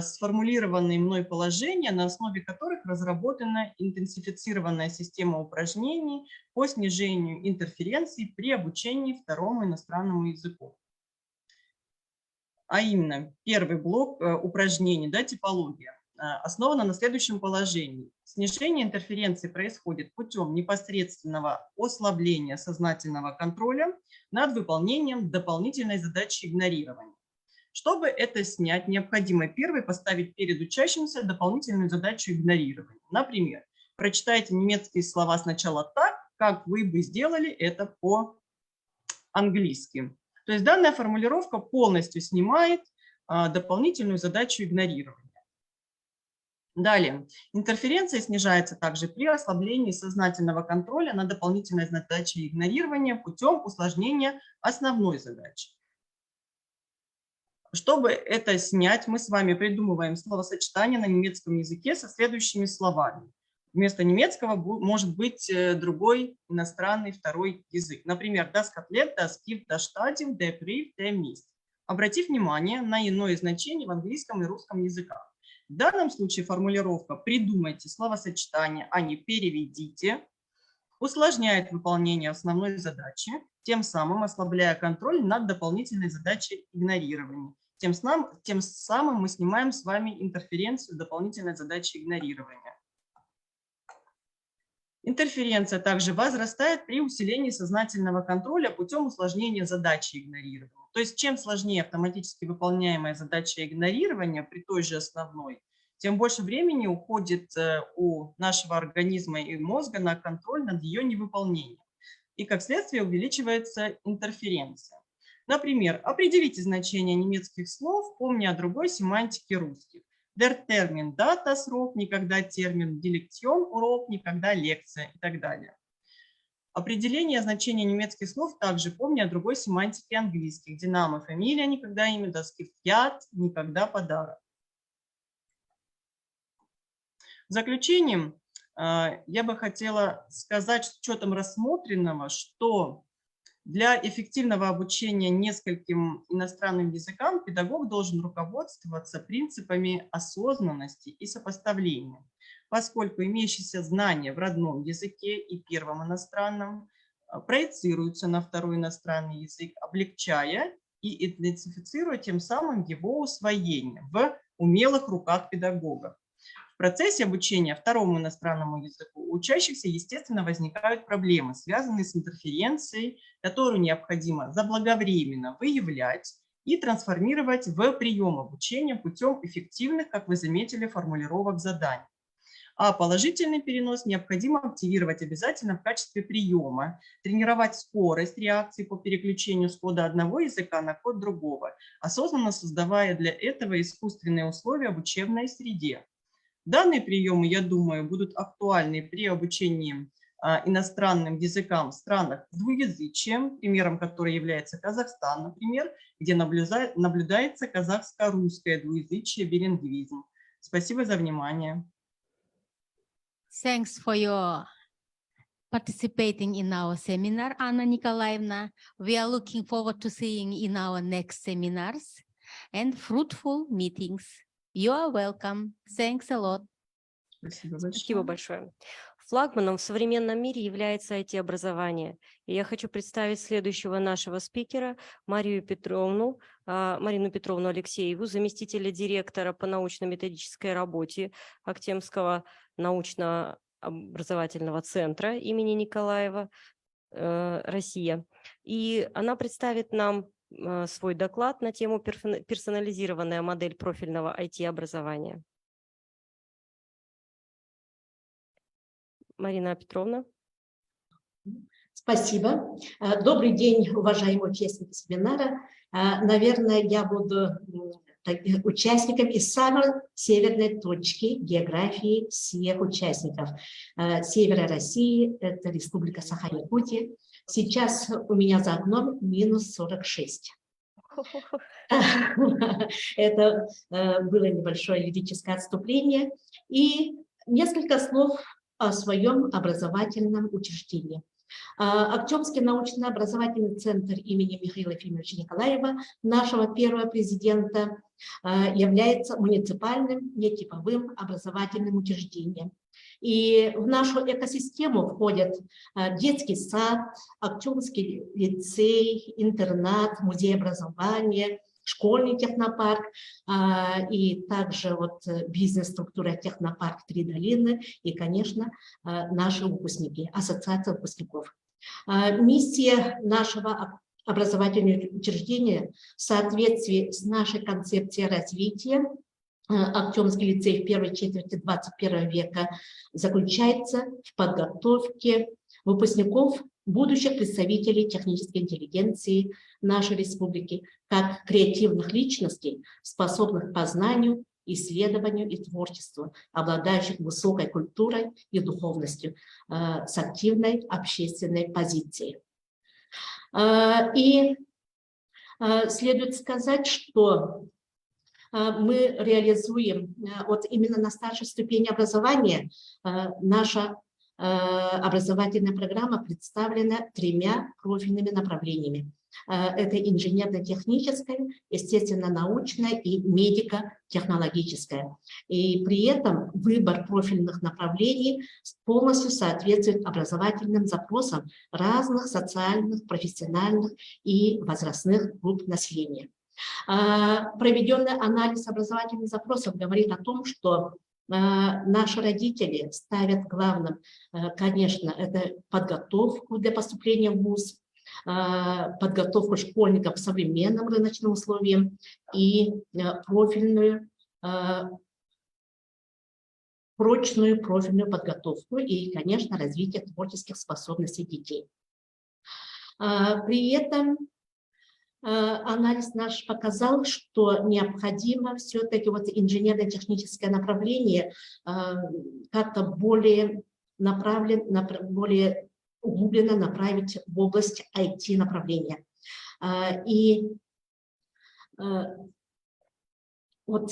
сформулированные мной положения, на основе которых разработана интенсифицированная система упражнений по снижению интерференций при обучении второму иностранному языку. А именно, первый блок упражнений, типология, основана на следующем положении. Снижение интерференции происходит путем непосредственного ослабления сознательного контроля над выполнением дополнительной задачи игнорирования. Чтобы это снять, необходимо первой поставить перед учащимся дополнительную задачу игнорирования. Например, прочитайте немецкие слова сначала так, как вы бы сделали это по-английски. То есть данная формулировка полностью снимает дополнительную задачу игнорирования. Далее. Интерференция снижается также при ослаблении сознательного контроля над дополнительной задачей игнорирования путем усложнения основной задачи. Чтобы это снять, мы с вами придумываем словосочетание на немецком языке со следующими словами. Вместо немецкого может быть другой иностранный второй язык. Например, das Kotelett, das Gift, das Stadium, der Brief, der Mist. Обратив внимание на иное значение в английском и русском языках. В данном случае формулировка «придумайте словосочетание», а не «переведите» усложняет выполнение основной задачи, тем самым ослабляя контроль над дополнительной задачей игнорирования. Тем самым мы снимаем с вами интерференцию дополнительной задачи игнорирования. Интерференция также возрастает при усилении сознательного контроля путем усложнения задачи игнорирования. То есть чем сложнее автоматически выполняемая задача игнорирования при той же основной, тем больше времени уходит у нашего организма и мозга на контроль над ее невыполнением. И как следствие увеличивается интерференция. Например, определите значение немецких слов, помня о другой семантике русских. Der Termin – дата, срок, никогда термин, Dilektion – урок, никогда лекция и так далее. Определение значения немецких слов также помня о другой семантике английских. Динамо – фамилия, никогда имя, das Gift – яд, никогда подарок. В заключение я бы хотела сказать с учетом рассмотренного, что для эффективного обучения нескольким иностранным языкам педагог должен руководствоваться принципами осознанности и сопоставления, поскольку имеющиеся знания в родном языке и первом иностранном проецируются на второй иностранный язык, облегчая и интенсифицируя тем самым его усвоение в умелых руках педагога. В процессе обучения второму иностранному языку у учащихся, естественно, возникают проблемы, связанные с интерференцией, которую необходимо заблаговременно выявлять и трансформировать в прием обучения путем эффективных, как вы заметили, формулировок заданий. А положительный перенос необходимо активировать обязательно в качестве приема, тренировать скорость реакции по переключению с кода одного языка на код другого, осознанно создавая для этого искусственные условия в учебной среде. Данные приемы, я думаю, будут актуальны при обучении иностранным языкам в странах с двуязычием, примером которой является Казахстан, например, где наблюдается казахско-русское двуязычие, билингвизм. Спасибо за внимание. Thanks for your participating in our seminar, Anna Nikolaevna. We are looking forward to seeing in our next seminars and fruitful meetings. You are welcome. Thanks a lot. Спасибо большое. Флагманом в современном мире является IT-образование. И я хочу представить следующего нашего спикера, Марину Петровну Алексееву, заместителя директора по научно-методической работе Актемского научно-образовательного центра имени Николаева, Россия. И она представит нам свой доклад на тему «Персонализированная модель профильного IT-образования». Марина Петровна. Спасибо. Добрый день, уважаемые участники семинара. Наверное, я буду участником из самой северной точки географии всех участников. Севера России, это Республика Саха-Якутия. Сейчас у меня за окном минус 46. Это было небольшое юридическое отступление. И несколько слов о своем образовательном учреждении. Актемский научно-образовательный центр имени Михаила Ефимовича Николаева, нашего первого президента, является муниципальным нетиповым образовательным учреждением. И в нашу экосистему входят детский сад, Актемский лицей, интернат, музей образования, школьный технопарк и также вот бизнес-структура технопарк «Три долины» и, конечно, наши выпускники, ассоциация выпускников. Миссия нашего образовательного учреждения в соответствии с нашей концепцией развития Актемский лицей в первой четверти 21 века заключается в подготовке выпускников, будущих представителей технической интеллигенции нашей республики, как креативных личностей, способных к познанию, исследованию и творчеству, обладающих высокой культурой и духовностью, с активной общественной позицией. И следует сказать, что мы реализуем вот именно на старшей ступени образования. Наша образовательная программа представлена 3 профильными направлениями. Это инженерно-техническое, естественно-научное и медико-технологическое. И при этом выбор профильных направлений полностью соответствует образовательным запросам разных социальных, профессиональных и возрастных групп населения. Проведенный анализ образовательных запросов говорит о том, что наши родители ставят главным, конечно, это подготовку для поступления в вуз, подготовку школьников к современным рыночным условиям и прочную профильную подготовку и, конечно, развитие творческих способностей детей. При этом анализ наш показал, что необходимо все-таки вот инженерно-техническое направление как-то более более углубленно направить в область IT-направления. И вот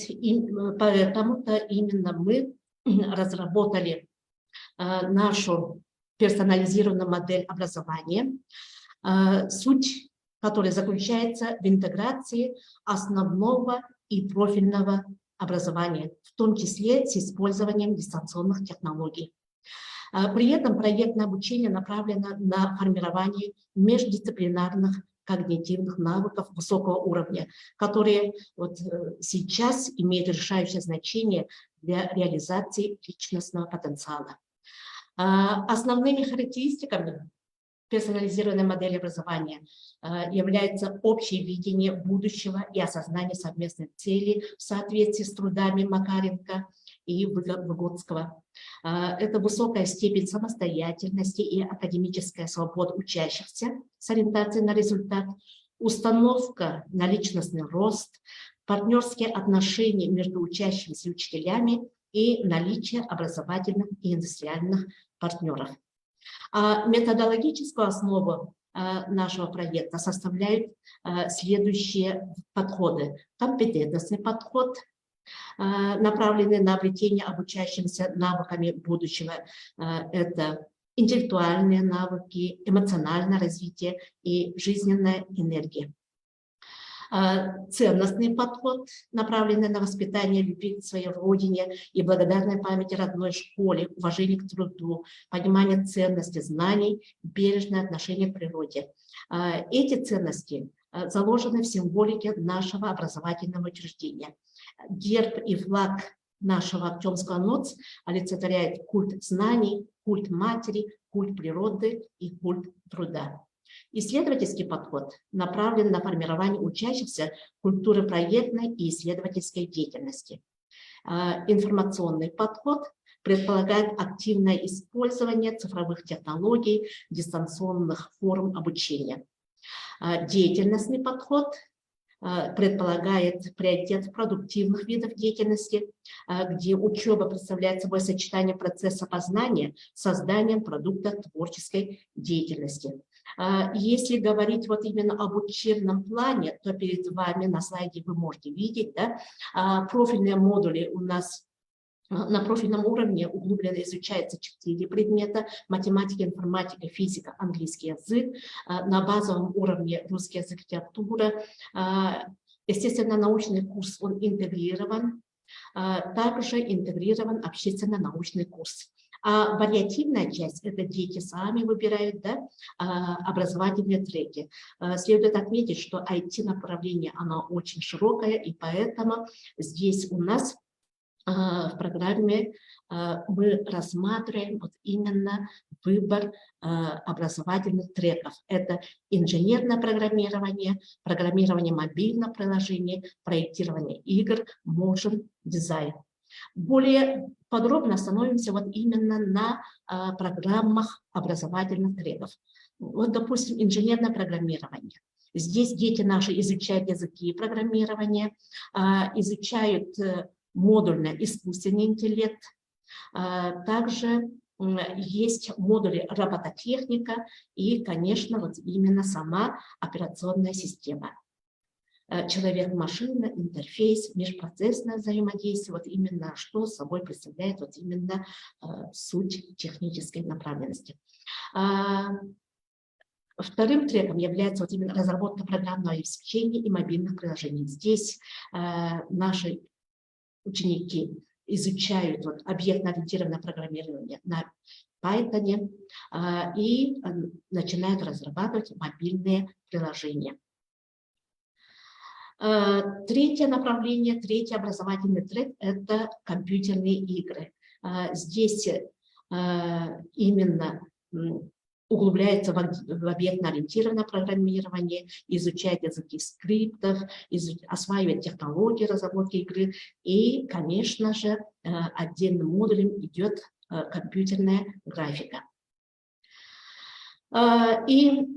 поэтому-то именно мы разработали нашу персонализированную модель образования, суть которая заключается в интеграции основного и профильного образования, в том числе с использованием дистанционных технологий. При этом проектное обучение направлено на формирование междисциплинарных когнитивных навыков высокого уровня, которые вот сейчас имеют решающее значение для реализации личностного потенциала. Основными характеристиками персонализированной модели образования является общее видение будущего и осознание совместных целей в соответствии с трудами Макаренко и Выгодского. Это высокая степень самостоятельности и академическая свобода учащихся с ориентацией на результат, установка на личностный рост, партнерские отношения между учащимися и учителями и наличие образовательных и индустриальных партнеров. Методологическую основу нашего проекта составляют следующие подходы. Компетентностный подход, направленный на обретение обучающимся навыками будущего. Это интеллектуальные навыки, эмоциональное развитие и жизненная энергия. Ценностный подход, направленный на воспитание любви к своей родине и благодарной памяти родной школе, уважение к труду, понимание ценности знаний, бережное отношение к природе. Эти ценности заложены в символике нашего образовательного учреждения. Герб и флаг нашего Актемского НОЦ олицетворяет культ знаний, культ матери, культ природы и культ труда. Исследовательский подход направлен на формирование учащихся культуры проектной и исследовательской деятельности. Информационный подход предполагает активное использование цифровых технологий, дистанционных форм обучения. Деятельностный подход предполагает приоритет продуктивных видов деятельности, где учеба представляет собой сочетание процесса познания с созданием продукта творческой деятельности. Если говорить вот именно об учебном плане, то перед вами на слайде вы можете видеть, да, профильные модули у нас на профильном уровне углубленно изучается 4 предмета: математика, информатика, физика, английский язык. На базовом уровне русский язык, литература. Естественно, научный курс, он интегрирован. Также интегрирован общественно-научный курс. А вариативная часть – это дети сами выбирают, да, образовательные треки. Следует отметить, что IT-направление, оно очень широкое, и поэтому здесь у нас в программе мы рассматриваем вот именно выбор образовательных треков. Это инженерное программирование, программирование мобильного приложения, проектирование игр, motion design. Более подробно остановимся вот именно на программах образовательных треков. Вот, допустим, инженерное программирование. Здесь дети наши изучают языки программирования, изучают модульный искусственный интеллект. Также есть модули робототехника и, конечно, вот именно сама операционная система. Человек-машина, интерфейс, межпроцессное взаимодействие, вот именно что собой представляет вот именно суть технической направленности. Вторым треком является вот именно разработка программного обеспечения и мобильных приложений. Здесь наши ученики изучают вот объектно-ориентированное программирование на Python и начинают разрабатывать мобильные приложения. Третье направление, третий образовательный трек – это компьютерные игры. Здесь именно углубляется в объектно-ориентированное программирование, изучает языки скриптов, осваивает технологии разработки игры. И, конечно же, отдельным модулем идет компьютерная графика. И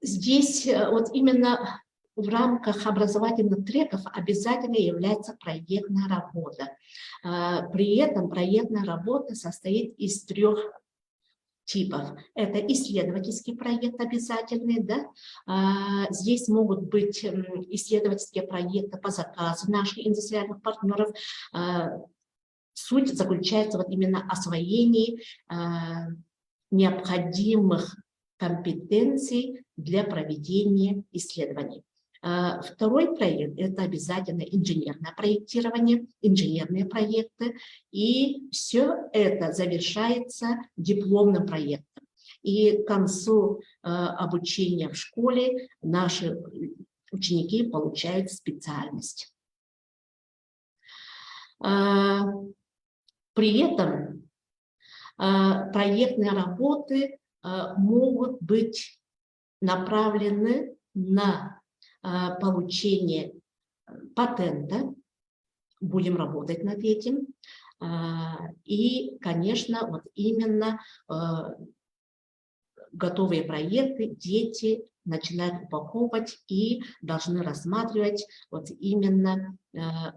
здесь вот именно в рамках образовательных треков обязательно является проектная работа. При этом проектная работа состоит из 3 типов. Это исследовательский проект обязательный, да? Здесь могут быть исследовательские проекты по заказу наших индустриальных партнеров. Суть заключается вот именно в освоении необходимых компетенций для проведения исследований. Второй проект – это обязательно инженерное проектирование, инженерные проекты, и все это завершается дипломным проектом. И к концу обучения в школе наши ученики получают специальность. При этом проектные работы могут быть направлены на получение патента, будем работать над этим, и, конечно, вот именно готовые проекты дети начинают упаковывать и должны рассматривать вот именно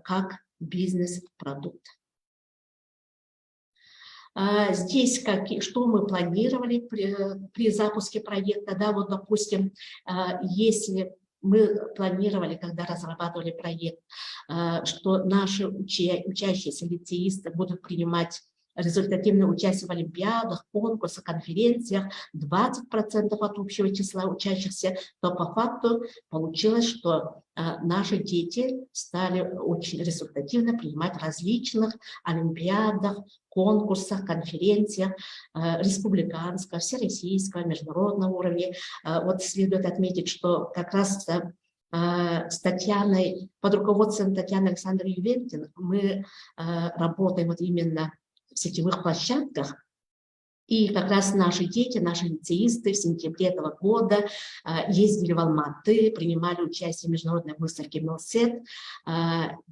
как бизнес-продукт. Здесь что мы планировали при запуске проекта, да, вот, допустим, если мы планировали, когда разрабатывали проект, что наши учащиеся лицеисты будут принимать результативное участие в олимпиадах, конкурсах, конференциях, 20% от общего числа учащихся, то по факту получилось, что наши дети стали очень результативно принимать в различных олимпиадах, конкурсах, конференциях республиканского, всероссийского, международного уровня. Вот следует отметить, что как раз с Татьяной, под руководством Татьяны Александровны Ювентин мы работаем вот именно в сетевых площадках. И как раз наши дети, наши лицеисты в сентябре этого года ездили в Алматы, принимали участие в международной выставке МилСет.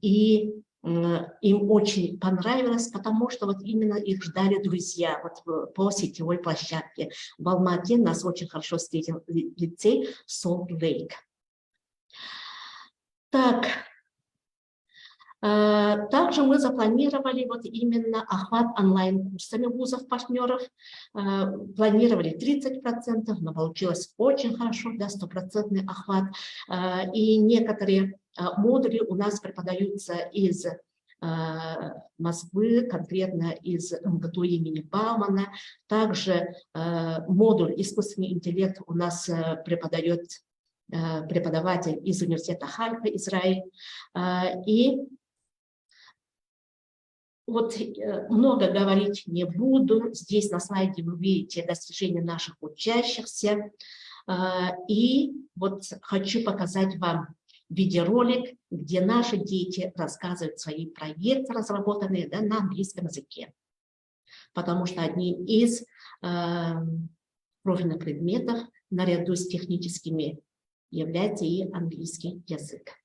И им очень понравилось, потому что вот именно их ждали друзья вот по сетевой площадке. В Алмате нас очень хорошо встретил лицей Солт Лейк. Так, Также мы запланировали вот именно охват онлайн-курсами вузов-партнеров. Планировали 30%, но получилось очень хорошо, да, 100% охват. И некоторые модули у нас преподаются из Москвы, конкретно из МГТУ имени Баумана. Также модуль «Искусственный интеллект» у нас преподает преподаватель из университета Хайфа, Израиль. И вот много говорить не буду. Здесь на слайде вы видите достижения наших учащихся. И вот хочу показать вам видеоролик, где наши дети рассказывают свои проекты, разработанные, да, на английском языке. Потому что одним из профильных предметов наряду с техническими является и английский язык.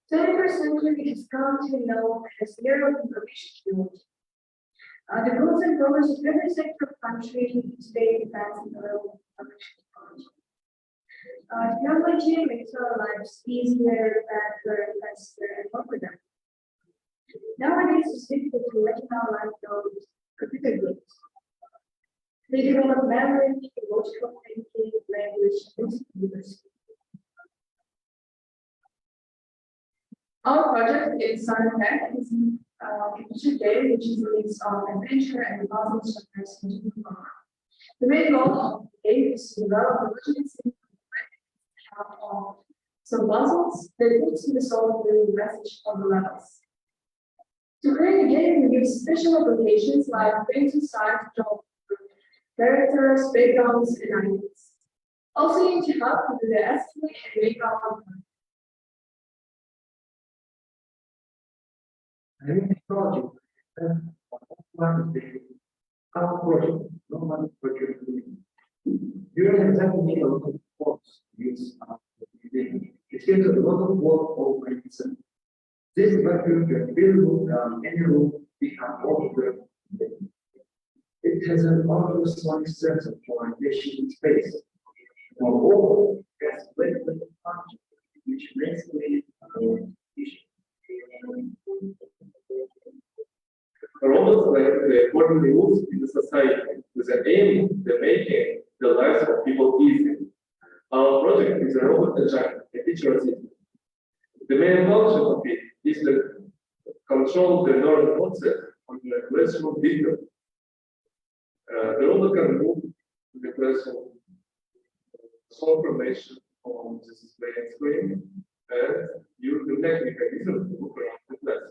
21st century has come to be known as the era of information technology. The growth and progress of every sector of country today depends on the level of information technology. Technology makes our lives easier, better, faster, and more productive. Nowadays, it's difficult to imagine our life without computer games. They develop memory, logical thinking, language, and computers. Our project is Sunset is a computer game which is a mix of adventure and puzzle structures into the program. The main goal of the game is to develop a logic system of some puzzles that need to be solved with the message of the levels. To create a game, we use special applications like painting sites, characters, backgrounds, and items. Also, you need to help with the estimate and make our project, our project, no one project. During exactly a lot of works use it takes a lot of work over itself. This vacuum can build any room become over. It has an ultrasonic sensor for radiation in space. Moreover, it has electric function, which makes it efficient. Robots play important roles in the society with the aim of making the lives of people easier. Our project is a robot agile, a teacher assistant. The main function of it is to control the learning process on the classroom video. The robot can move to the classroom, solve information on the display screen, and use the technical easily to look around the class.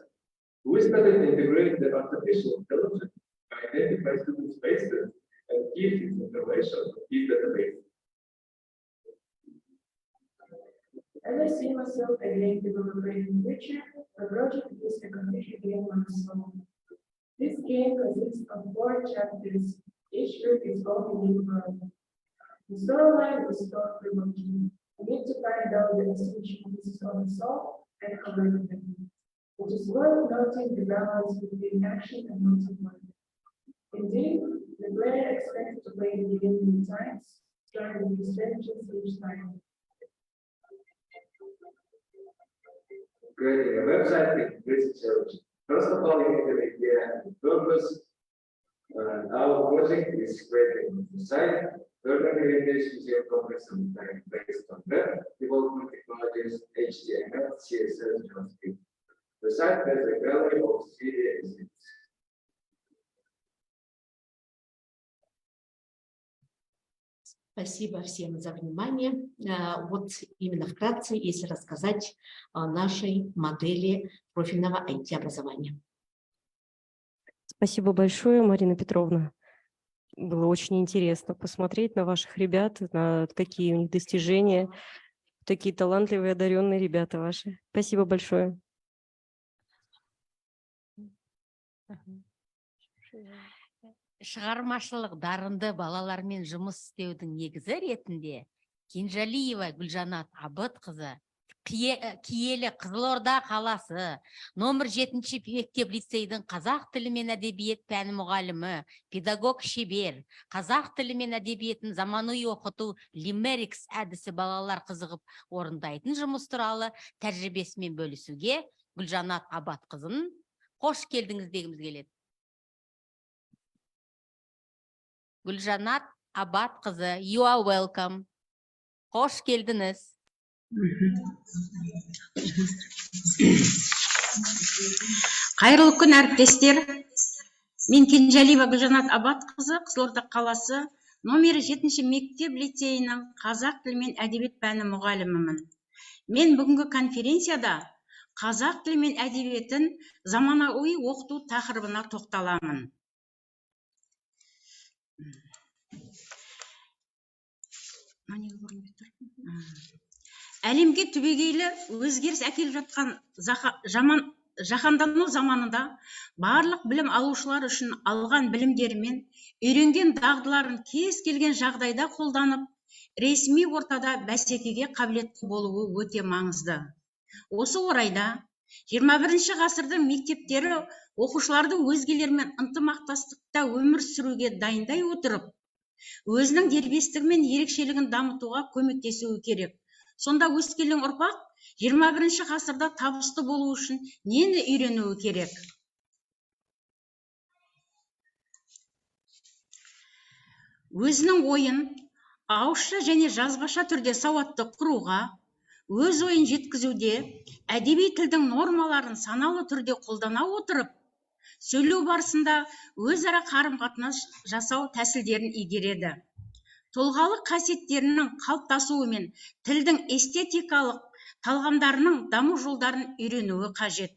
We started integrating the artificial intelligence to identify student spaces and give this information to his database. As I see myself a game developer in the future, the project is a computer game on its own. This game consists of 4 chapters. Each group is only one world. The storyline is told remotely. We need to find out the essential pieces of the soul and combine them. It is worth noting the balance between action and multiplayer. Indeed, the player expects to play the game many times, trying new strategies each time. Creating a website with research. First of all, you need an idea and purpose. Our project is creating a site. Further implementation is complex and based on web development technologies, HTML, CSS, JavaScript. The site has a gallery of CDs. Спасибо всем за внимание. Вот именно вкратце, если рассказать о нашей модели профильного IT-образования. Спасибо большое, Марина Петровна. Было очень интересно посмотреть на ваших ребят, на какие у них достижения, такие талантливые, одаренные ребята ваши. Спасибо большое. Шығармашылық дарынды балалармен жұмыс істеудің негізі ретінде Кенжалиева Гүлжанат Абытқызы Киелі Қызылорда қаласы номер 7-ші мектеп лицейдің қазақ тілі мен әдебиет пәні мұғалімі, педагог шебер, қазақ тілі мен әдебиетін заманауи оқыту лимерикс әдісі балалар қызығып орындайтын жұмыс туралы тәжірибесімен бөлісуге Гүлжанат Абатқызын қош келдіңіз дегіміз келеді. Гүлжанат Абатқызы, you are welcome. Қош келдіңіз. Қайырлы күн, әріптестер. Мен Кенжалиева Гүлжанат Абатқызы, Қызылорда қаласы номері 7-ші мектеп лицейінің қазақ тілі мен әдебиет пәні мұғалімімін. Мен бүгінгі конференцияда қазақ тілі мен әдебиетін заманауи оқыту тақырыбына тоқталамын. Әлемге түбегейлі өзгеріс әкеліп жатқан жаһандану заманында барлық білім алушылар үшін алған білімдері мен үйренген дағдыларын кез келген жағдайда қолданып, ресми ортада бәсекеге қабілетті болуы өте маңызды. Осы орайда 21-ші ғасырдың мектептері оқушыларды өзгелермен ынтымақтастықта өмір сүруге дайындай отырып, өзінің дербестігі мен ерекшелігін дамытуға көмектесуі керек. Сонда өскелең ұрпақ 21-ші ғасырда табысты болу үшін нені үйренуі керек? Өзінің ойын ауызша және жазбаша түрде сауатты құруға, өз ойын жеткізуде әдеби тілдің нормаларын саналы түрде қолдана отырып, сөйлеу барысында өзара қарым-қатынас жасау тәсілдерін игереді. Тұлғалық қасиеттерінің қалыптасуы мен тілдің эстетикалық талғамдарының даму жолдарын үйренуі қажет.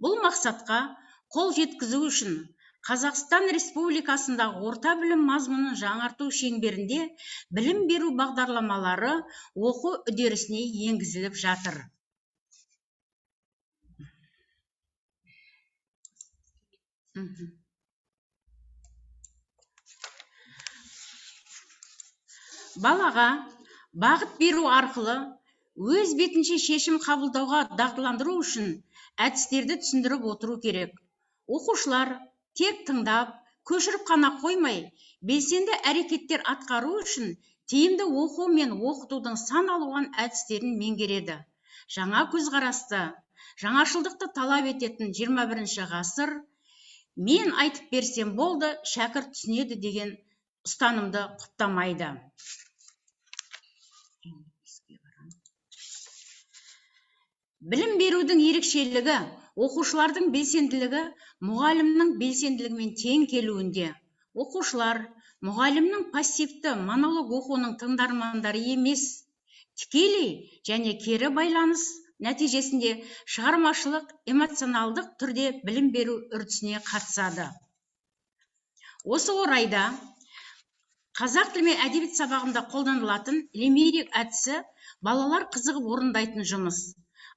Бұл мақсатқа қол жеткізу үшін Қазақстан Республикасындағы орта білім мазмұнын жаңарту шеңберінде білім беру бағдарламалары оқу үдерісіне енгізіліп жатыр. Балаға бағыт беру арқылы өз бетінше шешім қабылдауға дағдыландыру үшін әдістерді түсіндіріп отыру керек. Оқушылар тек тыңдап, көшіріп қана қоймай, белсенді әрекеттер атқару үшін тиімді оқу мен оқытудың сан алуан әдістерін меңгереді. Жаңа көзқарасты, жаңашылдықты талап ететін 21-ші ғасыр, мен айтып берсем болды, шәкірт түсінеді деген ұстанымды құптамайды. Білім берудің ерекшелігі, оқушылардың белсенділігі, мұғалімнің белсенділігімен тең келуінде. Оқушылар мұғалімнің пассивті монолог оқуының тыңдармандары емес, тікелей және кері байланыс нәтижесінде шығармашылық, эмоционалдық түрде білім беру үрдісіне қатысады. Осы орайда қазақ тілі мен әдебиет сабағында қолданылатын лимерик әдісі балалар қызығып орындайтын жұмыс.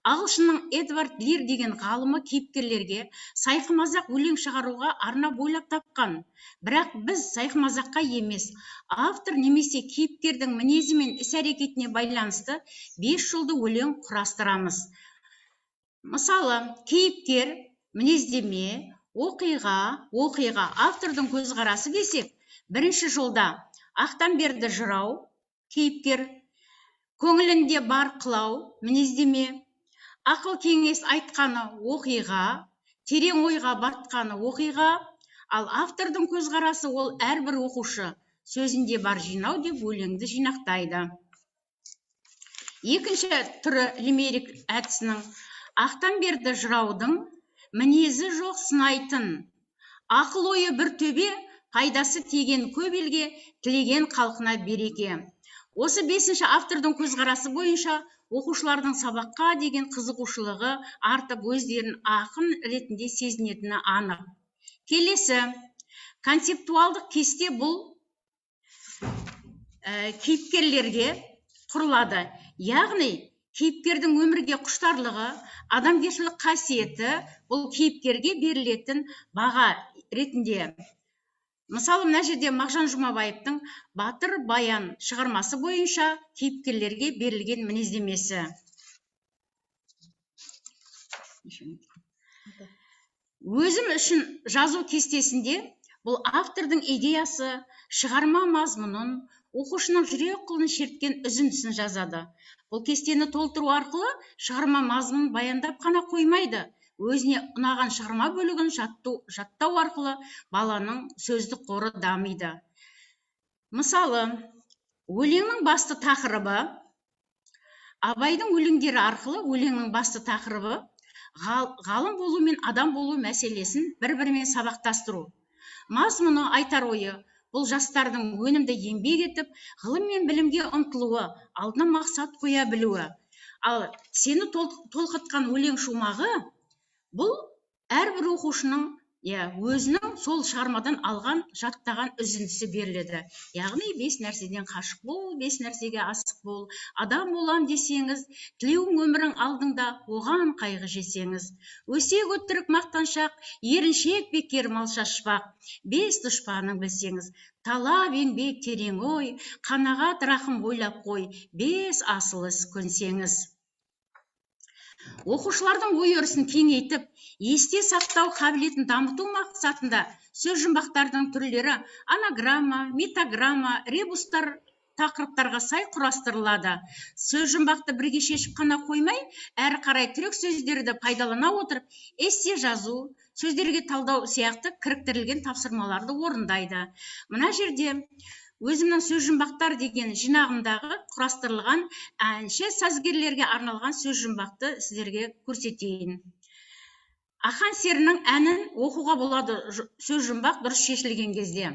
Ағылшынның Эдвард Лир деген ғалымы кейіпкерлерге сайқымазақ өлең шығаруға арнап ойлап тапқан. Бірақ біз сайқымазаққа емес, автор немесе кейіпкердің мінезі мен іс-әрекетіне байланысты 5 жолды өлең құрастырамыз. Мысалы, кейіпкер, мінездеме, оқиға, автордың көзқарасы десек, бірінші жолда ақтан берді жырау, кейіпкер, көңілінде бар қылау, мінездеме, ақыл кеңес айтқаны оқиға, терең ойға батқаны оқиға, ал автордың көзқарасы ол әрбір оқушы сөзінде бар жинау деп өлеңді жинақтайды. Екінші түрі лимерик әдісінің ақтан берді жыраудың мінезі жоқ сынайтын, ақыл ойы бір төбе, пайдасы тиген көп елге, тілеген халқына береке. Осы 5-ші автордың көзқарасы бойынша оқушылардың сабаққа деген қызығушылығы артып өздерін ақын ретінде сезінетіні анық. Келесі, концептуалдық кесте бұл кейіпкерлерге құрылады. Яғни, кейіпкердің өмірге құштарлығы, адамгершілік қасиеті бұл кейіпкерге берілетін баға ретінде. Мысалы, мына жерде Мағжан Жұмабаевтың Батыр баян шығармасы бойынша кейіпкерлерге берілген мінездемесі. Өзім үшін жазу кестесінде бұл автордың идеясы, шығарма мазмұнын, оқушының жүрек құлын шерткен үзіндісін жазады. Бұл кестені толтыру арқылы шығарма мазмұнын баяндап қана қоймайды. Өзіне ұнаған шығарма бөлігін жаттау арқылы баланың сөздік қоры дамиды. Мысалы, өлеңнің басты тақырыбы, Абайдың өлеңдері арқылы өлеңнің басты тақырыбы ғалым болу мен адам болу мәселесін бір-бірімен сабақтастыру. Мазмұны айтар ойы, бұл жастардың өнімді еңбек етіп, ғылым мен білімге ұмтылуы, алдына мақсат қоя білуі. Ал сені толқытқан өлең шумағы, бұл әрбір оқушының өзінің сол шығармадан алған, жаттаған үзіндісі беріледі. Яғни 5 нәрседен қашық бол, 5 нәрсеге асық бол, адам болам десеңіз, тілеуің өмірің алдыңда, оған қайғы жесеңіз. Өсек өтірік мақтаншақ, еріншек бекер мал шашпақ, 5 дұшпаның білсеңіз, талап еңбек терең ой, қанағат рахым ойлап қой, 5 асыл іс көнсеңіз. Оқушылардың ой өрісін кеңейтіп, есте сақтау қабілетін дамыту мақсатында сөз жұмбақтардың түрлері анаграмма, метаграмма, ребустар тақырыптарға сай құрастырылады. Сөз жұмбақты бірге шешіп қана қоймай, әрі қарай түрек сөздерді пайдалана отырып, эссе жазу, сөздерге талдау сияқты кіріктірілген тапсырмаларды орындайды. Мына жерде өзімнің сөз жұмбақтар деген жинағымдағы құрастырылған әнші сазгерлерге арналған сөз жұмбақты сіздерге көрсетейін. Ақан серінің әнін оқуға болады сөз жұмбақ дұрыс шешілген кезде.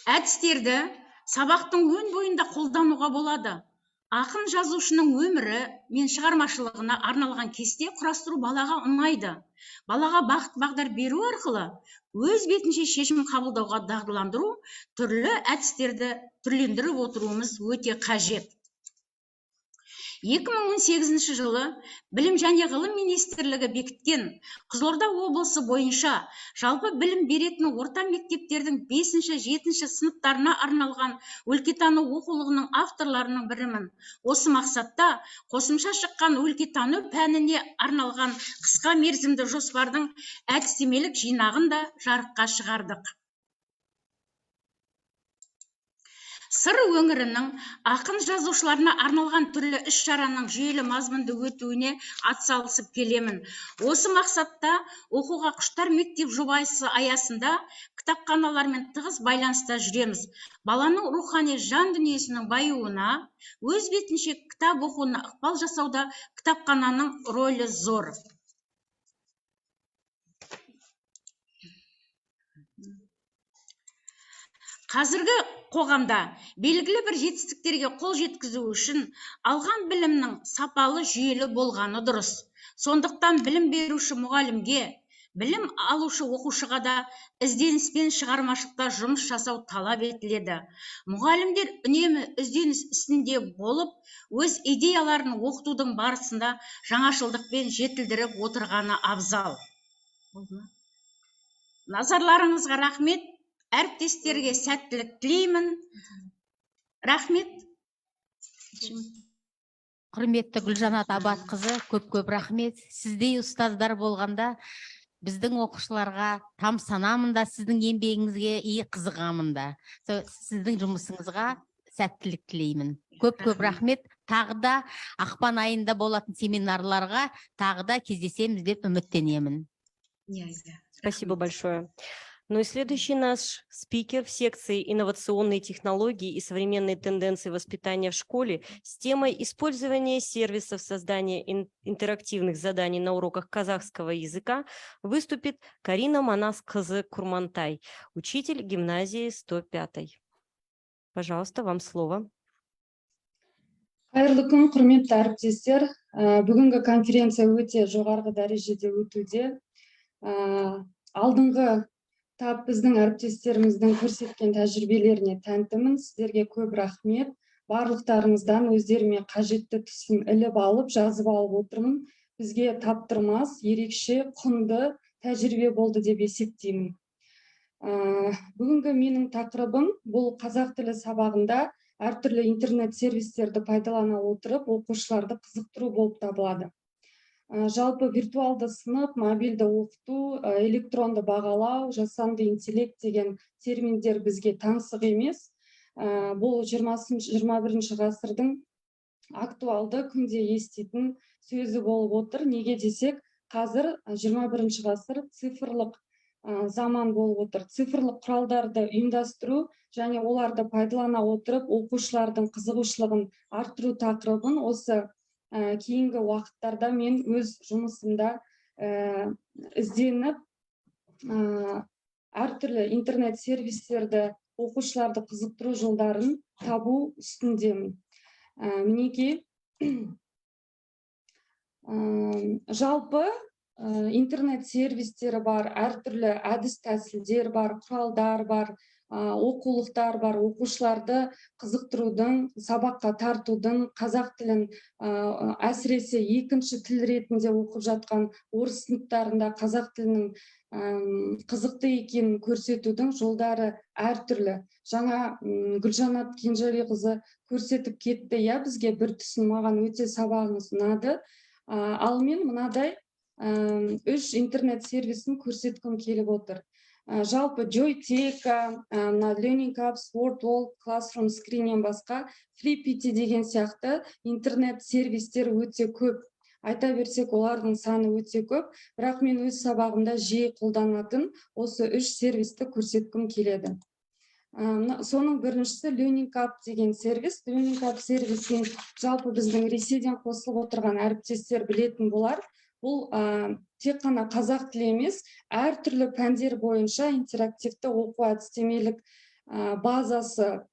Әдістерді сабақтың өн бойында қолдануға болады. Ақын жазушының өмірі мен шығармашылығына арналған кесте құрастыру балаға ұнайды. Балаға бағыт бағдар беру арқылы өз бетінше шешім қабылдауға дағдыландыру, түрлі әдістерді түрлендіріп отыруымыз өте қажет. 2018 жылы Білім және ғылым министрлігі бекіткен Қызылорда облысы бойынша жалпы білім беретін орта мектептердің 5-7 сыныптарына арналған өлкетану оқулығының авторларының бірімін. Осы мақсатта қосымша шыққан өлкетану пәніне арналған қысқа мерзімді жоспардың әдістемелік жинағын да жарыққа шығардық. Сыр өңірінің ақын жазушыларына арналған түрлі іс-шараның жүйелі мазмұнды өтуіне атсалысып келемін. Осы мақсатта оқуға құштар мектеп жобасы аясында кітапханалармен тығыз байланыста жүреміз. Баланың рухани жан дүниесінің баюына, өз бетінше кітап оқуына ықпал жасауда кітапхананың рөлі зор. Қазіргі қоғамда белгілі бір жетістіктерге қол жеткізу үшін алған білімнің сапалы жүйелі болғаны дұрыс. Сондықтан білім беруші мұғалімге, білім алушы оқушыға да ізденіспен шығармашылықта жұмыс жасау талап етіледі. Мұғалімдер үнемі ізденіс үстінде болып, өз идеяларын оқытудың барысында жаңашылдықпен жетілдіріп отырғаны абзал. Назарларыңызға рахмет. Әріптестерге сәттілік тілеймін. Рахмет. Құрметті Гүлжанат Абатқызы, көп-көп рахмет. Сіздей ұстаздар болғанда біздің оқушыларға тамсанамын да, сіздің еңбегіңізге қызығамын да. Сіздің жұмысыңызға сәттілік тілеймін. Көп-көп рахмет. Тағы да ақпан айында болатын семинарларға тағы да кездесеміз деп үміттенемін. Спасибо большое. Ну и следующий наш спикер в секции «Инновационные технологии и современные тенденции воспитания в школе» с темой использования сервисов создания интерактивных заданий на уроках казахского языка выступит Карина Манасқызы Курмантай, учитель гимназии 105. Пожалуйста, вам слово. Қайырлы күн, құрметті әріптестер. Бүгінгі конференция өте жоғарғы дәрежеде өтуде. Алдыңғы тап біздің әріптестеріміздің көрсеткен тәжірибелеріне тәнтімін. Сіздерге көп рахмет. Барлықтарыңыздан өздеріме қажетті түсін іліп алып, жазып алып отырмын. Бізге таптырмас, ерекше, құнды тәжірибе болды деп есептеймін. Бүгінгі менің тақырыбым бұл қазақ тілі сабағында әртүрлі интернет сервистерді пайдалана отырып оқушыларды қызықтыру болып табылады. Жалпы виртуалды сынып, мобильді оқыту, электронды бағалау, жасанды интеллект деген терминдер бізге таңсық емес. Бұл 21 ғасырдың актуалды күнде еститін сөзі болып отыр. Неге десек, қазір 21 ғасыр цифрлық заман болып отыр. Цифрлық құралдарды ұйымдастыру және оларды пайдалана отырып оқушылардың қызығушылығын арттыру тақырыбын осы кейінгі уақыттарда мен өз жұмысымда ізденіп, әртүрлі интернет сервистерді оқушыларды қызықтыру жолдарын табу үстіндемін. Мінекей, жалпы интернет сервистері бар, әртүрлі әдіс тәсілдер бар, құралдар бар, оқулықтар бар, оқушыларды қызықтырудың, сабаққа тартудың, қазақ тілін әсіресе екінші тіл ретінде оқып жатқан орыс сыныптарында қазақ тілінің қызықты екенін көрсетудің жолдары әртүрлі. Жаңа Гүлжанат Кенжалиқызы көрсетіп кетті, бізге бір тұсын, маған өте сабағыңыз ұнады. Ал мен мынадай 3 интернет сервисін көрсеткім келіп отыр. Жалпы Joyteka, Learning Apps, WordWall, Classroom Screen'нен басқа FreePT деген сияқты интернет сервистер өте көп. Айта берсек, олардың саны өте көп, бірақ мен өз сабағымда жиі қолданатын осы 3 сервисті көрсеткім келеді. Соның біріншісі Learning App деген сервис. Learning App сервисін жалпы біздің Ресейден қосылып отырған әріптестер білетін болар. Бұл тек қана қазақ тілі емес, әртүрлі пәндер бойынша интерактивті оқу әдістемелік базасы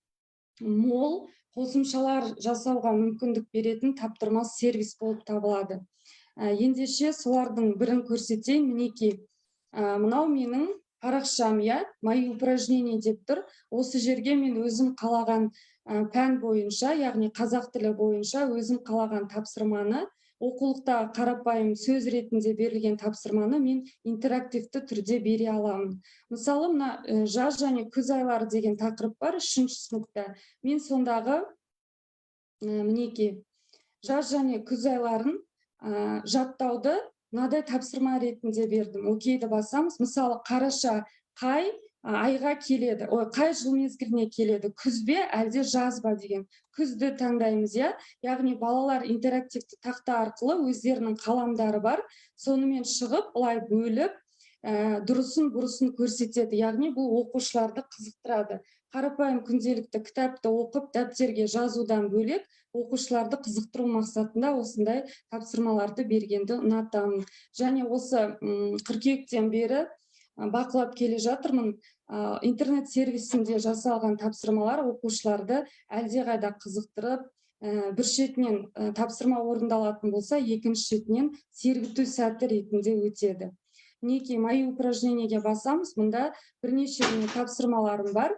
мол, қосымшалар жасауға мүмкіндік беретін таптырмас сервис болып табылады. Ендеше солардың бірін көрсетейін. Мінекей, мынау менің парақшам, мои упражнения деп тұр. Осы жерге мен өзім қалаған пән бойынша, яғни қазақ тілі бойынша өзім қалаған тапсырманы, оқулықта қарапайым сөз ретінде берілген тапсырманы мен интерактивті түрде бере аламын. Мысалы, мына жаз және күз айлары деген тақырып бар 3-ші сыныпта. Мен сондағы мінекей жаз және күз айларын жаттауды мынадай тапсырма ретінде бердім. Окейді басамыз. Мысалы, қараша қай айға келеді, қай жыл мезгіліне келеді, күз бе әлде жаз ба деген. Күзді таңдаймыз, яғни балалар интерактивті тақта арқылы өздерінің қаламдары бар, сонымен шығып, олай бөліп, дұрысын бұрысын көрсетеді, яғни бұл оқушыларды қызықтырады. Қарапайым күнделікті кітапты оқып, дәптерге жазудан бөлек, оқушыларды қызықтыру мақсатында осындай тапсырмаларды бергенді ұнатамын. Және осы қыркүйектен бері бақылап келе жатырмын. Интернет сервисінде жасалған тапсырмалар оқушыларды әлдеқайда қызықтырып, бір шетінен тапсырма орындалатын болса, екінші шетінен сергіту сәті ретінде өтеді. Мінекей, мои упражнениеге басамыз. Мұнда бірнеше тапсырмаларым бар.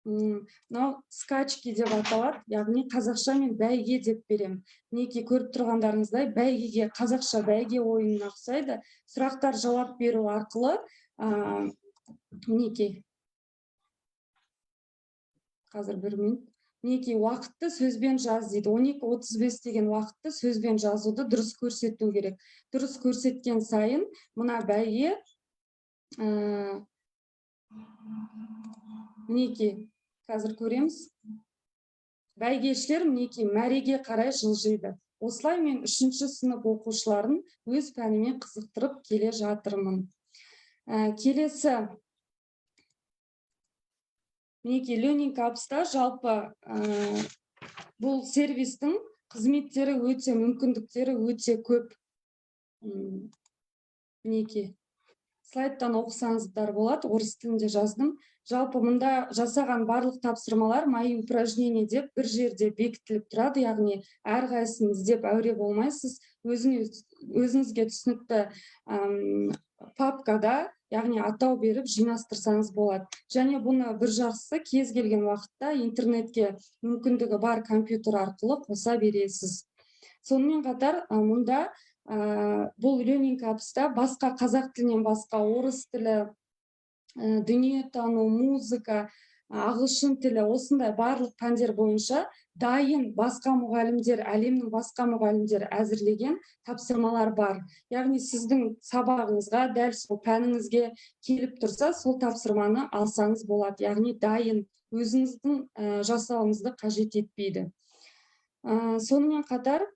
Мынау скачки деп аталады, яғни қазақша мен бәйге деп берем. Мінекей, көріп тұрғандарыңыздай, бәйгеге, қазақша бәйге ойынына ұқсайды. Сұрақтар жауап беру арқылы мінекей, қазір бір минут. Мінекей, уақытты сөзбен жаз дейді. 12:35 деген уақытты сөзбен жазуды дұрыс көрсету керек. Дұрыс көрсеткен сайын, мына бәйге, мінекей, қазір көреміз. Бәйгешілер мінекей мәреге қарай жылжиды. Осылай мен 3-ші сынып оқушыларын өз пәніме қызықтырып келе жатырмын. Келесі, мінекей, Learning Apps'та жалпы бұл сервистің қызметтері өте, мүмкіндіктері өте көп. Мінекей, слайдтан оқысаңыздар болады, орыс тілінде жаздым. Жалпы мұнда жасаған барлық тапсырмалар мои упражнения деп бір жерде бекітіліп тұрады, яғни әрқайсысын іздеп әуре болмайсыз. Өзіңізге түсінікті папкада, яғни атау беріп жинастырсаңыз болады. Және бұны бір жақсысы кез келген уақытта интернетке мүмкіндігі бар компьютер арқылы қоса бересіз. Сонымен қатар, мұнда бұл Learning Apps'та басқа қазақ тілінен басқа орыс тілі, дүниетану, музыка, ағылшын тілі, осындай барлық пәндер бойынша дайын басқа мұғалімдер, әлемнің басқа мұғалімдері әзірлеген тапсырмалар бар. Яғни сіздің сабағыңызға, дәл сол пәніңізге келіп тұрса, сол тапсырманы алсаңыз болады. Яғни дайын, өзіңіздің жасауыңызды қажет етпейді. Сонымен қатар,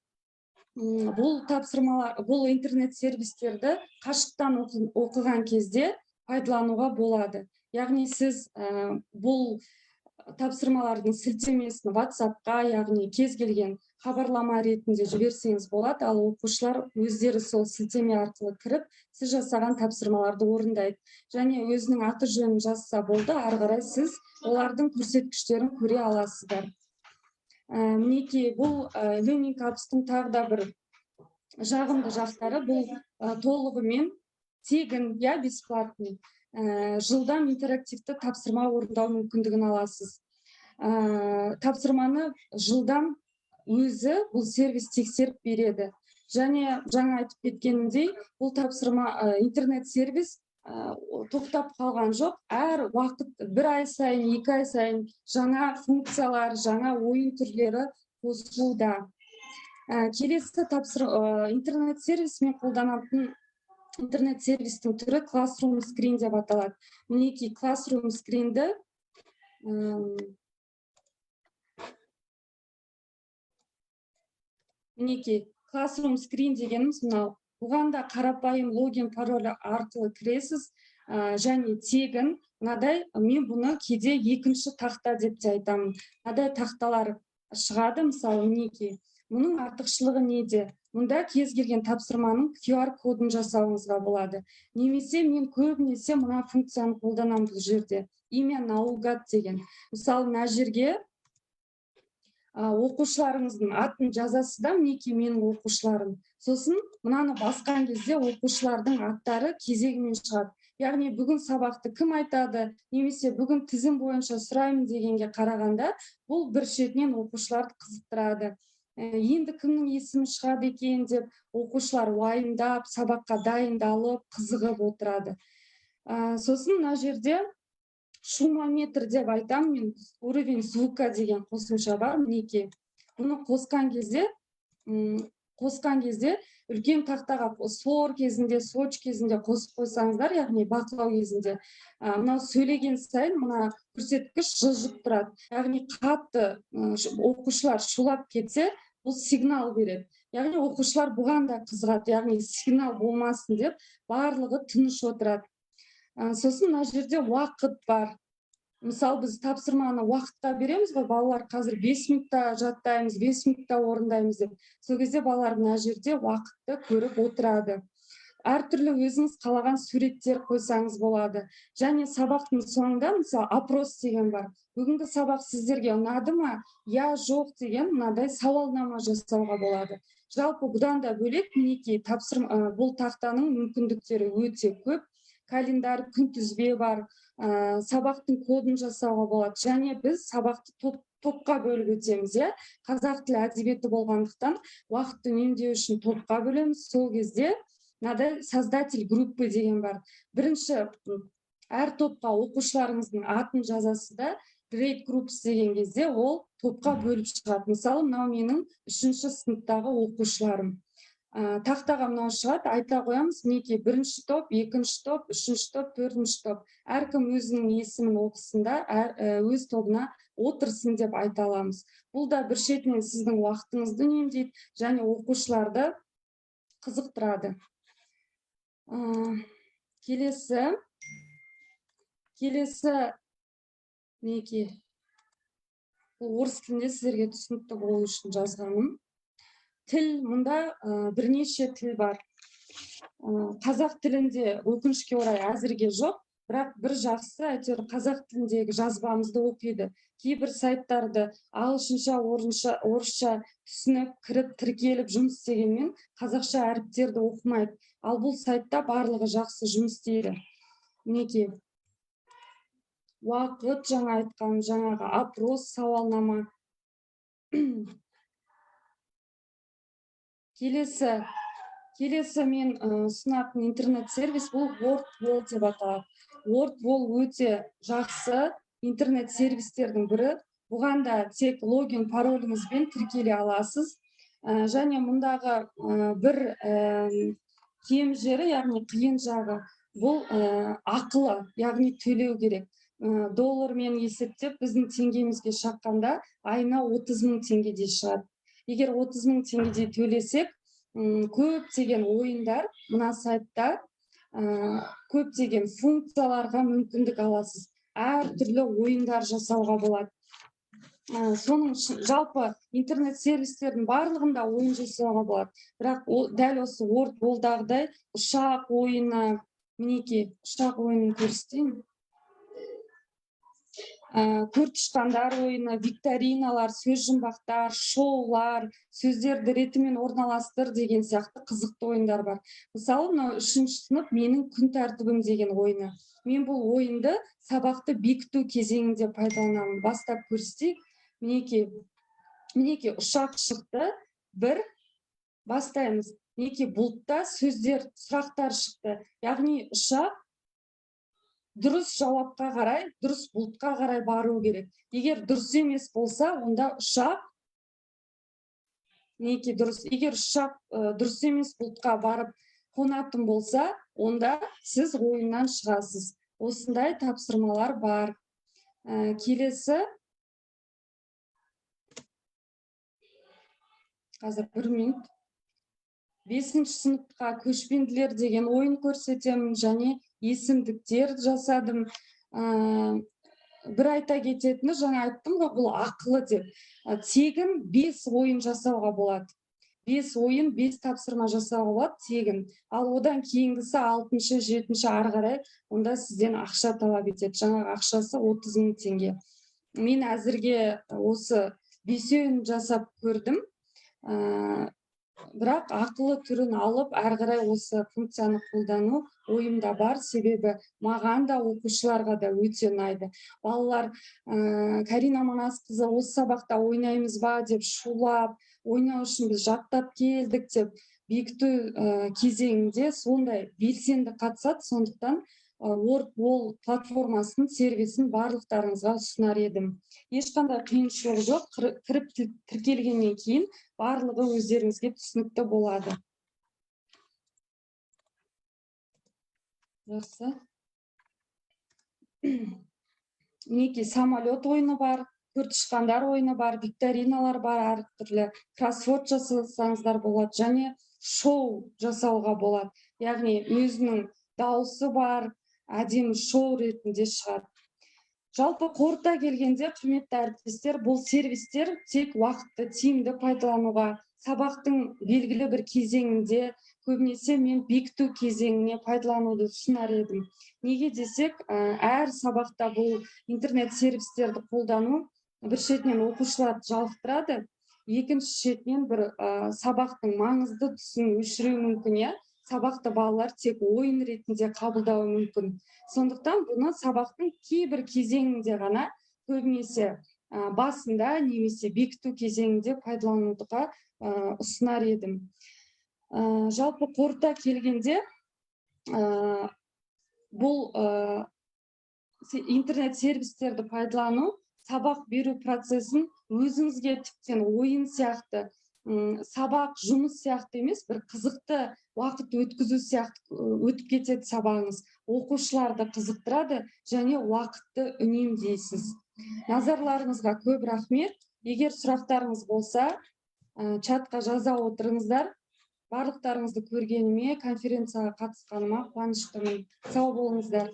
бұл тапсырмалар, бұл интернет сервистерді қашықтан оқыған кезде пайдалануға болады. Яғни сіз бұл тапсырмалардың сілтемесін WhatsApp-қа, яғни кез келген хабарлама ретінде жіберсеңіз болады, ал оқушылар өздері сол сілтеме арқылы кіріп, сіз жасаған тапсырмаларды орындайды. Және өзінің аты жөнін жазса болды, ары қарай сіз олардың көрсеткіштерін көре аласыздар. Мінекей, бұл Learning Apps-тың тағы да бір жағымды жақтары, бұл толығымен тегін, я бесплатный. Жылдам интерактивті тапсырма орындау мүмкіндігін аласыз. Тапсырманы жылдам өзі бұл сервис тексеріп береді. Және жаңа айтып кеткенімдей, бұл тапсырма интернет сервис тоқтап қалған жоқ. Әр уақыт, бір ай сайын, 2 ай сайын жаңа функциялар, жаңа ойын түрлері қосылуда. Келесі интернет сервисімен қолданатын интернет сервистің түрі Classroom Screen деп аталады. Мінекей Classroom Screenді Classroom Screen дегеніміз мынау. Бұған да қарапайым логин паролі арқылы кіресіз, және тегін, мынадай, мен бұны кейде екінші тақта деп те айтамын. Мынадай тақталар шығады, мысалы, мінекей. Мұның артықшылығы неде? Мұнда кез келген тапсырманың QR кодын жасауыңызға болады. Немесе мен көбінесе мына функцияны қолданамын бұл жерде. Имя наугад деген. Мысалы, мына жерге оқушыларыңыздың атын жазасыз да, мінекей менің оқушыларым. Сосын мынаны басқан кезде оқушылардың аттары кезегімен шығады. Яғни бүгін сабақты кім айтады, немесе бүгін тізім бойынша сұраймын дегенге қарағанда, бұл бір шетінен оқушыларды қызықтырады. Енді кімнің есімі шығады екен деп оқушылар уайымдап, сабаққа дайындалып, қызығып отырады. Сосын мына жерде шумометр деп айтам, мен уровень звука деген қосымша бар, мінекей. Бұны қосқан кезде үлкен тақтаға сор кезінде, соч кезінде қосып қойсаңыздар, яғни бақылау кезінде, мынау сөйлеген сайын мына көрсеткіш жылжып тұрады. Яғни қатты оқушылар шулап кетсе, бұл сигнал береді. Яғни оқушылар бұған да қызығады, яғни сигнал болмасын деп барлығы тыныш отырады. Сосын мына жерде уақыт бар. Мысалы, біз тапсырманы уақытта береміз ғой, балалар қазір 5 минутта жаттаймыз, 5 минутта орындаймыз деп. Сол кезде балалар мына жерде уақытты көріп отырады. Әртүрлі өзіңіз қалаған суреттер қойсаңыз болады. Және сабақтың соңында, мысалы, опрос деген бар. Бүгінгі сабақ сіздерге ұнады ма? Я, жоқ деген мынадай сауалнама жасауға болады. Жалпы бұдан да бөлек, мінекей, бұл тақтаның мүмкіндіктері өте көп. Календар, күнтізбе бар, сабақтың кодын жасауға болады. Және біз сабақты топқа бөліп өтеміз. Қазақ тілі әдебиеті болғандықтан уақытты үнемдеу үшін топқа бөлеміз. Сол кезде мынадай создатель группы деген бар. Бірінші, әр топқа оқушыларыңыздың атын жазасыз да, grade groups деген кезде ол топқа бөліп шығады. Мысалы, мынау менің 3-ші сыныптағы оқушыларым. Тақтаға мынау шығады, айта қоямыз, мінекей 1-ші топ, 2-ші топ, 3-ші топ, 4-ші топ. Әркім өзінің есімін оқысында, өз тобына отырсын деп айта аламыз. Бұл да бір шетінен сіздің уақытыңызды үнемдейді, және оқушыларды қызықтырады. Келесі, мінекей, бұл орыс тілінде сіздерге түсінікті болу үшін жазғаным. Тіл, мұнда бірнеше тіл бар. Қазақ тілінде өкінішке орай әзірге жоқ, бірақ бір жақсы әйтеуір қазақ тіліндегі жазбамызды оқиды. Кейбір сайттарды ағылшынша, орысша түсініп, кіріп, тіркеліп жұмыс істегенмен қазақша әріптерді оқымайды. Ал бұл сайтта барлығы жақсы жұмыс істейді. Мінекей, уақыт, жаңа айтқан, жаңағы опрос, сауалнама. Келесі мен ұсынатын интернет сервис бұл WordWall деп аталады. WordWall өте жақсы, интернет сервистердің бірі. Бұған да тек логин пароліңізбен тіркеле аласыз. Және мұндағы бір кем жері, яғни қиын жағы, бұл ақылы, яғни төлеу керек. Доллармен есептеп біздің теңгемізге шаққанда айына 30.000 теңгедей шығады. Егер 30.000 теңгедей төлесек, көптеген ойындар мына сайтта көптеген функцияларға мүмкіндік аласыз. Әр түрлі ойындар жасауға болады. Соның жалпы интернет сервистердің барлығында ойын жасауға болады. Бірақ дәл осы Wordwall'дағыдай ұшақ ойыны, мінекей ұшақ ойынын көрсетейін. Көртышқандар ойыны, викториналар, сөз жұмбақтар, шоулар, сөздерді ретімен орналастыр деген сияқты қызықты ойындар бар. Мысалы, 3-ші сынып менің күн тәртібім деген ойыны. Мен бұл ойынды сабақты бекіту кезеңінде пайдаланамын. Бастап көрсетейік. Мінекей ұшақ шықты. Бір бастаймыз. Мінекей бұлтта сөздер, сұрақтар шықты. Яғни ұшақ дұрыс жауапқа қарай, дұрыс бұлтқа қарай бару керек. Егер дұрыс емес болса, онда ұшақ егер ұшақ дұрыс емес бұлтқа барып қонатын болса, онда сіз ойыннан шығасыз. Осындай тапсырмалар бар. Келесі қазір 1 минут. 5-ші сыныпқа көшпенділер деген ойын көрсетемін, және есімдіктер жасадым. Бір айта кететіні, жаңа айттым ғой, бұл ақылы деп. Тегін 5 ойын жасауға болады. 5 ойын, 5 тапсырма жасауға болады тегін. Ал одан кейінгісі 6-шы, 7-ші ары қарай, онда сізден ақша талап етеді. Жаңағы ақшасы 30.000 теңге. Мен әзірге осы 5-ін жасап көрдім. Бірақ ақылы түрін алып, әрі қарай осы функцияны қолдану ойымда бар, себебі маған да, оқушыларға да өте ұнайды. Балалар, Карина Манасқызы, осы сабақта ойнаймыз ба деп шулап, ойнау үшін біз жаттап келдік деп бекіту кезеңінде сондай белсенді қатысады. Сондықтан Wordwall платформасының сервисін барлықтарыңызға ұсынар едім. Ешқандай қиыншылық жоқ, кіріп тіркелгеннен кейін барлығы өздеріңізге түсінікті болады. Жақсы. Мінекей самолет ойыны бар, көртышқандар ойыны бар, викториналар бар, әр түрлі кроссворд жасасаңыздар болады, және шоу жасауға болады. Яғни өзінің дауысы бар, әдемі шоу ретінде шығады. Жалпы қорыта келгенде, құрметті әріптестер, бұл сервистер тек уақытты тиімді пайдалануға, сабақтың белгілі бір кезеңінде, көбінесе мен бекіту кезеңіне пайдалануды ұсынар едім. Неге десек, әр сабақта бұл интернет сервистерді қолдану бір шетінен оқушыларды жалықтырады, екінші шетінен бір сабақтың маңызды тұсын өшіруі мүмкін. Сабақты балалар тек ойын ретінде қабылдауы мүмкін. Сондықтан бұны сабақтың кейбір кезеңінде ғана, көбінесе басында немесе бекіту кезеңінде пайдалануға ұсынар едім. Жалпы қорыта келгенде, бұл интернет сервистерді пайдалану сабақ беру процесін өзіңізге тіптен ойын сияқты, сабақ, жұмыс сияқты емес, бір қызықты уақыт өткізу сияқты өтіп кетеді сабағыңыз. Оқушыларды қызықтырады және уақытты үнемдейсіз. Назарларыңызға көп рахмет. Егер сұрақтарыңыз болса, чатқа жаза отырыңыздар. Барлықтарыңызды көргеніме, конференцияға қатысқаныма қуаныштымын. Сау болыңыздар.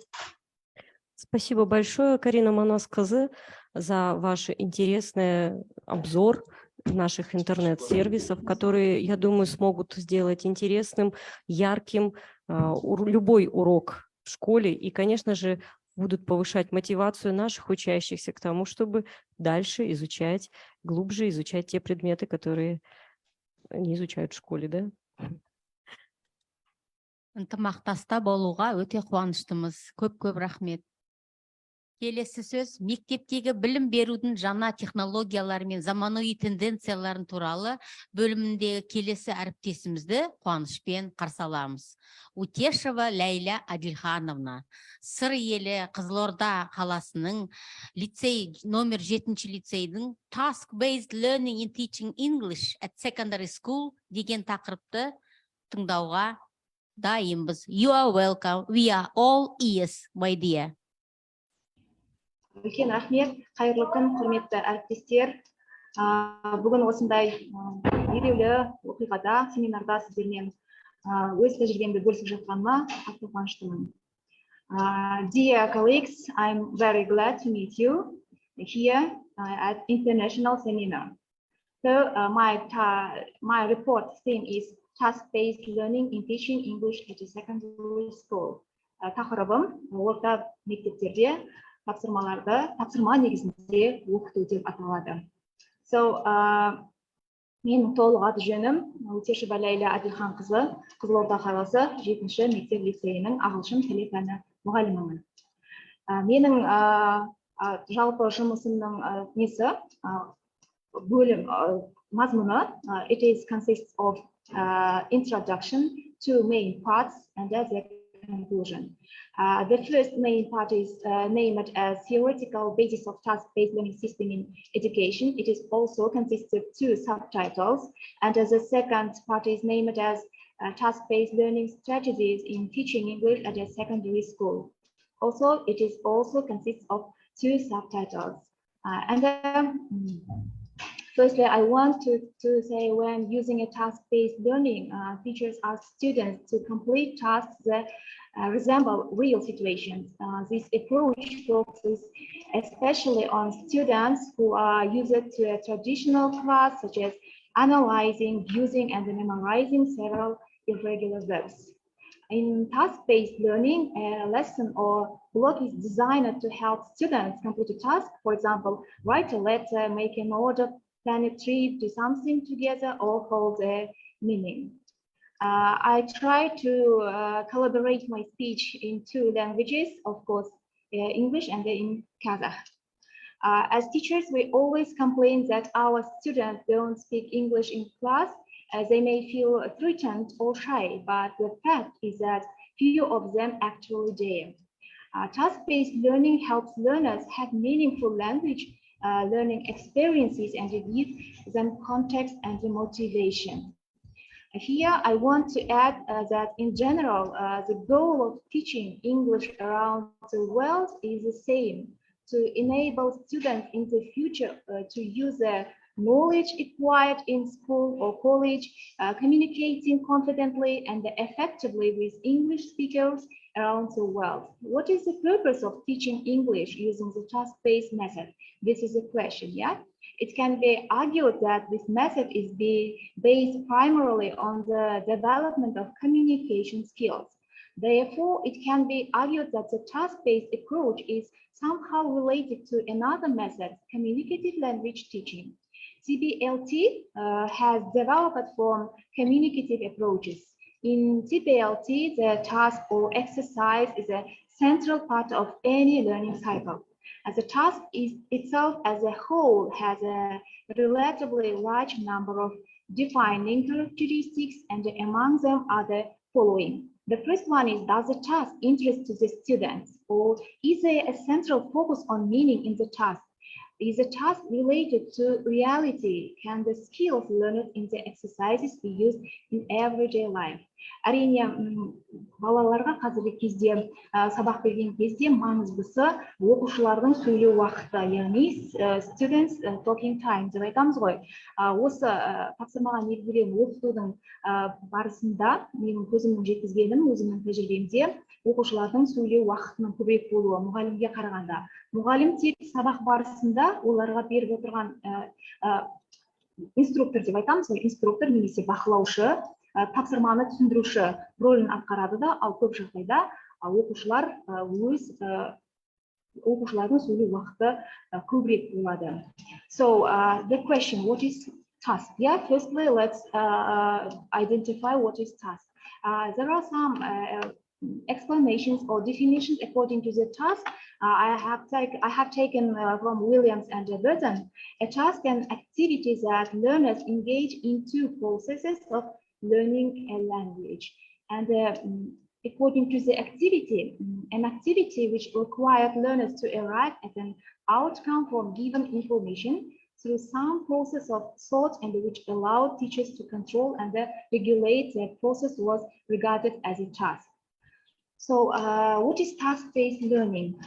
Спасибо большое, Карина Манасқызы, за ваш интересный обзор наших интернет-сервисов, которые, я думаю, смогут сделать интересным, ярким любой урок в школе и, конечно же, будут повышать мотивацию наших учащихся к тому, чтобы дальше изучать, глубже изучать те предметы, которые они изучают в школе, да? Ынтымақтаста болуға өте қуаныштымыз. Көп-көп рахмет. Келесі сөз, мектептегі білім берудің жаңа технологиялары мен заманауи тенденцияларын туралы бөліміндегі келесі әріптесімізді қуанышпен қарсы аламыз. Утешева Ләйля Адилхановна, сыр елі Қызылорда қаласының лицей, номер 7-ші лицейдің Task-based learning in teaching English at secondary school деген тақырыпты тыңдауға дайынбыз. You are welcome. We are all ears, my dear. Үлкен рахмет, қайырлы күн, құрметті әріптестер. Бүгін осындай елеулі оқиғада, семинарда сіздермен өз тәжірибемді бөлісіп жатқаныма қатты қуаныштымын. Dear colleagues, I'm very glad to meet you here at international seminar. So my report theme is task-based learning in teaching English at a secondary school. Тақырыбым орта мектептерде тапсырма негізінде оқыту деп аталады. So, менің толық аты жөнім Утешева Ләйля Адилханқызы, Қызылорда қаласы 7-ші мектеп лицейінің ағылшын тілі пәні мұғалімімін. Менің жалпы жұмысымның бөлім мазмұны, it consists of introduction, two main parts, and as a conclusion. The first main part is named as theoretical basis of task-based learning system in education. It is also consists of 2 subtitles, and as the second part is named as task-based learning strategies in teaching English at a secondary school. Also, it is also consists of 2 subtitles. Firstly, I want to say when using a task-based learning, teachers ask students to complete tasks that resemble real situations. This approach focuses especially on students who are used to a traditional class, such as analyzing, using, and memorizing several irregular verbs. In task-based learning, a lesson or block is designed to help students complete a task. For example, write a letter, make an order, plan a trip, do something together, or hold a meeting. I try to collaborate my speech in 2 languages, of course, English and in Kazakh. As teachers, we always complain that our students don't speak English in class, as they may feel threatened or shy, but the fact is that few of them actually dare. Task-based learning helps learners have meaningful language learning experiences and give them context and motivation. Here, I want to add that in general, the goal of teaching English around the world is the same: to enable students in the future to use their knowledge acquired in school or college, communicating confidently and effectively with English speakers around the world. What is the purpose of teaching English using the task-based method? This is a question, yeah? It can be argued that this method is based primarily on the development of communication skills. Therefore, it can be argued that the task-based approach is somehow related to another method, communicative language teaching. TBLT has developed from communicative approaches. In TBLT, the task or exercise is a central part of any learning cycle. As a task is itself as a whole has a relatively large number of defining characteristics, and among them are the following. The first one is, does the task interest the students, or is there a central focus on meaning in the task? Is the task related to reality? Can the skills learned in the exercises be used in everyday life? Әрине, балаларға қазіргі кезде сабақ берген кезде маңыздысы оқушылардың сөйлеу уақыты, яғни students talking time деп айтамыз ғой. Осы тапсырмаға негізделген оқытудың барысында менің көзімнің жеткізгенім, өзімнің тәжірибемде оқушылардың сөйлеу уақытының көбірек болуы мұғалімге қарағанда. Мұғалім тек сабақ барысында оларға беріп отырған инструктор деп айтамыз ғой, инструктор немесе бақылаушы, тапсырманы түсіндіруші рөлін атқарады да, ал көп жағдайда оқушылардың сөйлеу уақыты көбірек болады. So the question, what is task? Yeah, firstly, let's identify what is task. There are some explanations or definitions according to the task. I have taken from Williams and Burton. A task and activity that learners engage in two processes of learning a language. And according to the activity, an activity which required learners to arrive at an outcome from given information through some process of thought and which allowed teachers to control and regulate the process was regarded as a task. So what is task-based learning?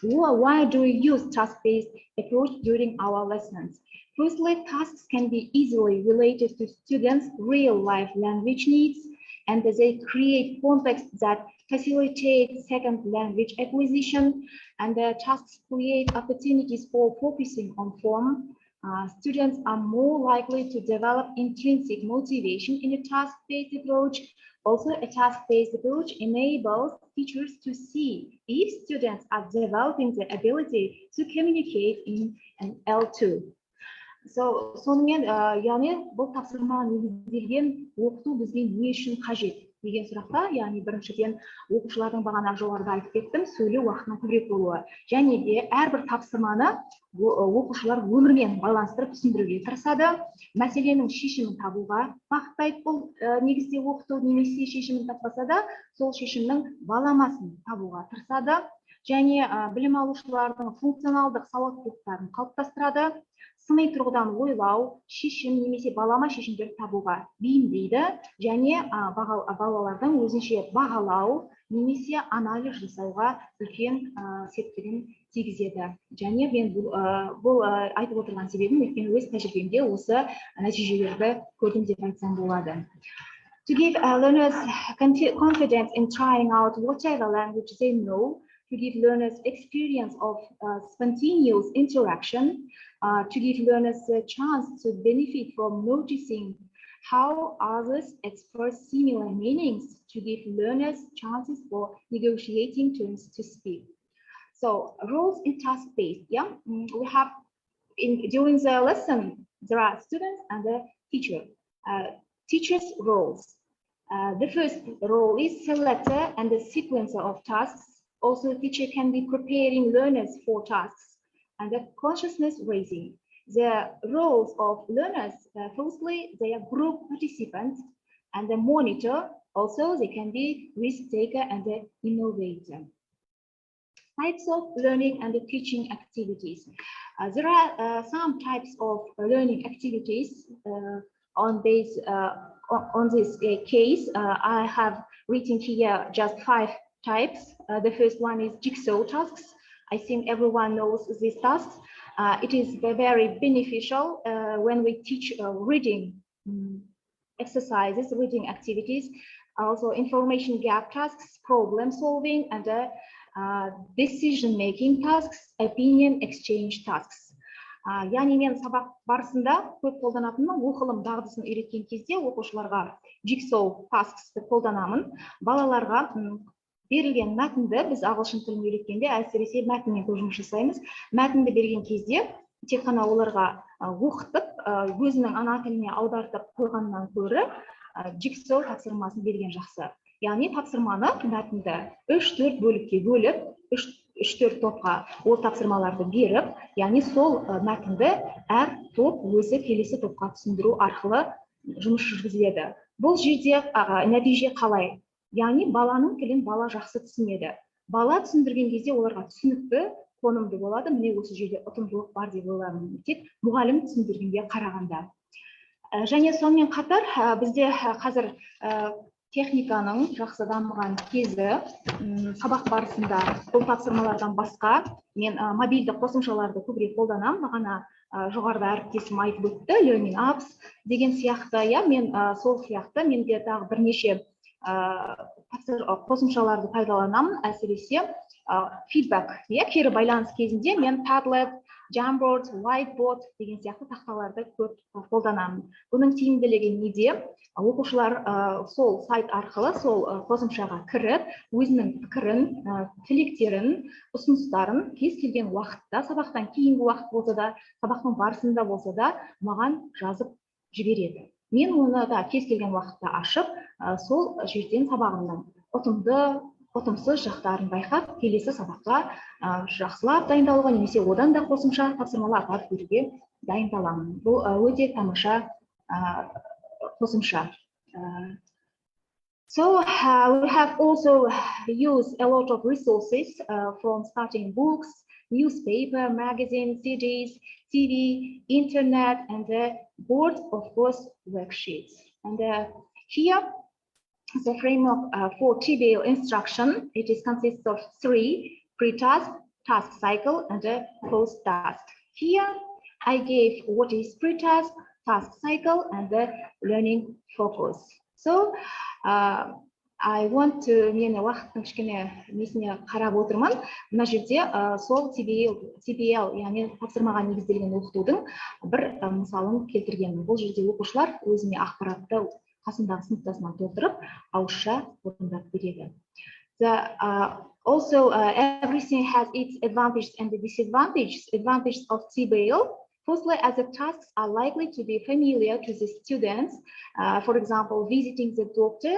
Why do we use task-based approach during our lessons? Firstly, tasks can be easily related to students' real-life language needs, and they create context that facilitate second language acquisition, and the tasks create opportunities for focusing on form. Students are more likely to develop intrinsic motivation in a task-based approach. Also, a task-based approach enables teachers to see if students are developing the ability to communicate in an L2. So, сонымен, яғни бұл тапсырма негізделген оқыту бізге не үшін қажет деген сұрақта, яғни біріншіден оқушылардың бағана жоғарыда айтып кеттім, сөйлеу уақытының көбірек болуы, және де әрбір тапсырманы оқушылар өмірмен байланыстырып түсіндіруге тырысады, мәселенің шешімін табуға бағыттайды. Бұл негізде оқыту немесе шешімін таппаса да, сол шешімнің баламасын табуға тырысады, және білім алушылардың функционалдық сауаттылықтарын қалыптастырады, сыни тұрғыдан ойлау, шешім немесе балама шешімдер табуға бейімдейді, және балалардың өзінше бағалау немесе анализ жасауға үлкен септігін тигізеді. Және мен бұл айтып отырған себебім, өйткені өз тәжірибемде осы нәтижелерді көрдім деп айтсам болады. To give learners confidence in trying out whatever language they know, to give learners experience of spontaneous interaction, to give learners a chance to benefit from noticing how others express similar meanings, to give learners chances for negotiating turns to speak. So roles in task-based, we have during the lesson, there are students and the teacher. Teacher's roles. The first role is selector and the sequencer of tasks. Also, teacher can be preparing learners for tasks and the consciousness raising. The roles of learners, firstly, they are group participants and the monitor. Also, they can be risk taker and the innovator. Types of learning and the teaching activities. There are some types of learning activities on this case. I have written here just 5 types. The first one is jigsaw tasks. I think everyone knows these tasks. It is very beneficial when we teach reading exercises, reading activities, also information gap tasks, problem solving, and decision-making tasks, opinion exchange tasks. Яғни мен сабақ барысында көп қолданатыным оқылым дағдысын үйреткен кезде оқушыларға jigsaw tasks'ты қолданамын. Балаларға берілген мәтінді біз ағылшын тілін үйреткенде әсіресе мәтінмен көп жұмыс жасаймыз. Мәтінді берген кезде тек қана оларға оқытып, өзінің ана тіліне аудартып қойғаннан көрі jigsaw тапсырмасын берген жақсы. Яғни тапсырманы мәтінді 3-4 бөлікке бөліп, 3-4 топқа ол тапсырмаларды беріп, яғни сол мәтінді әр топ өзі келесі топқа түсіндіру арқылы жұмыс жүргізіледі. Бұл жерде нәтиже қалай? Яғни баланың тілін бала жақсы түсінеді. Бала түсіндірген кезде оларға түсінікті, қонымды болады. Міне осы жерде ұтымдылық бар деп ойлаймын. Тек мұғалім түсіндіргенге қарағанда. Және сонымен қатар бізде қазір техниканың жақсы дамыған кезі, сабақ барысында бұл тапсырмалардан басқа мен мобильді қосымшаларды көбірек қолданамын. Бағана жоғарыда әріптесім айтып өтті, learning apps деген сияқты, мен сол сияқты менде тағы бірнеше қосымшаларды пайдаланамын, әсіресе feedback, кері байланыс кезінде мен Padlet, Jamboard, Whiteboard деген сияқты тақталарды көп қолданамын. Бұның тиімділігі неде? Оқушылар сол сайт арқылы, сол қосымшаға кіріп, өзінің пікірін, тілектерін, ұсыныстарын кез келген уақытта, сабақтан кейінгі уақыт болса да, сабақтың барысында болса да, маған жазып жібереді. мен оны да кез келген уақытта ашып, сол жерден сабағымның ұтымсыз жақтарын байқап, келесі сабаққа жақсылап дайындалуға немесе одан да қосымша тапсырмалар апарып беруге дайындаламын. Бұл өте тамаша қосымша. So we have also used a lot of resources from starting books, newspaper, magazine, CDs, TV, internet, and the board of course worksheets. And here, the framework for TBL instruction, it consists of 3: pre-task, task cycle, and a post-task. Here, I gave what is pre-task, task cycle, and the learning focus. So, I want to, мен уақыттың кішкене несіне қарап отырмын. Мына жерде сол TBL, яғни тапсырмаға негізделген оқытудың бір мысалын келтіргенмін. Бұл жерде оқушылар өзіне ақпаратты қасындағы сыныптасынан толтырып, ауызша орындап береді. Also, everything has its advantages and disadvantages. Advantages of TBL. Firstly, as the tasks are likely to be familiar to the students, for example, visiting the doctor,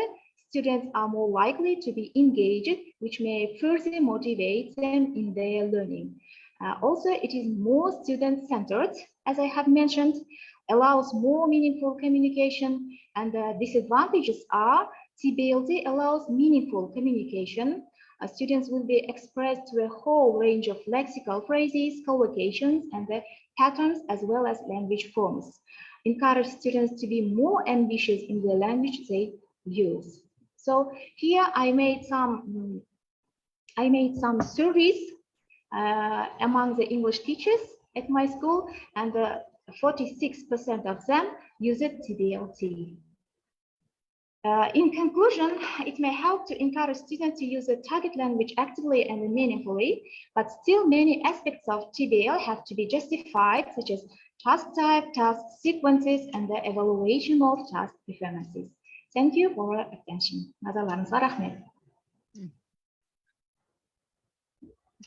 students are more likely to be engaged, which may further motivate them in their learning. Also, it is more student-centered, as I have mentioned, allows more meaningful communication, and the disadvantages are TBLT allows meaningful communication. Students will be expressed to a whole range of lexical phrases, collocations, and patterns, as well as language forms. Encourage students to be more ambitious in the language they use. So here I made some surveys among the English teachers at my school, and 46% of them use TBLT. In conclusion, it may help to encourage students to use the target language actively and meaningfully, but still many aspects of TBL have to be justified, such as task type, task sequences, and the evaluation of task performances. Thank you for your attention. Назарларыңызға рахмет.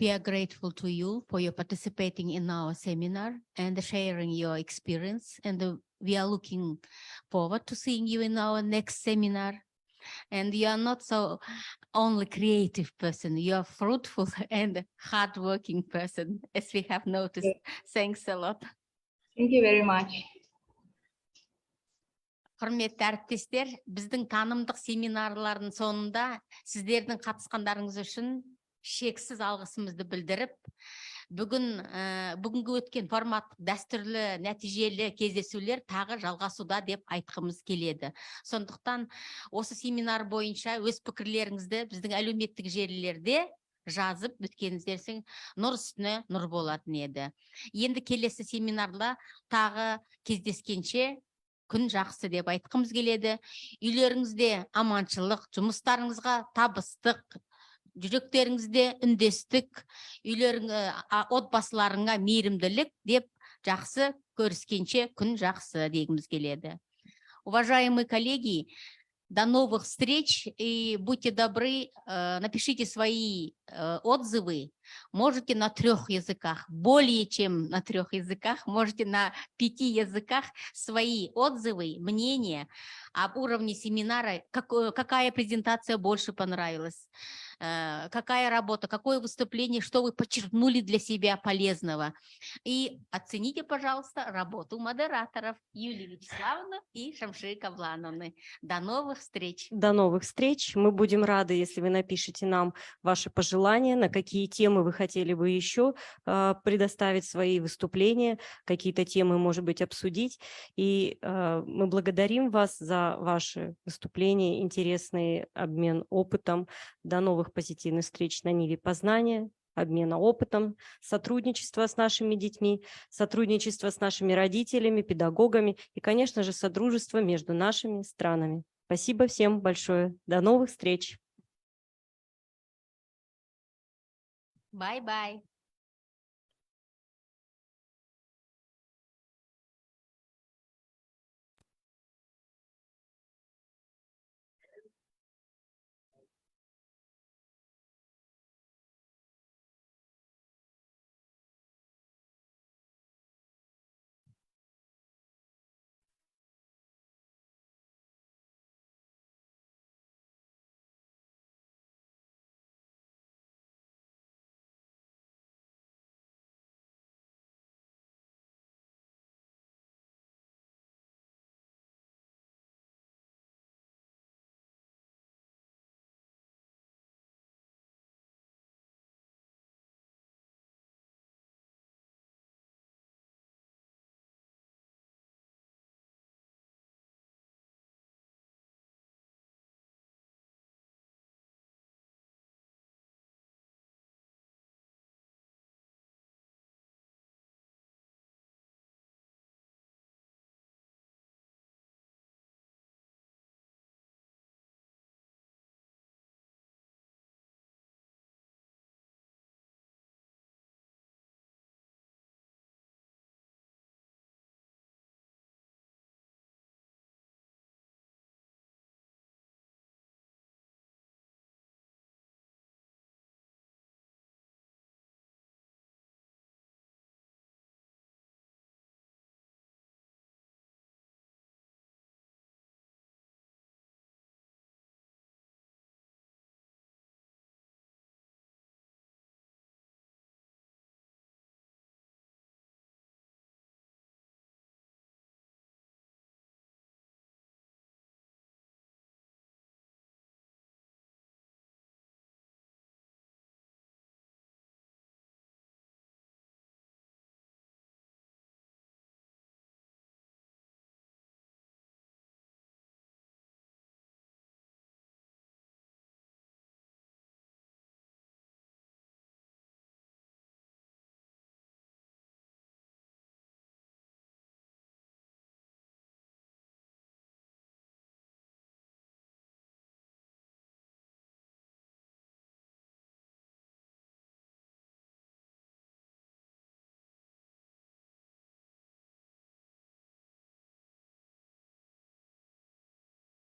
We are grateful to you for your participating in our seminar and sharing your experience, and we are looking forward to seeing you in our next seminar. And you are not so only creative person, you are fruitful and hardworking person, as we have noticed. Thanks a lot. Thank you very much. Құрметті әріптестер, біздің танымдық семинарлардың соңында сіздердің қатысқандарыңыз үшін шексіз алғысымызды білдіріп, бүгінгі өткен формат дәстүрлі нәтижелі кездесулер тағы жалғасуда деп айтқымыз келеді. Сондықтан осы семинар бойынша өз пікірлеріңізді біздің әлеуметтік желілерде жазып өткеніңіздерсің нұр үстіне нұр болатын еді. Енді келесі семинарда тағы кездескенше күн жақсы деп айтқымыз келеді. Үйлеріңізде аманшылық, жұмыстарыңызға табыстық, жүректеріңізде үндестік, отбасыларыңа мейірімділік деп жақсы көріскенше күн жақсы дегіміз келеді. Уважаемые коллеги, до новых встреч, и будьте добры, напишите свои отзывы. Можете на 3 языках, более чем на 3 языках, можете на 5 языках свои отзывы, мнения об уровне семинара, какая презентация больше понравилась, какая работа, какое выступление, что вы подчеркнули для себя полезного. И оцените, пожалуйста, работу модераторов Юлии Вячеславовны и Шамши Кавлановны. До новых встреч. До новых встреч. Мы будем рады, если вы напишите нам ваши пожелания, на какие темы вы хотели бы еще предоставить свои выступления, какие-то темы, может быть, обсудить. И мы благодарим вас за ваши выступления, интересный обмен опытом. До новых позитивных встреч на ниве познания, обмена опытом, сотрудничества с нашими детьми, сотрудничества с нашими родителями, педагогами и, конечно же, содружество между нашими странами. Спасибо всем большое. До новых встреч. Bye-bye.